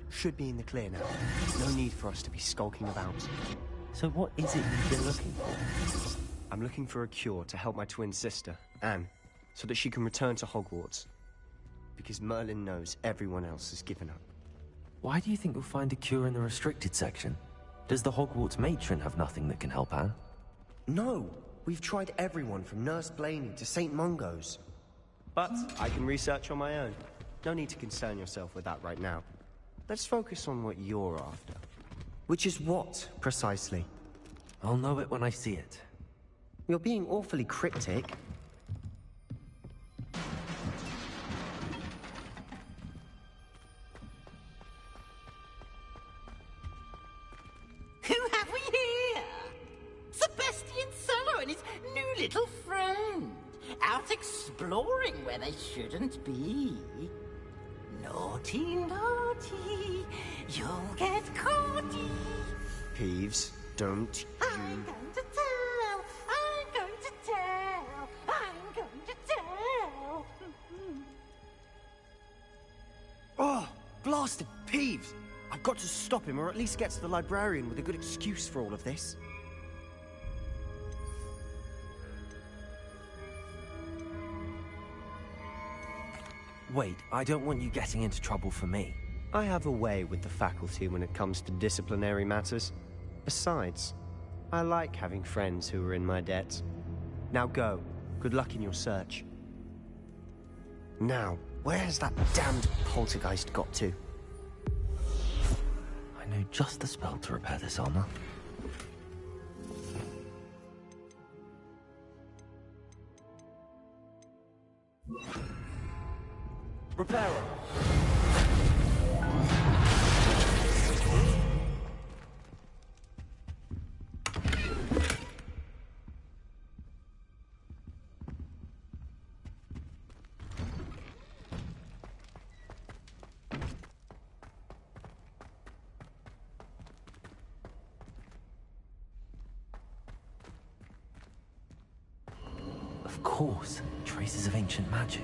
Should be in the clear now. No need for us to be skulking about. So what is it you've been looking for? I'm looking for a cure to help my twin sister, Anne, so that she can return to Hogwarts. Because Merlin knows everyone else has given up. Why do you think you'll find a cure in the restricted section? Does the Hogwarts matron have nothing that can help Anne? No! We've tried everyone from Nurse Blaney to St. Mungo's. But I can research on my own. No need to concern yourself with that right now. Let's focus on what you're after. Which is what, precisely? I'll know it when I see it. You're being awfully cryptic. Who have we here? Sebastian Sallow and his new little friend. Out exploring where they shouldn't be. Naughty, naughty, you'll get caughty. Peeves, don't I'm going to tell, I'm going to tell, I'm going to tell. blasted Peeves! I've got to stop him, or at least get to the librarian with a good excuse for all of this. Wait, I don't want you getting into trouble for me. I have a way with the faculty when it comes to disciplinary matters. Besides, I like having friends who are in my debt. Now go. Good luck in your search. Now, where has that damned poltergeist got to? I know just the spell to repair this armor. Repair it. Of course, traces of ancient magic.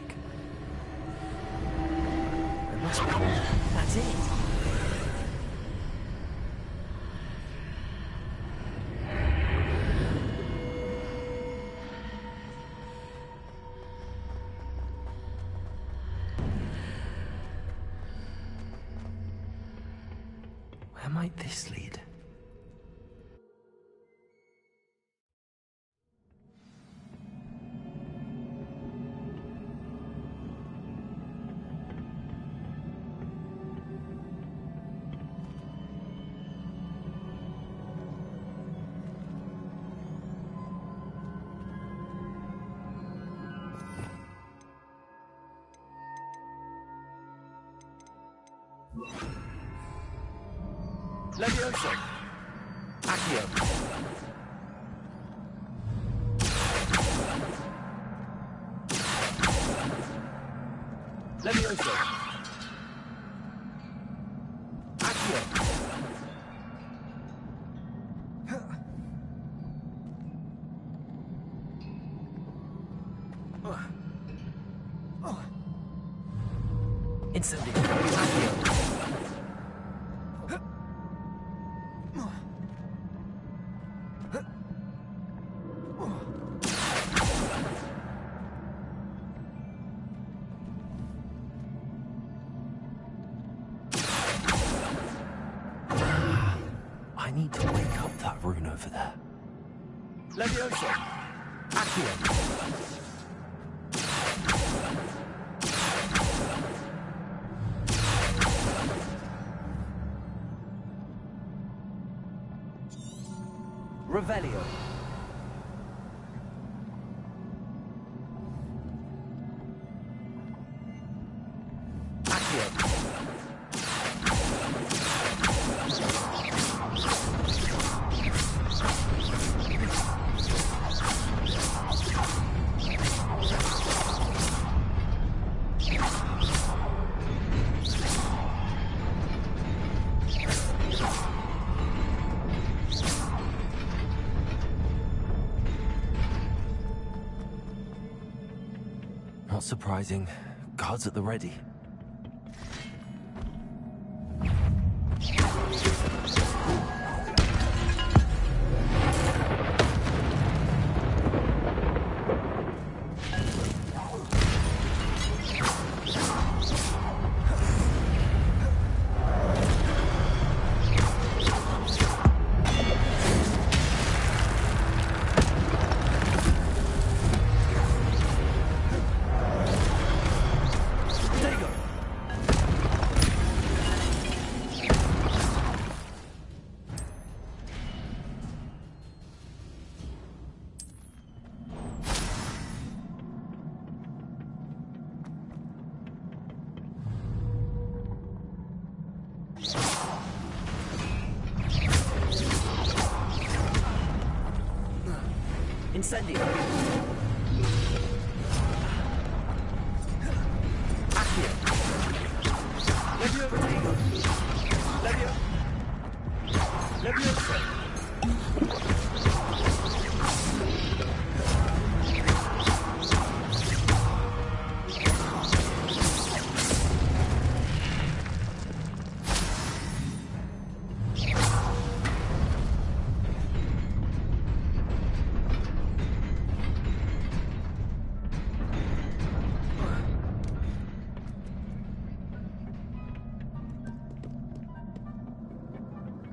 There must be more. That's it. Where might this lead? Levioso. Accio. Levioso. Accio. Incendio. Accio. I need to wake up that rune over there. Levioso. Accio. Revelio. Not surprising. Guards at the ready. Incendio. Accio. Levio Vertigo. Levio. Levioso.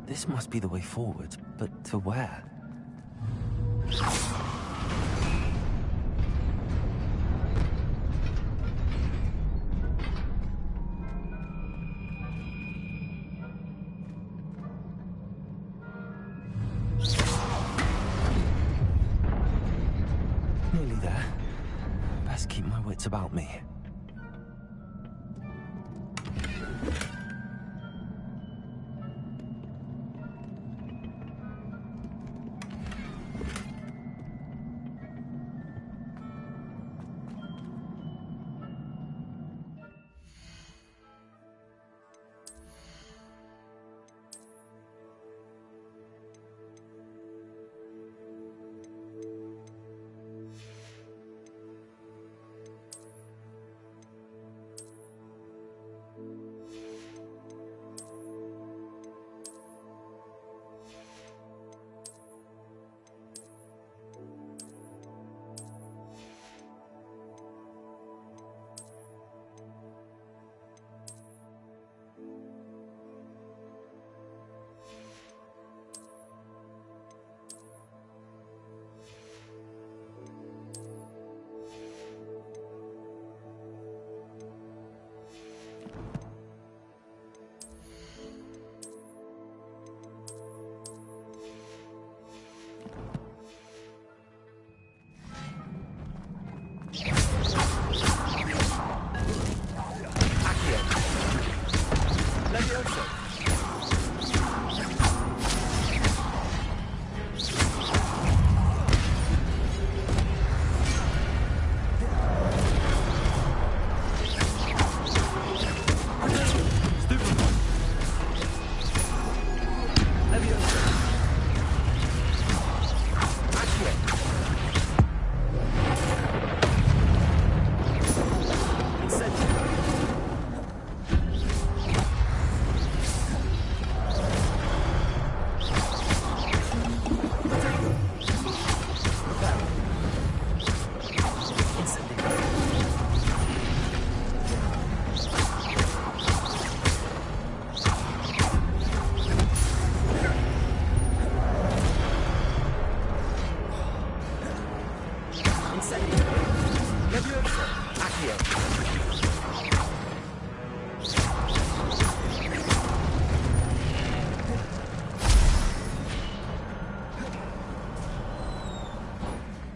This must be the way forward, but to where? Nearly there. Best keep my wits about me.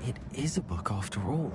It is a book after all.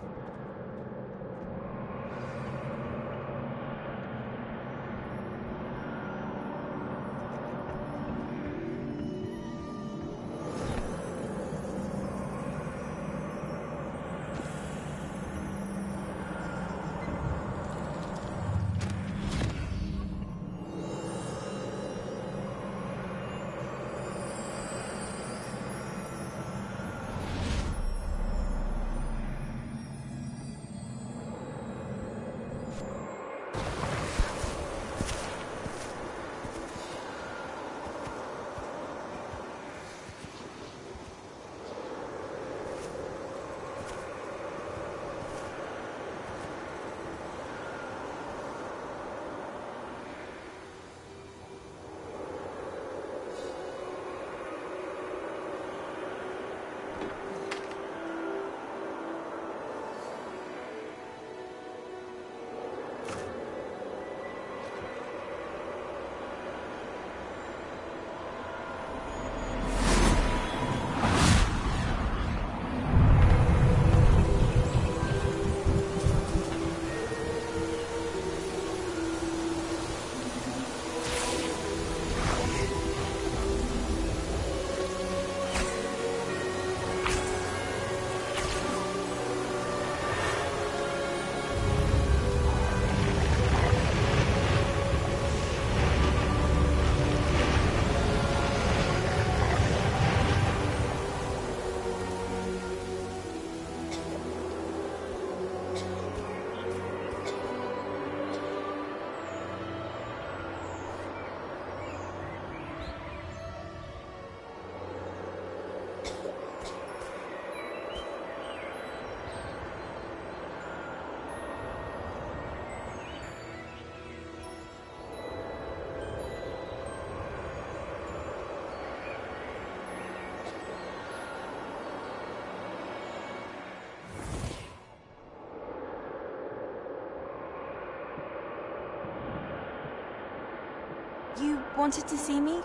You wanted to see me?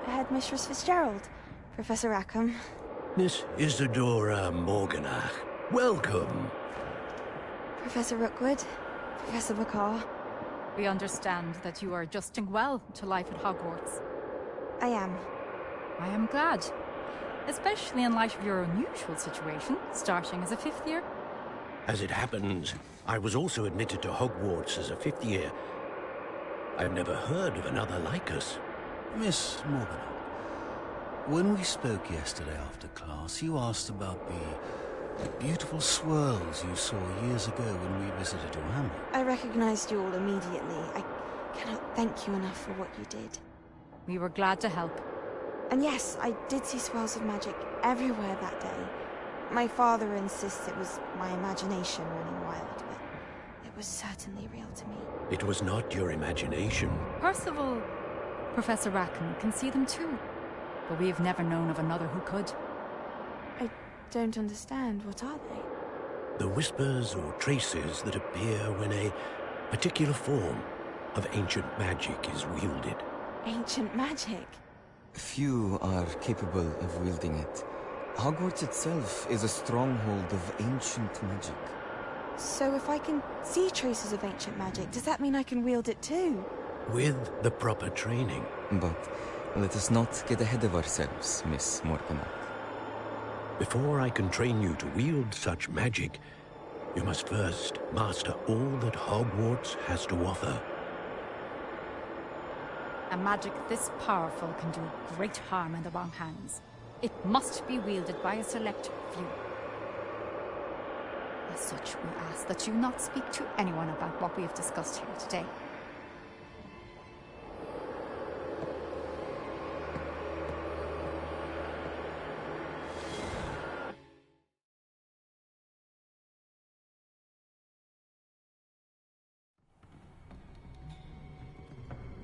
Headmistress Fitzgerald, Professor Rackham. Miss Isadora Morganach, welcome. Professor Rookwood, Professor Bakar. We understand that you are adjusting well to life at Hogwarts. I am. I am glad. Especially in light of your unusual situation, starting as a 5th year. As it happens, I was also admitted to Hogwarts as a 5th year. I've never heard of another like us. Miss Morgan, when we spoke yesterday after class, you asked about the beautiful swirls you saw years ago when we visited your hamlet. I recognized you all immediately. I cannot thank you enough for what you did. We were glad to help. And yes, I did see swirls of magic everywhere that day. My father insists it was my imagination running wild, but it was certainly real to me. It was not your imagination. Percival, Professor Rackham can see them too. But we have never known of another who could. I don't understand. What are they? The whispers or traces that appear when a particular form of ancient magic is wielded. Ancient magic? Few are capable of wielding it. Hogwarts itself is a stronghold of ancient magic. So if I can see traces of ancient magic, does that mean I can wield it too? With the proper training. But let us not get ahead of ourselves, Miss Morganach. Before I can train you to wield such magic, you must first master all that Hogwarts has to offer. A magic this powerful can do great harm in the wrong hands. It must be wielded by a select few. As such, we ask that you not speak to anyone about what we have discussed here today.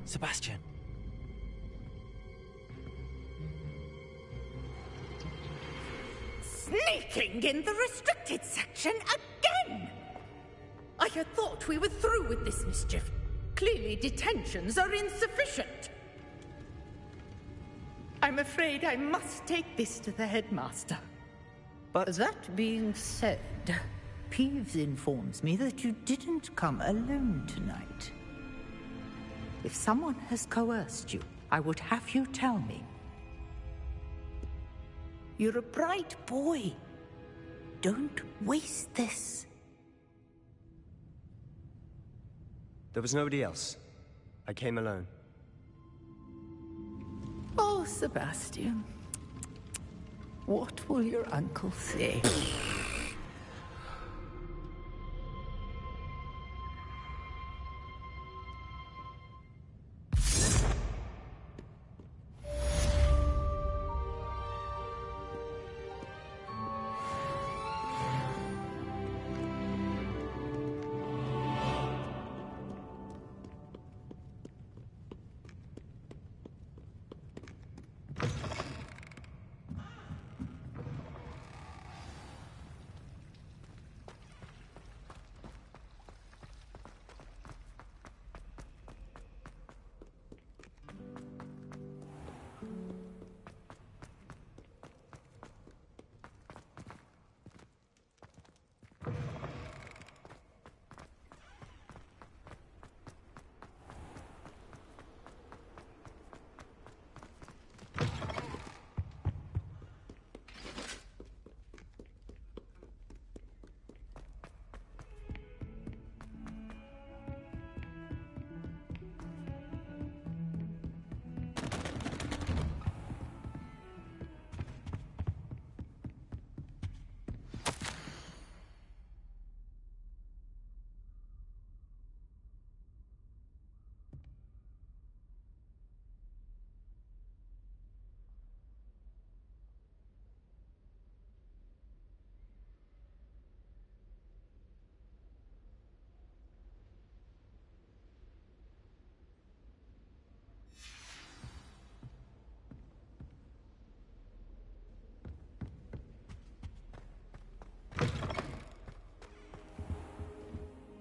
Sebastian. Sneaking in the restricted section again! I had thought we were through with this mischief. Clearly detentions are insufficient. I'm afraid I must take this to the headmaster. But that being said, Peeves informs me that you didn't come alone tonight. If someone has coerced you, I would have you tell me. You're a bright boy. Don't waste this. There was nobody else. I came alone. Oh, Sebastian. What will your uncle say?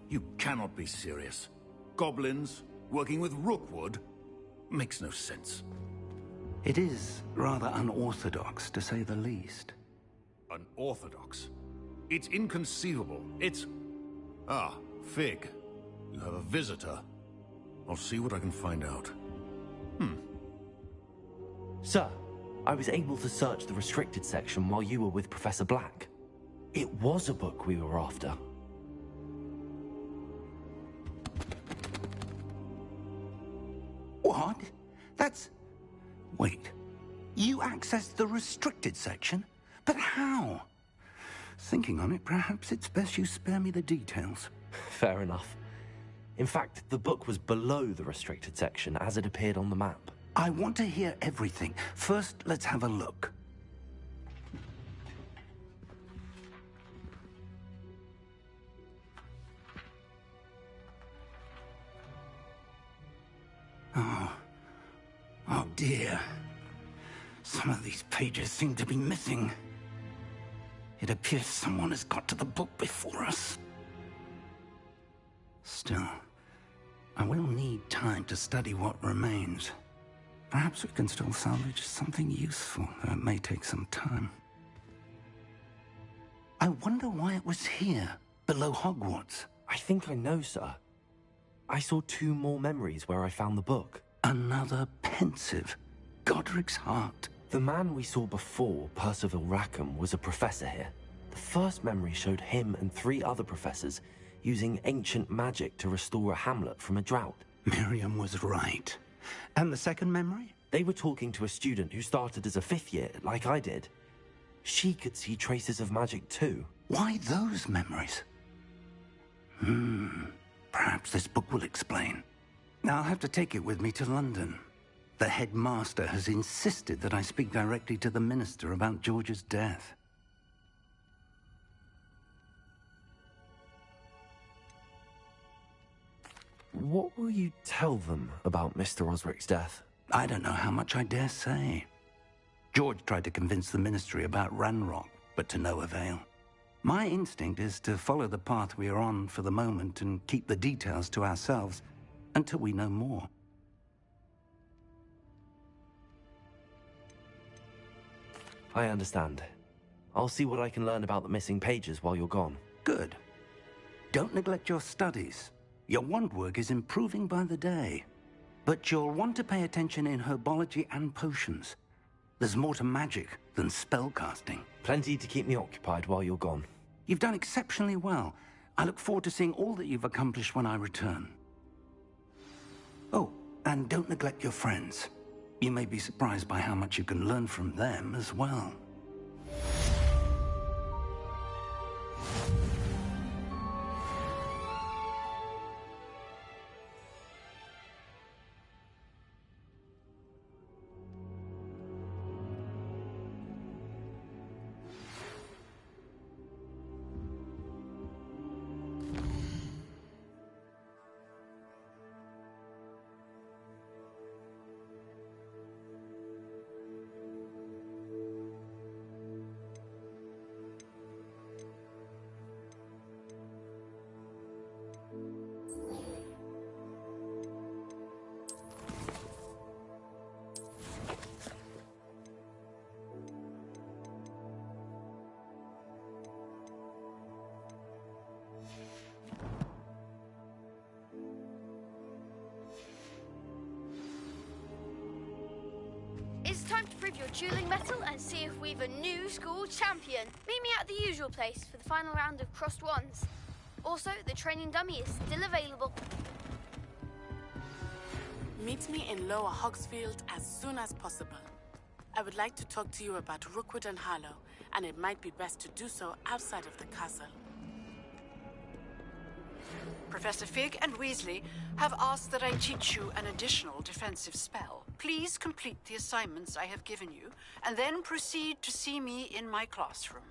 You cannot be serious. Goblins, working with Rookwood? Makes no sense. It is rather unorthodox, to say the least. Unorthodox? It's inconceivable. It's... Ah, Fig. You have a visitor. I'll see what I can find out. Sir, I was able to search the restricted section while you were with Professor Black. It was a book we were after. What? That's... Wait. You accessed the restricted section? But how? Thinking on it, perhaps it's best you spare me the details. Fair enough. In fact, the book was below the restricted section as it appeared on the map. I want to hear everything. First, let's have a look. Oh dear. Some of these pages seem to be missing. It appears someone has got to the book before us. Still, I will need time to study what remains. Perhaps we can still salvage something useful, though it may take some time. I wonder why it was here, below HogWarts. I think I know, sir. I saw 2 more memories where I found the book. Another pensive. Godric's heart. The man we saw before, Percival Rackham, was a professor here. The first memory showed him and 3 other professors using ancient magic to restore a hamlet from a drought. Miriam was right. And the second memory? They were talking to a student who started as a 5th year, like I did. She could see traces of magic too. Why those memories? Perhaps this book will explain. I'll have to take it with me to London. The headmaster has insisted that I speak directly to the minister about George's death. What will you tell them about Mr. Osric's death? I don't know how much I dare say. George tried to convince the ministry about Ranrock, but to no avail. My instinct is to follow the path we are on for the moment and keep the details to ourselves until we know more. I understand. I'll see what I can learn about the missing pages while you're gone. Good. Don't neglect your studies. Your wand work is improving by the day. But you'll want to pay attention in herbology and potions. There's more to magic than spellcasting. Plenty to keep me occupied while you're gone. You've done exceptionally well. I look forward to seeing all that you've accomplished when I return. Oh, and don't neglect your friends. You may be surprised by how much you can learn from them as well. It's time to prove your dueling mettle and see if we've a new school champion. Meet me at the usual place for the final round of crossed wands. Also, the training dummy is still available. Meet me in Lower Hogsfield as soon as possible. I would like to talk to you about Rookwood and Harlow, and it might be best to do so outside of the castle. Professor Fig and Weasley have asked that I teach you an additional defensive spell. Please complete the assignments I have given you, and then proceed to see me in my classroom.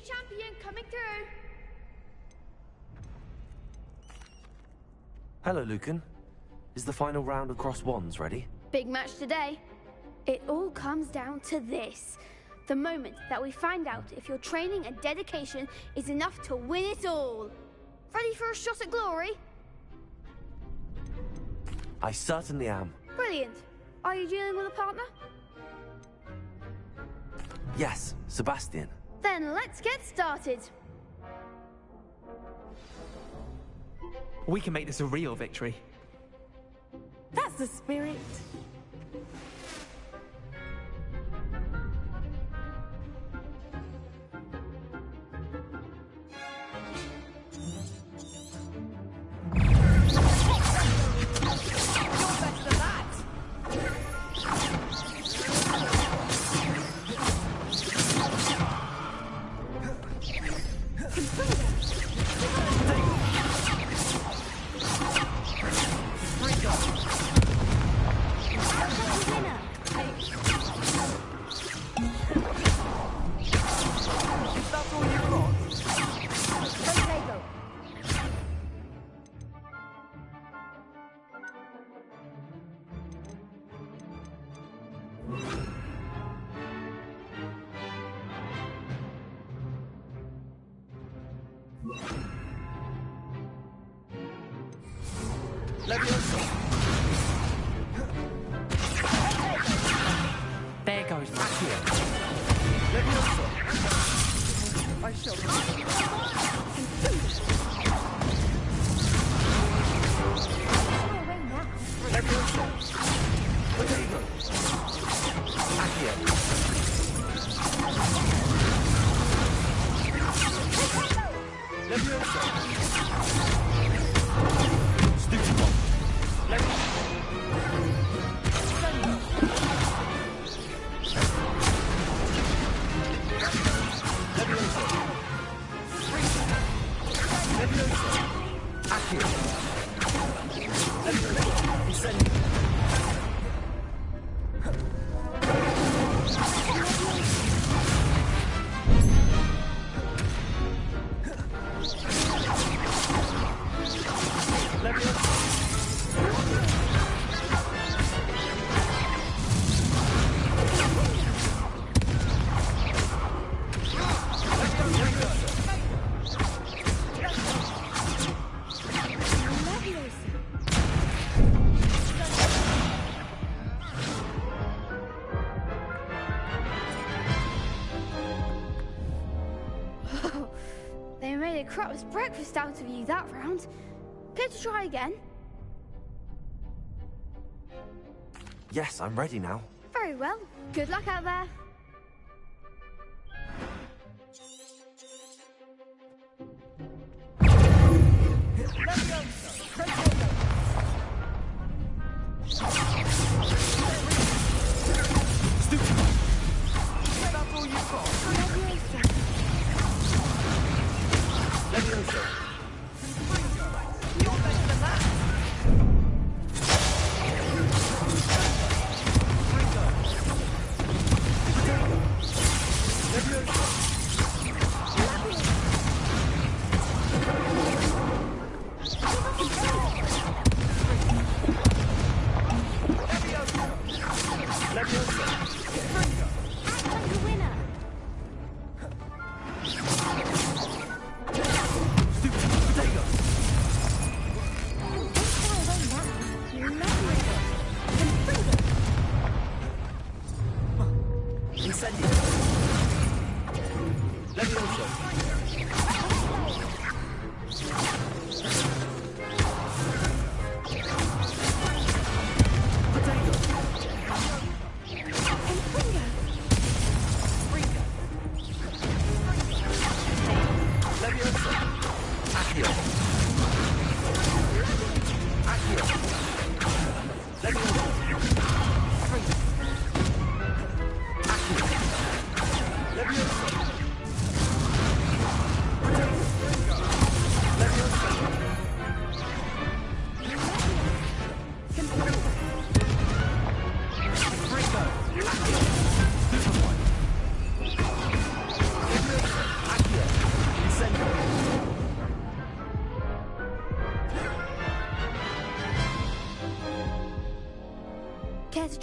champion coming through. Hello, Lucan. Is the final round of Cross Wands ready? Big match today. It all comes down to this. The moment that we find out if your training and dedication is enough to win it all. Ready for a shot at glory? I certainly am. Brilliant. Are you dealing with a partner? Yes, Sebastian. Then let's get started. We can make this a real victory. That's the spirit. There goes Accio. I shall. They made a crap's breakfast out of you that round. Care to try again? Yes, I'm ready now. Very well. Good luck out there.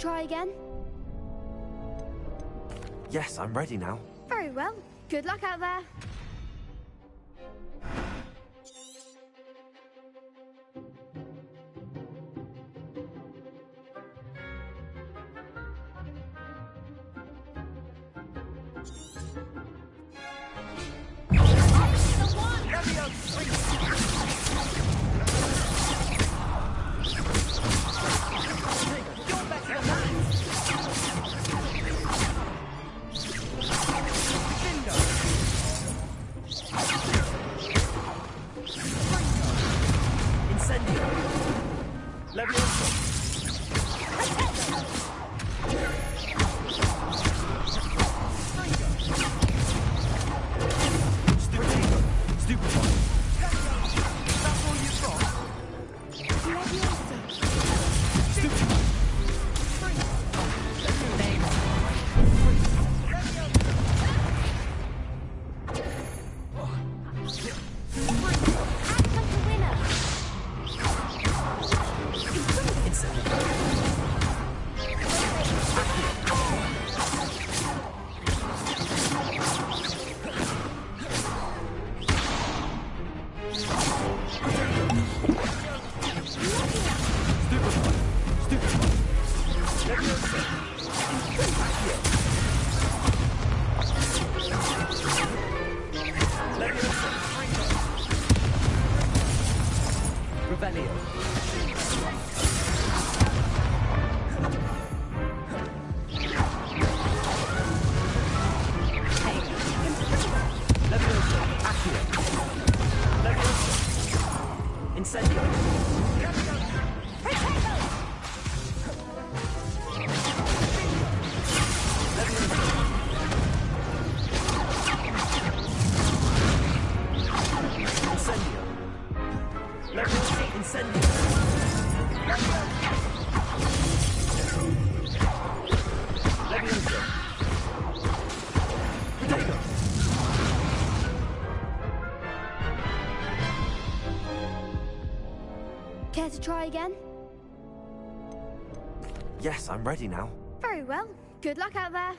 try again? Yes, I'm ready now. Very well. Good luck out there. Care to try again? Yes, I'm ready now. Very well. Good luck out there.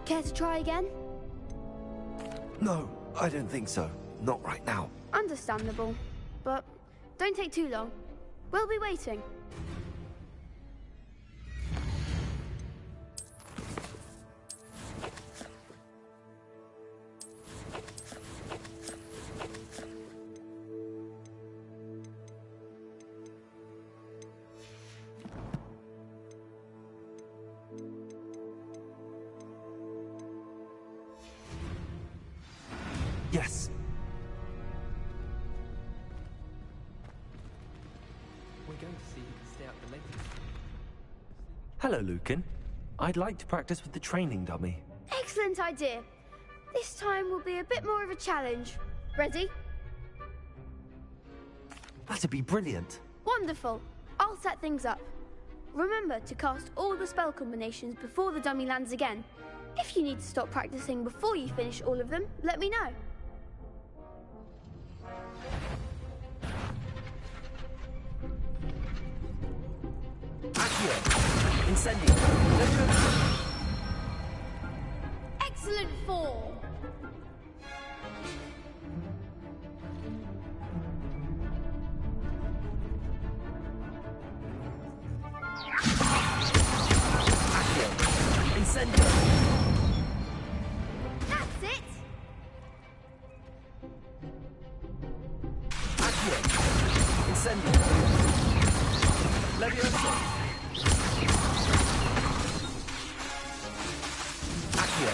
Care to try again? No, I don't think so. Not right now. Understandable. But don't take too long. We'll be waiting. Yes. We're going to see who can stay up the latest. Hello, Lucan. I'd like to practice with the training dummy. Excellent idea. This time will be a bit more of a challenge. Ready? That'd be brilliant. Wonderful. I'll set things up. Remember to cast all the spell combinations before the dummy lands again. If you need to stop practicing before you finish all of them, let me know. Accio. Incendio. Excellent form. Incendio. That's it. Accio. Incendio. Leviosa. Accio.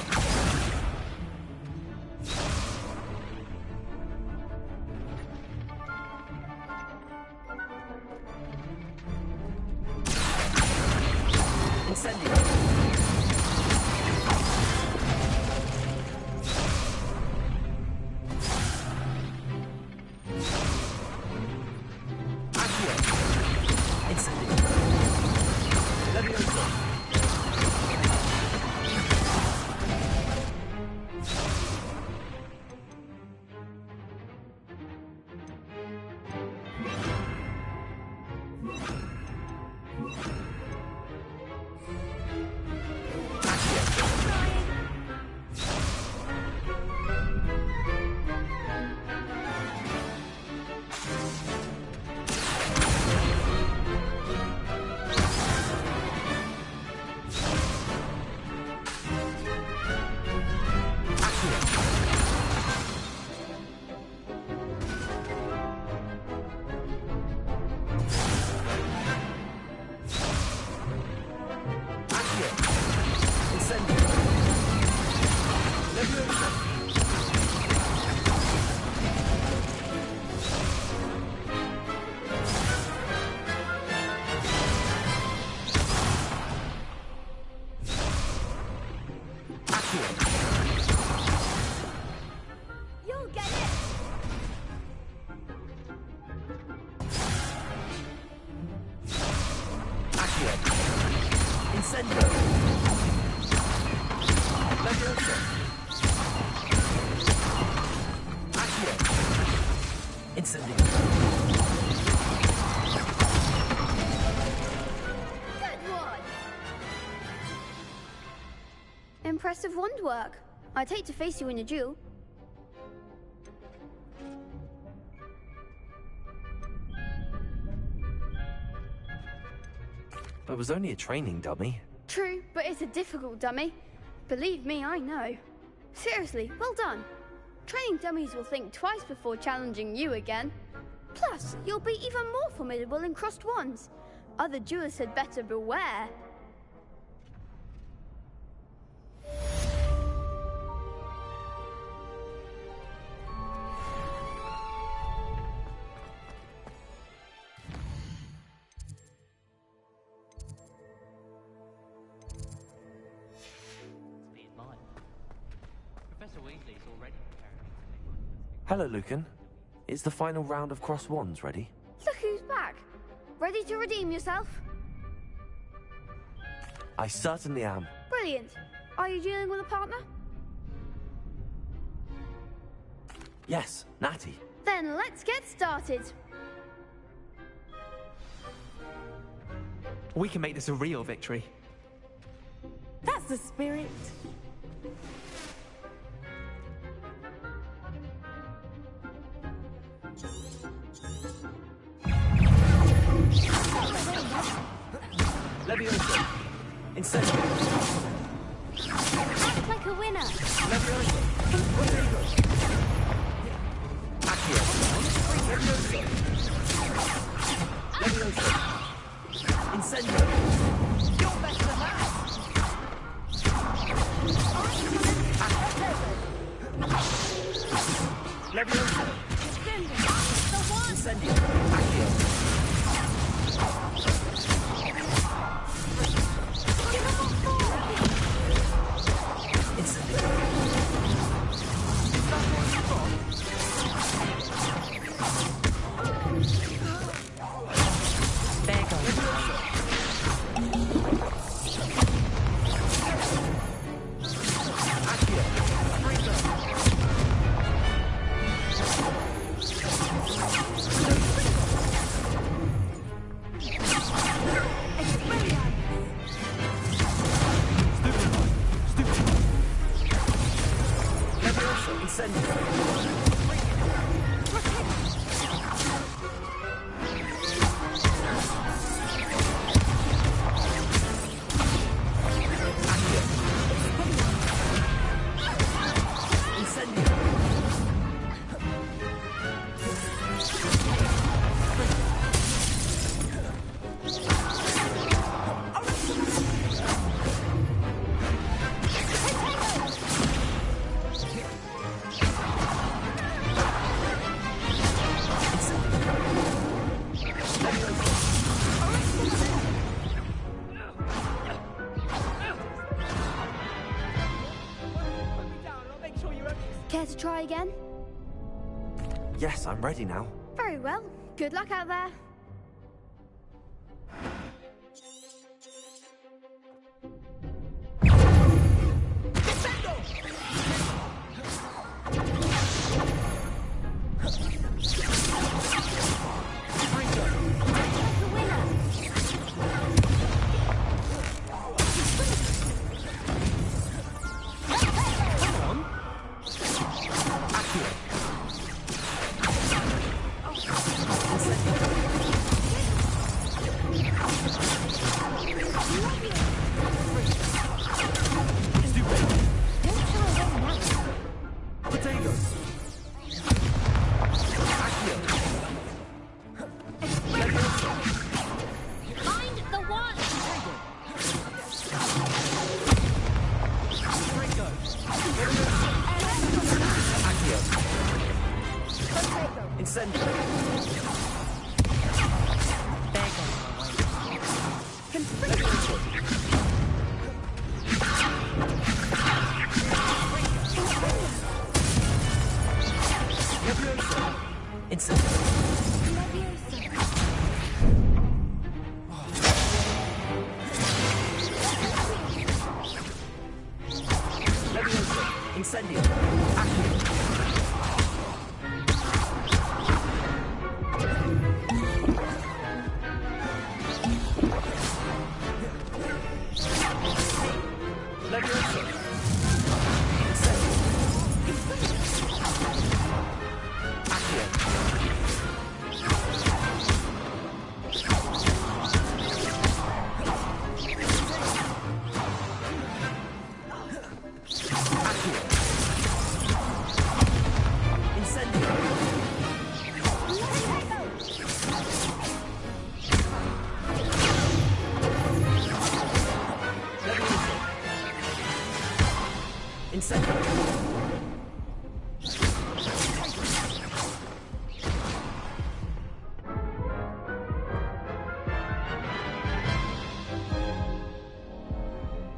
Incendio. You'll get it. Accio. Incendio. Leviosa. Accio. Incendio. Good one. Impressive wand work. I'd hate to face you in a duel. It was only a training dummy. True, but it's a difficult dummy. Believe me, I know. Seriously, well done. Training dummies will think twice before challenging you again. Plus, you'll be even more formidable in crossed wands. Other duelists had better beware. Hello, Lucan. Is the final round of cross wands ready? Look who's back. Ready to redeem yourself? I certainly am. Brilliant. Are you dealing with a partner? Yes, Natty. Then let's get started. We can make this a real victory. That's the spirit. Leviosa. Incendio. Act like a winner. Leviosa. Accio. Leviosa. Leviosa. Incendio. You're better than that. Leviosa. Incendio. Accio. Care to try again? Yes, I'm ready now. Very well. Good luck out there.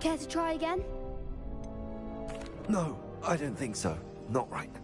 Care to try again? No, I don't think so. Not right now.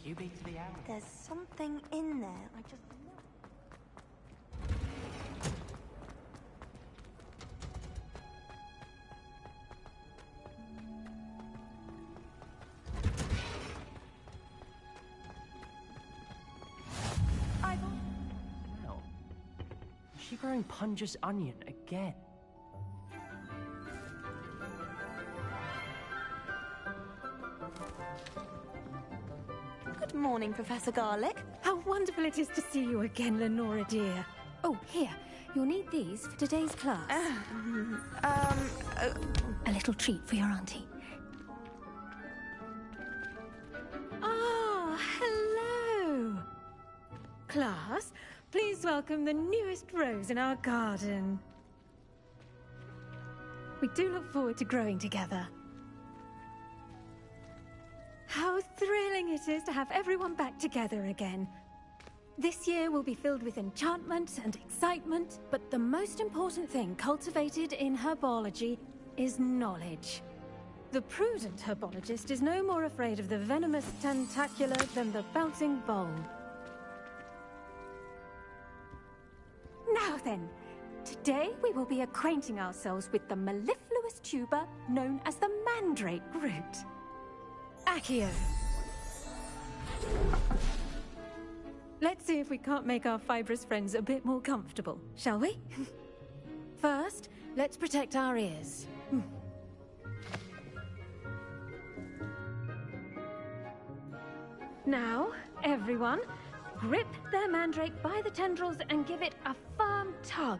You beat to the alley. There's something in there. I just... Wow. Is she growing Punja's onion again? Good morning, Professor Garlic. How wonderful it is to see you again, Lenora dear. Oh, here. You'll need these for today's class. A little treat for your auntie. Ah, hello. Class, please welcome the newest rose in our garden. We do look forward to growing together. How thrilling it is to have everyone back together again. This year will be filled with enchantment and excitement, but the most important thing cultivated in herbology is knowledge. The prudent herbologist is no more afraid of the venomous tentacula than the bouncing bulb. Now then, today we will be acquainting ourselves with the mellifluous tuber known as the mandrake root. Accio. Let's see if we can't make our fibrous friends a bit more comfortable, shall we? First, let's protect our ears. Now, everyone, grip their mandrake by the tendrils and give it a firm tug.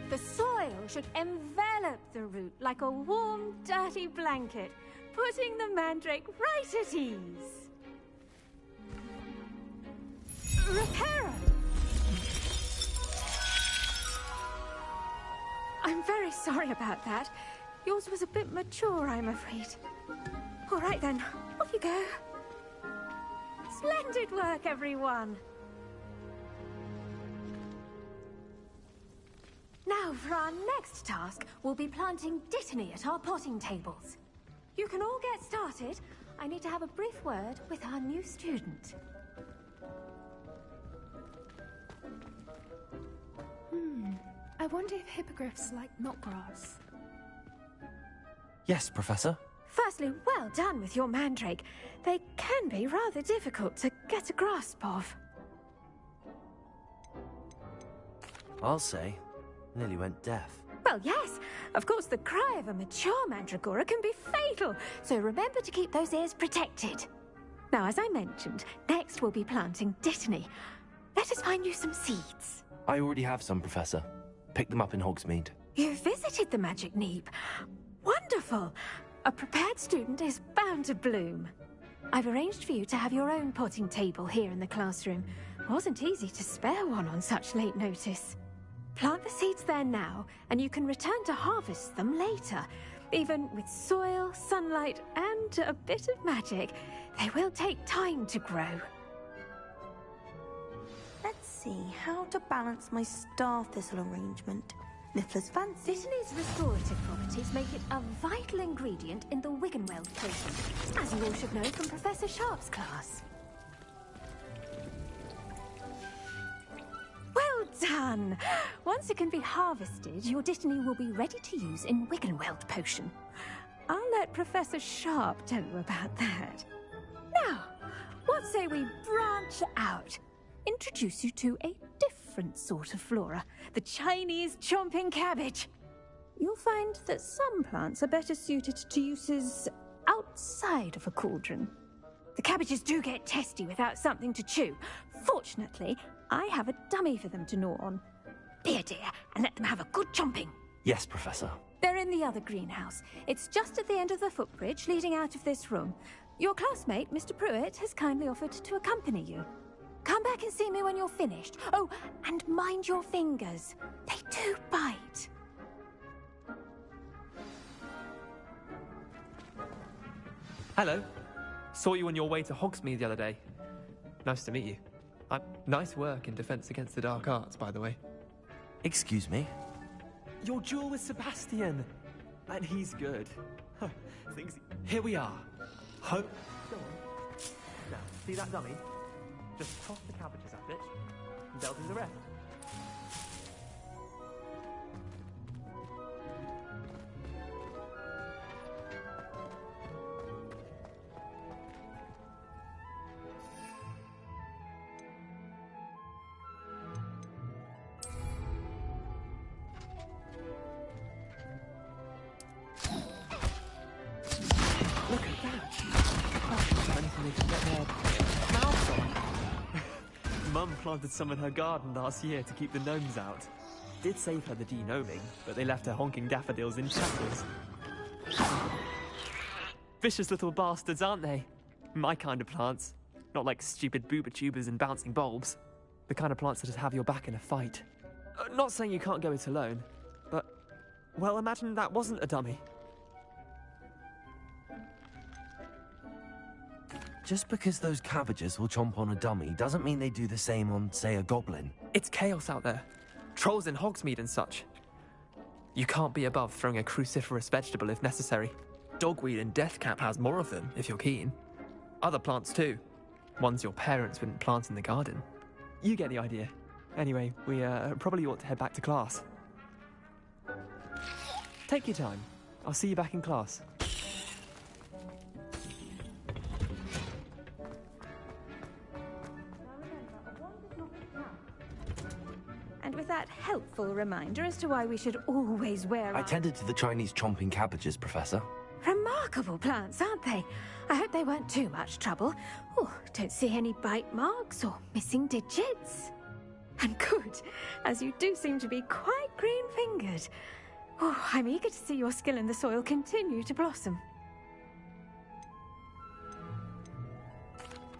The soil should envelop the root like a warm, dirty blanket, putting the mandrake right at ease. Reparo! I'm very sorry about that. Yours was a bit mature, I'm afraid. All right then, off you go. Splendid work, everyone. Now, for our next task, we'll be planting dittany at our potting tables. You can all get started. I need to have a brief word with our new student. I wonder if hippogriffs like knotgrass. Yes, Professor. Firstly, well done with your mandrake. They can be rather difficult to get a grasp of. I'll say. Nearly went deaf. Well, yes. Of course, the cry of a mature mandragora can be fatal, so remember to keep those ears protected. Now, as I mentioned, next we'll be planting dittany. Let us find you some seeds. I already have some, Professor. Picked them up in Hogsmeade. You visited the Magic Neep. Wonderful. A prepared student is bound to bloom. I've arranged for you to have your own potting table here in the classroom. Wasn't easy to spare one on such late notice. Plant the seeds there now, and you can return to harvest them later. Even with soil, sunlight, and a bit of magic, they will take time to grow. Let's see how to balance my star thistle arrangement. Niffler's fancy. Dittany's restorative properties make it a vital ingredient in the Wiggenweld potion, as you all should know from Professor Sharp's class. Well done! Once it can be harvested, your dittany will be ready to use in Wiggenweld potion. I'll let Professor Sharp tell you about that. Now, what say we branch out? Introduce you to a different sort of flora, the Chinese chomping cabbage. You'll find that some plants are better suited to uses outside of a cauldron. The cabbages do get testy without something to chew. Fortunately, I have a dummy for them to gnaw on. Be a dear and let them have a good chomping. Yes, Professor. They're in the other greenhouse. It's just at the end of the footbridge leading out of this room. Your classmate, Mr. Pruitt, has kindly offered to accompany you. Come back and see me when you're finished. Oh, and mind your fingers. They do bite. Hello. Saw you on your way to Hogsmeade the other day. Nice to meet you. Nice work in Defense Against the Dark Arts, by the way. Excuse me? Your duel with Sebastian. And he's good. Here we are. Go on. Now, see that dummy? Just toss the cabbages at it, and they'll do the rest. Look at that! Oh, anything they can get their mouths on. Mum planted some in her garden last year to keep the gnomes out. Did save her the de-gnoming, but they left her honking daffodils in shackles. Vicious little bastards, aren't they? My kind of plants. Not like stupid booba tubers and bouncing bulbs. The kind of plants that just have your back in a fight. Not saying you can't go it alone, but... well, imagine that wasn't a dummy. Just because those cabbages will chomp on a dummy doesn't mean they do the same on, say, a goblin. It's chaos out there. Trolls in Hogsmeade and such. You can't be above throwing a cruciferous vegetable if necessary. Dogweed and deathcap has more of them, if you're keen. Other plants too. Ones your parents wouldn't plant in the garden. You get the idea. Anyway, we probably ought to head back to class. Take your time. I'll see you back in class. And with that helpful reminder as to why we should always wear I tended to the Chinese chomping cabbages, Professor. Remarkable plants, aren't they? I hope they weren't too much trouble. Oh, don't see any bite marks or missing digits. And good, as you do seem to be quite green-fingered. Oh, I'm eager to see your skill in the soil continue to blossom.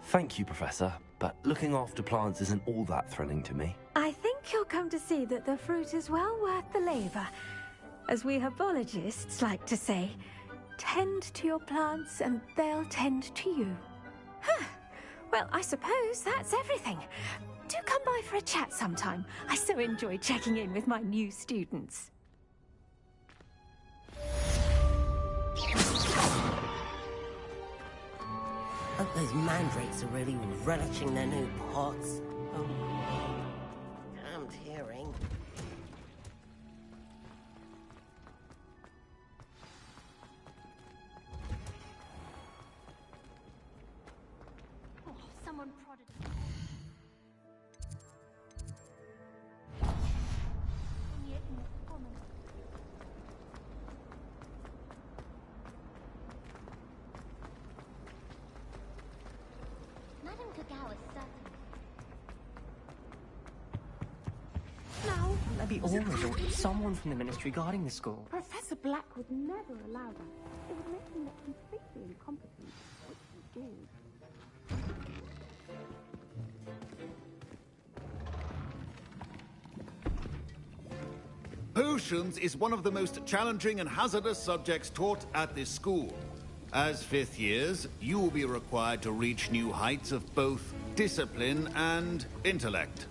Thank you, Professor, but looking after plants isn't all that thrilling to me. I think you'll come to see that the fruit is well worth the labour. As we herbologists like to say, tend to your plants and they'll tend to you. Huh. Well, I suppose that's everything. Do come by for a chat sometime. I so enjoy checking in with my new students. Hope those mandrakes are really relishing their new pots. Oh, damned hearing. Oh, someone prodded. Madam Kagawa is certain. No, maybe always, or someone from the ministry guarding the school. Professor Black would never allow that. It would make him look completely incompetent, which he did. Potions is one of the most challenging and hazardous subjects taught at this school. As fifth years, you will be required to reach new heights of both discipline and intellect.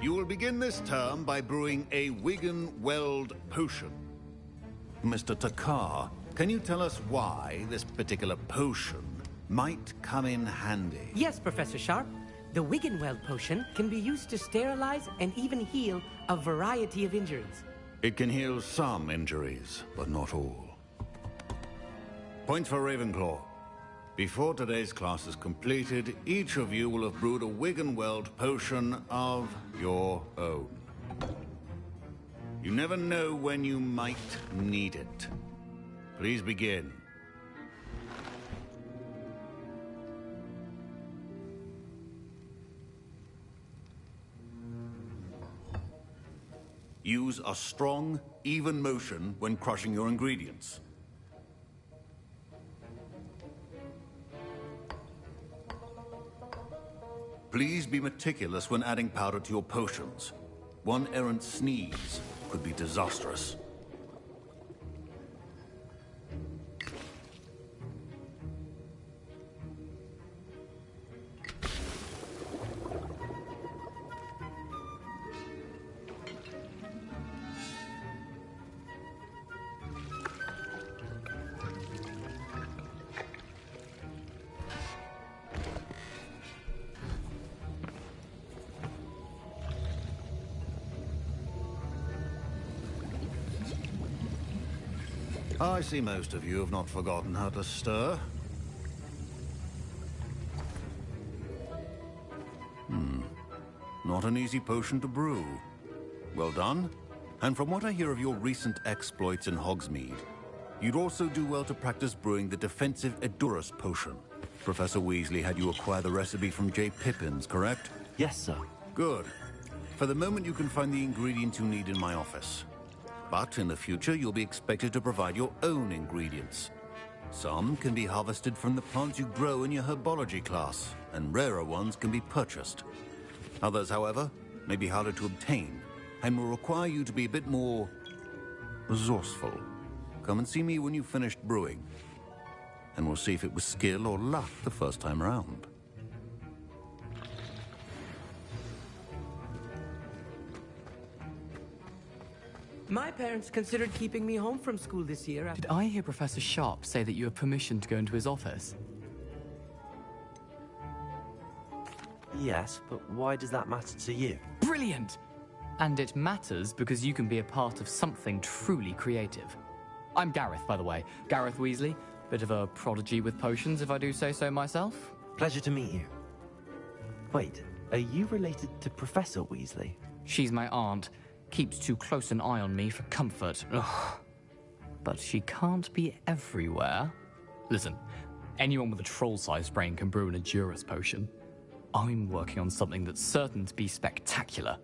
You will begin this term by brewing a Wigan-Weld potion. Mr. Takar, can you tell us why this particular potion might come in handy? Yes, Professor Sharp. The Wigan-Weld potion can be used to sterilize and even heal a variety of injuries. It can heal some injuries, but not all. Point for Ravenclaw. Before today's class is completed, each of you will have brewed a Wigan-Weld potion of your own. You never know when you might need it. Please begin. Use a strong, even motion when crushing your ingredients. Please be meticulous when adding powder to your potions. One errant sneeze could be disastrous. I see most of you have not forgotten how to stir. Not an easy potion to brew. Well done. And from what I hear of your recent exploits in Hogsmeade, you'd also do well to practice brewing the defensive Edurus potion. Professor Weasley had you acquire the recipe from J. Pippins, correct? Yes, sir. Good. For the moment, you can find the ingredients you need in my office. But in the future, you'll be expected to provide your own ingredients. Some can be harvested from the plants you grow in your herbology class, and rarer ones can be purchased. Others, however, may be harder to obtain, and will require you to be a bit more resourceful. Come and see me when you've finished brewing, and we'll see if it was skill or luck the first time around. My parents considered keeping me home from school this year. Did I hear Professor Sharp say that you have permission to go into his office? Yes, but why does that matter to you? Brilliant! And it matters because you can be a part of something truly creative. I'm Gareth, by the way. Gareth Weasley. Bit of a prodigy with potions, if I do say so myself. Pleasure to meet you. Wait, are you related to Professor Weasley? She's my aunt. Keeps too close an eye on me for comfort. Ugh. But she can't be everywhere. Listen, anyone with a troll-sized brain can brew an Edurus potion. I'm working on something that's certain to be spectacular.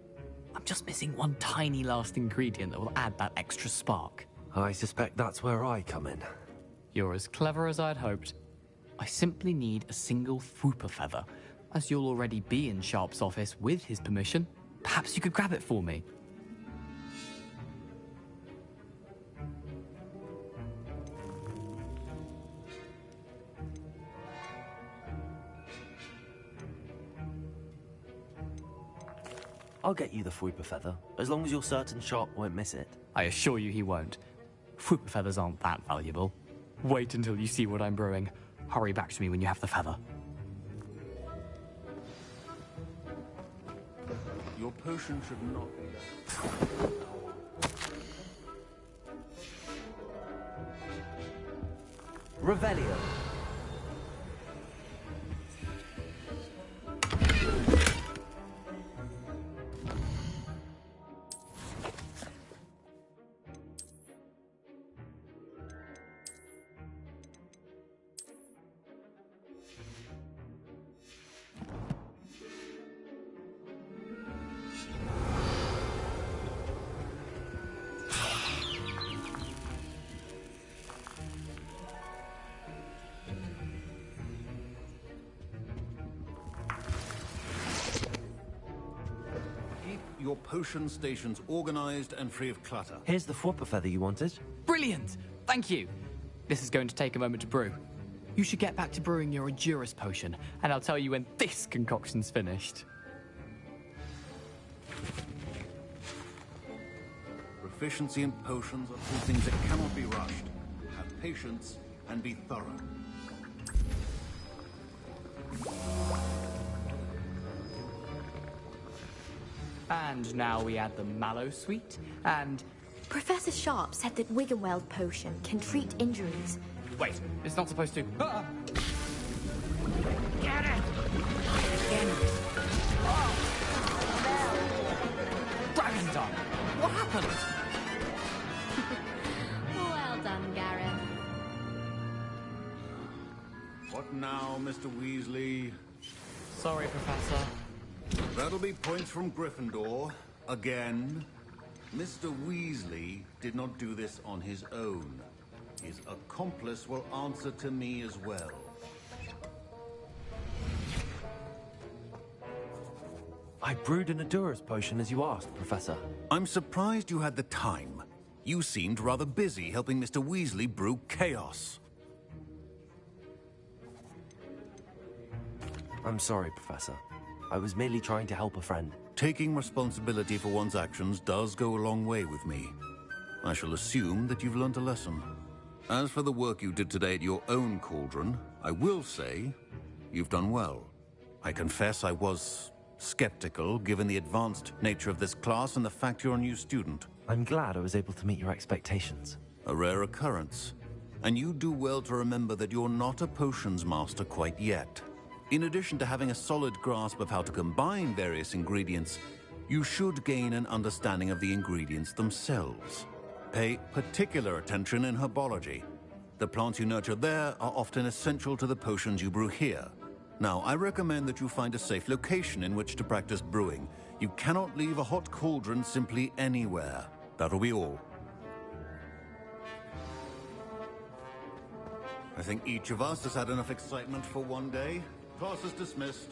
I'm just missing one tiny last ingredient that will add that extra spark. I suspect that's where I come in. You're as clever as I'd hoped. I simply need a single Fwooper feather. As you'll already be in Sharp's office with his permission, perhaps you could grab it for me. I'll get you the Fwooper feather, as long as you're certain Sharp won't miss it. I assure you he won't. Fwooper feathers aren't that valuable. Wait until you see what I'm brewing. Hurry back to me when you have the feather. Your potion should not be... Revelio. Your potion stations organized and free of clutter. Here's the Fwooper feather you wanted. Brilliant! Thank you! This is going to take a moment to brew. You should get back to brewing your Edurus potion, and I'll tell you when this concoction's finished. Proficiency in potions are two things that cannot be rushed. Have patience and be thorough. And now we add the Mallow Sweet, and... Professor Sharp said that Wiggenweld potion can treat injuries. Wait, it's not supposed to... Ah! Get it! Dragon's Dog! What happened? Well done, Gareth. What now, Mr. Weasley? Sorry, Professor. That'll be points from Gryffindor. Again. Mr. Weasley did not do this on his own. His accomplice will answer to me as well. I brewed an Adura's potion as you asked, Professor. I'm surprised you had the time. You seemed rather busy helping Mr. Weasley brew chaos. I'm sorry, Professor. I was merely trying to help a friend. Taking responsibility for one's actions does go a long way with me. I shall assume that you've learnt a lesson. As for the work you did today at your own cauldron, I will say you've done well. I confess I was skeptical, given the advanced nature of this class and the fact you're a new student. I'm glad I was able to meet your expectations. A rare occurrence. And you do well to remember that you're not a potions master quite yet. In addition to having a solid grasp of how to combine various ingredients, you should gain an understanding of the ingredients themselves. Pay particular attention in herbology. The plants you nurture there are often essential to the potions you brew here. Now, I recommend that you find a safe location in which to practice brewing. You cannot leave a hot cauldron simply anywhere. That'll be all. I think each of us has had enough excitement for one day. Class is dismissed.